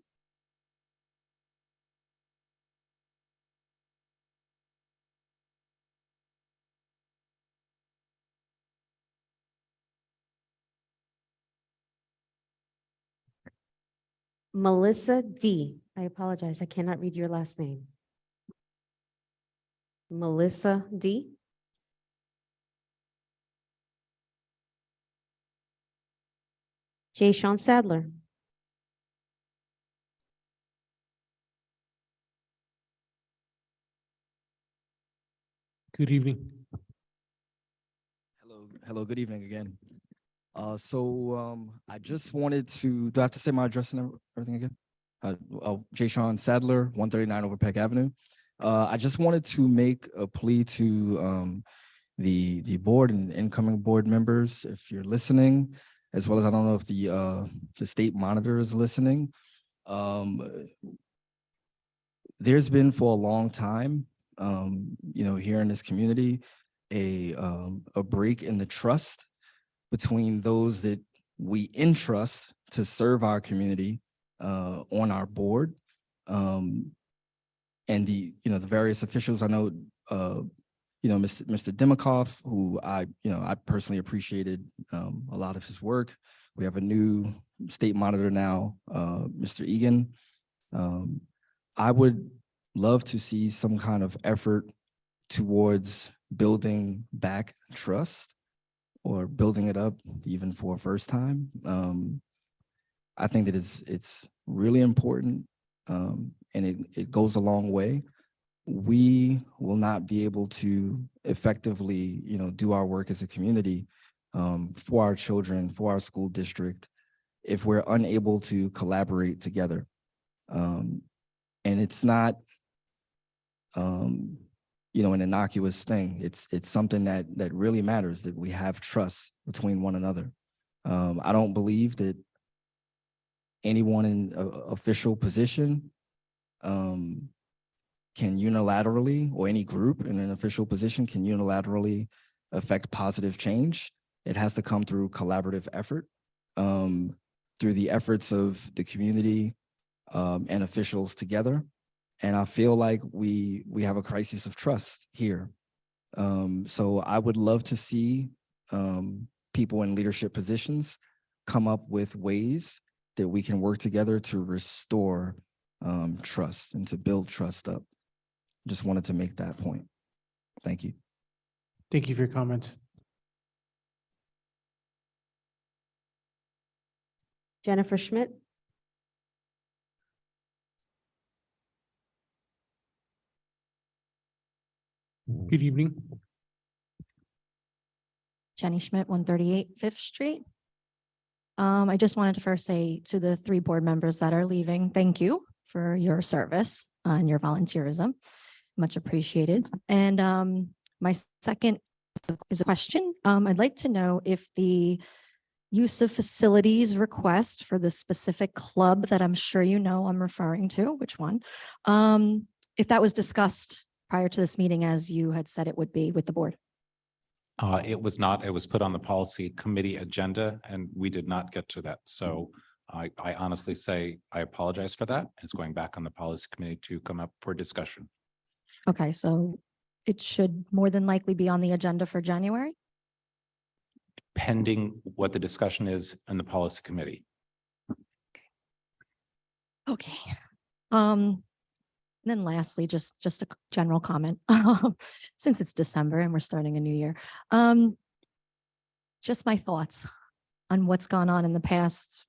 Melissa D. I apologize. I cannot read your last name. Melissa D. Jay Sean Sadler. Good evening. Hello, good evening again. I just wanted to, do I have to say my address and everything again? Jay Sean Sadler, 139 Overpeck Avenue. I just wanted to make a plea to the board and incoming board members, if you're listening, as well as I don't know if the state monitor is listening. There's been for a long time, here in this community, a break in the trust between those that we entrust to serve our community on our board, and the various officials. I know Mr. Dimikoff, who I personally appreciated a lot of his work. We have a new state monitor now, Mr. Egan. I would love to see some kind of effort towards building back trust or building it up even for a first time. I think that it's really important, and it goes a long way. We will not be able to effectively, do our work as a community for our children, for our school district, if we're unable to collaborate together. And it's not, an innocuous thing. It's something that really matters, that we have trust between one another. I don't believe that anyone in a official position can unilaterally, or any group in an official position can unilaterally affect positive change. It has to come through collaborative effort, through the efforts of the community and officials together. And I feel like we have a crisis of trust here. So I would love to see people in leadership positions come up with ways that we can work together to restore trust and to build trust up. Just wanted to make that point. Thank you. Thank you for your comments. Jennifer Schmidt. Good evening. Jenny Schmidt, 138 Fifth Street. I just wanted to first say to the 3 board members that are leaving, thank you for your service and your volunteerism. Much appreciated. And my second is a question. I'd like to know if the use of facilities request for the specific club that I'm sure you know I'm referring to, which one, if that was discussed prior to this meeting, as you had said it would be with the board. It was not. It was put on the policy committee agenda and we did not get to that. So I honestly say I apologize for that. It's going back on the policy committee to come up for discussion. Okay, so it should more than likely be on the agenda for January? Pending what the discussion is in the policy committee. Okay. And then lastly, just a general comment, since it's December and we're starting a new year. Just my thoughts on what's gone on in the past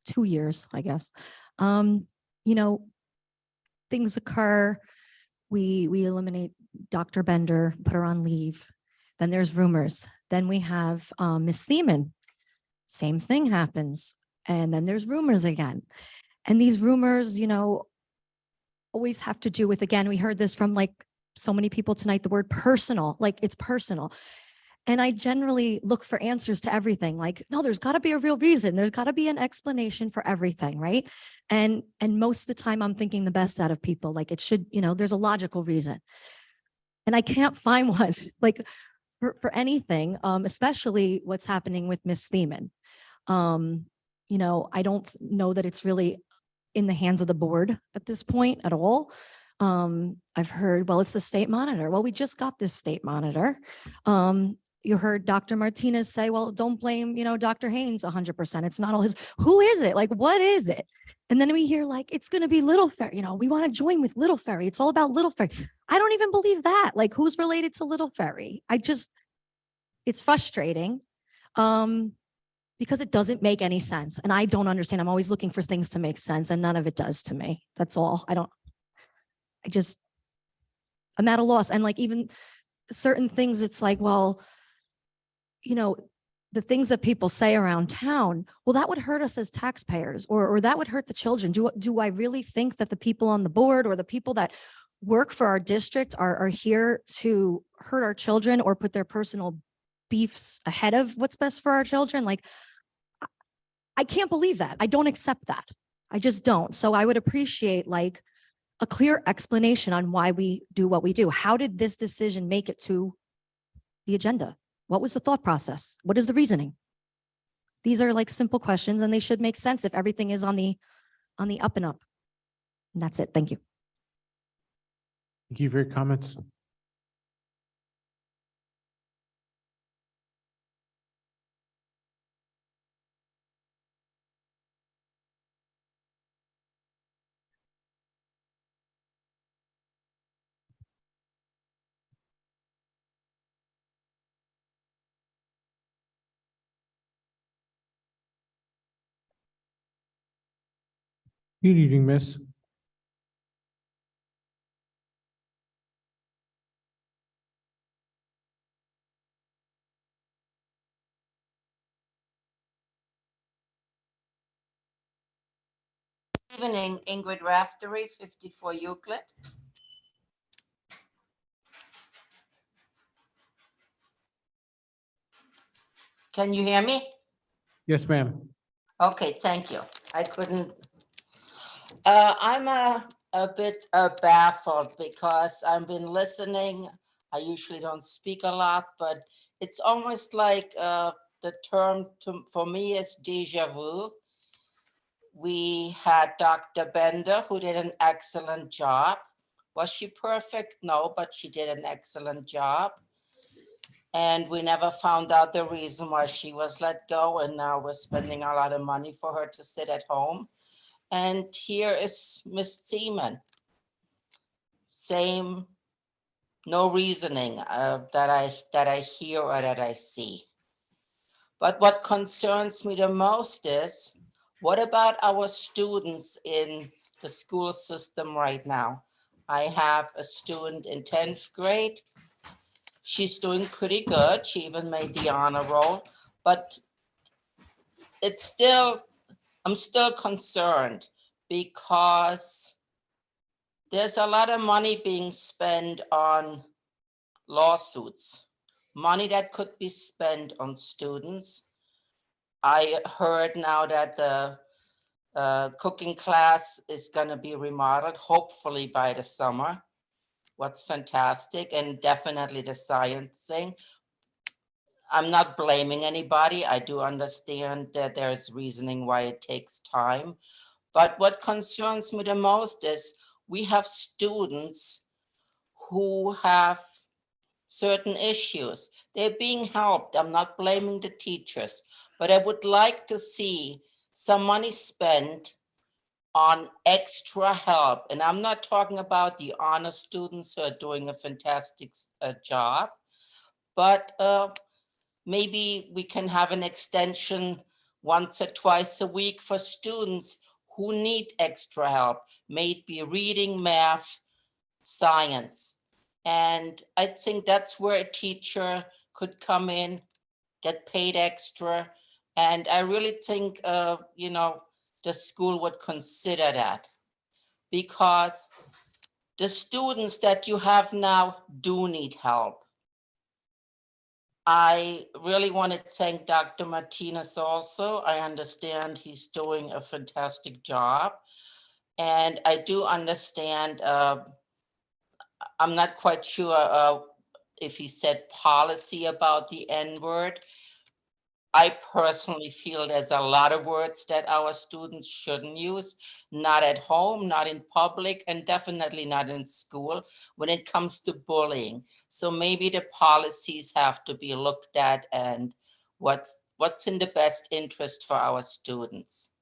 2 years, I guess. Things occur. We eliminate Dr. Bender, put her on leave. Then there's rumors. Then we have Miss Thiemann. Same thing happens. And then there's rumors again. And these rumors, always have to do with, again, we heard this from like so many people tonight, the word personal, like it's personal. And I generally look for answers to everything. Like, no, there's got to be a real reason. There's got to be an explanation for everything, right? And most of the time I'm thinking the best out of people. Like it should, there's a logical reason. And I can't find one like for anything, especially what's happening with Miss Thiemann. I don't know that it's really in the hands of the board at this point at all. I've heard, well, it's the state monitor. Well, we just got this state monitor. You heard Dr. Martinez say, well, don't blame, Dr. Haynes 100%. It's not all his. Who is it? Like, what is it? And then we hear like, it's going to be Little Ferry. We want to join with Little Ferry. It's all about Little Ferry. I don't even believe that. Like, who's related to Little Ferry? It's frustrating. Because it doesn't make any sense. And I don't understand. I'm always looking for things to make sense and none of it does to me. That's all. I'm at a loss. And like even certain things, it's like, well, the things that people say around town, well, that would hurt us as taxpayers or that would hurt the children. Do I really think that the people on the board or the people that work for our district are here to hurt our children or put their personal beefs ahead of what's best for our children? Like, I can't believe that. I don't accept that. I just don't. So I would appreciate like a clear explanation on why we do what we do. How did this decision make it to the agenda? What was the thought process? What is the reasoning? These are like simple questions and they should make sense if everything is on the up and up. And that's it. Thank you. Thank you for your comments. Good evening, Miss. Evening, Ingrid Raftery, 54 Euclid. Can you hear me? Yes, ma'am. Okay, thank you. I couldn't. I'm a bit baffled because I've been listening. I usually don't speak a lot, but it's almost like the term for me is déjà vu. We had Dr. Bender, who did an excellent job. Was she perfect? No, but she did an excellent job. And we never found out the reason why she was let go. And now we're spending a lot of money for her to sit at home. And here is Miss Seaman. Same, no reasoning that I hear or that I see. But what concerns me the most is, what about our students in the school system right now? I have a student in 10th grade. She's doing pretty good. She even made the honor roll, but it's still, I'm still concerned because there's a lot of money being spent on lawsuits, money that could be spent on students. I heard now that the cooking class is going to be remodeled, hopefully by the summer. What's fantastic, and definitely the science thing. I'm not blaming anybody. I do understand that there's reasoning why it takes time. But what concerns me the most is we have students who have certain issues. They're being helped. I'm not blaming the teachers, but I would like to see some money spent on extra help. And I'm not talking about the honor students who are doing a fantastic job, but maybe we can have an extension once or twice a week for students who need extra help, maybe reading, math, science. And I think that's where a teacher could come in, get paid extra. And I really think, the school would consider that, because the students that you have now do need help. I really want to thank Dr. Martinez also. I understand he's doing a fantastic job. And I do understand, I'm not quite sure if he said policy about the N-word. I personally feel there's a lot of words that our students shouldn't use, not at home, not in public, and definitely not in school when it comes to bullying. So maybe the policies have to be looked at and what's in the best interest for our students.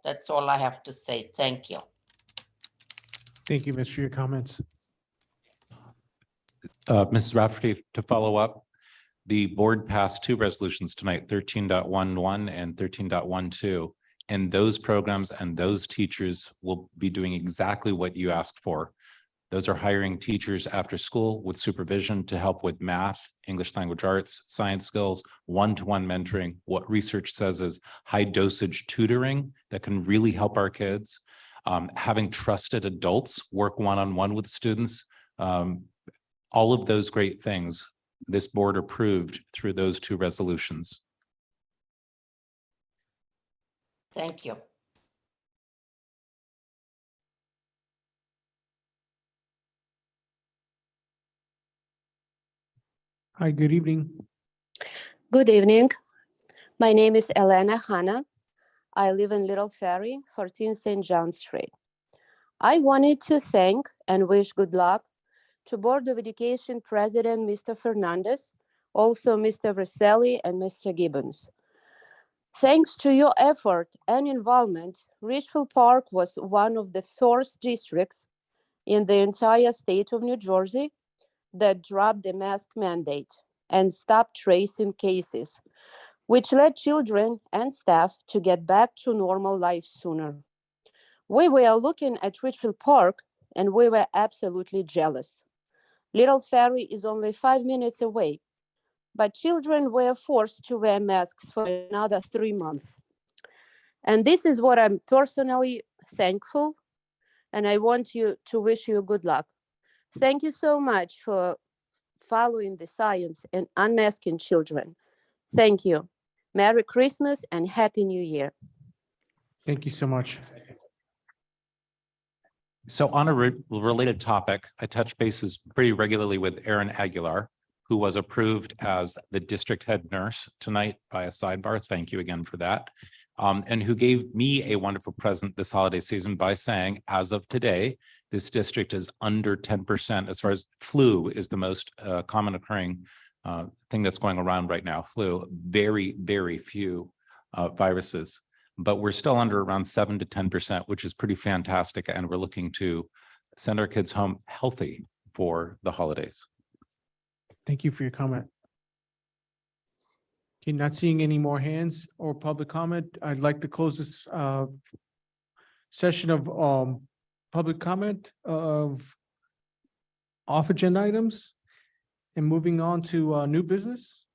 That's all I have to say. Thank you. Thank you, Miss, for your comments. Mrs. Rafferty, to follow up, the board passed two resolutions tonight, 13.11 and 13.12. And those programs and those teachers will be doing exactly what you asked for. Those are hiring teachers after school with supervision to help with math, English language arts, science skills, one-to-one mentoring. What research says is high dosage tutoring that can really help our kids. Having trusted adults work one-on-one with students. All of those great things this board approved through those two resolutions. Thank you. Hi, good evening. Good evening. My name is Elena Hanna. I live in Little Ferry, 14 St. John Street. I wanted to thank and wish good luck to Board of Education President, Mr. Fernandez, also Mr. Verselli and Mr. Gibbons. Thanks to your effort and involvement, Richfield Park was one of the first districts in the entire state of New Jersey that dropped the mask mandate and stopped tracing cases, which led children and staff to get back to normal life sooner. We were looking at Richfield Park and we were absolutely jealous. Little Ferry is only 5 minutes away, but children were forced to wear masks for another 3 months. And this is what I'm personally thankful, and I want you to wish you good luck. Thank you so much for following the science and unmasking children. Thank you. Merry Christmas and Happy New Year. Thank you so much. So on a related topic, I touch bases pretty regularly with Erin Aguilar, who was approved as the district head nurse tonight by a sidebar. Thank you again for that. And who gave me a wonderful present this holiday season by saying, as of today, this district is under 10% as far as flu is the most common occurring thing that's going around right now. Flu, very, very few viruses, but we're still under around 7 to 10%, which is pretty fantastic. And we're looking to send our kids home healthy for the holidays. Thank you for your comment. Okay, not seeing any more hands or public comment. I'd like to close this session of public comment of off agenda items and moving on to new business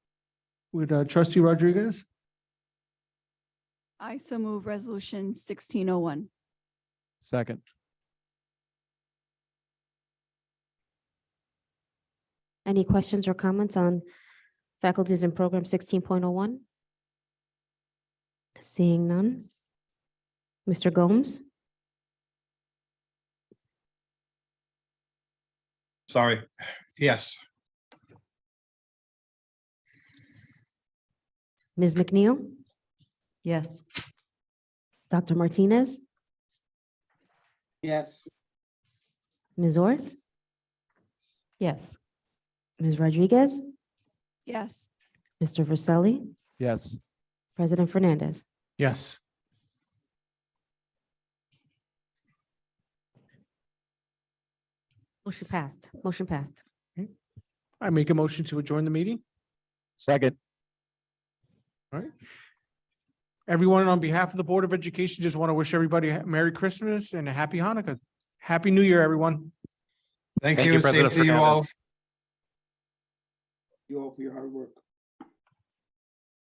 with trustee Rodriguez. I so move resolution 1601. Second. Any questions or comments on faculties and program 16.01? Seeing none. Mr. Gomes? Sorry. Yes. Ms. McNeil? Yes. Dr. Martinez? Yes. Ms. Orth? Yes. Ms. Rodriguez? Yes. Mr. Verselli? Yes. President Fernandez? Yes. Motion passed. Motion passed. I make a motion to adjourn the meeting. Second. All right. Everyone, on behalf of the Board of Education, just want to wish everybody a Merry Christmas and a Happy Hanukkah. Happy New Year, everyone. Thank you. Same President to you all. Fernandez. You all for your hard work.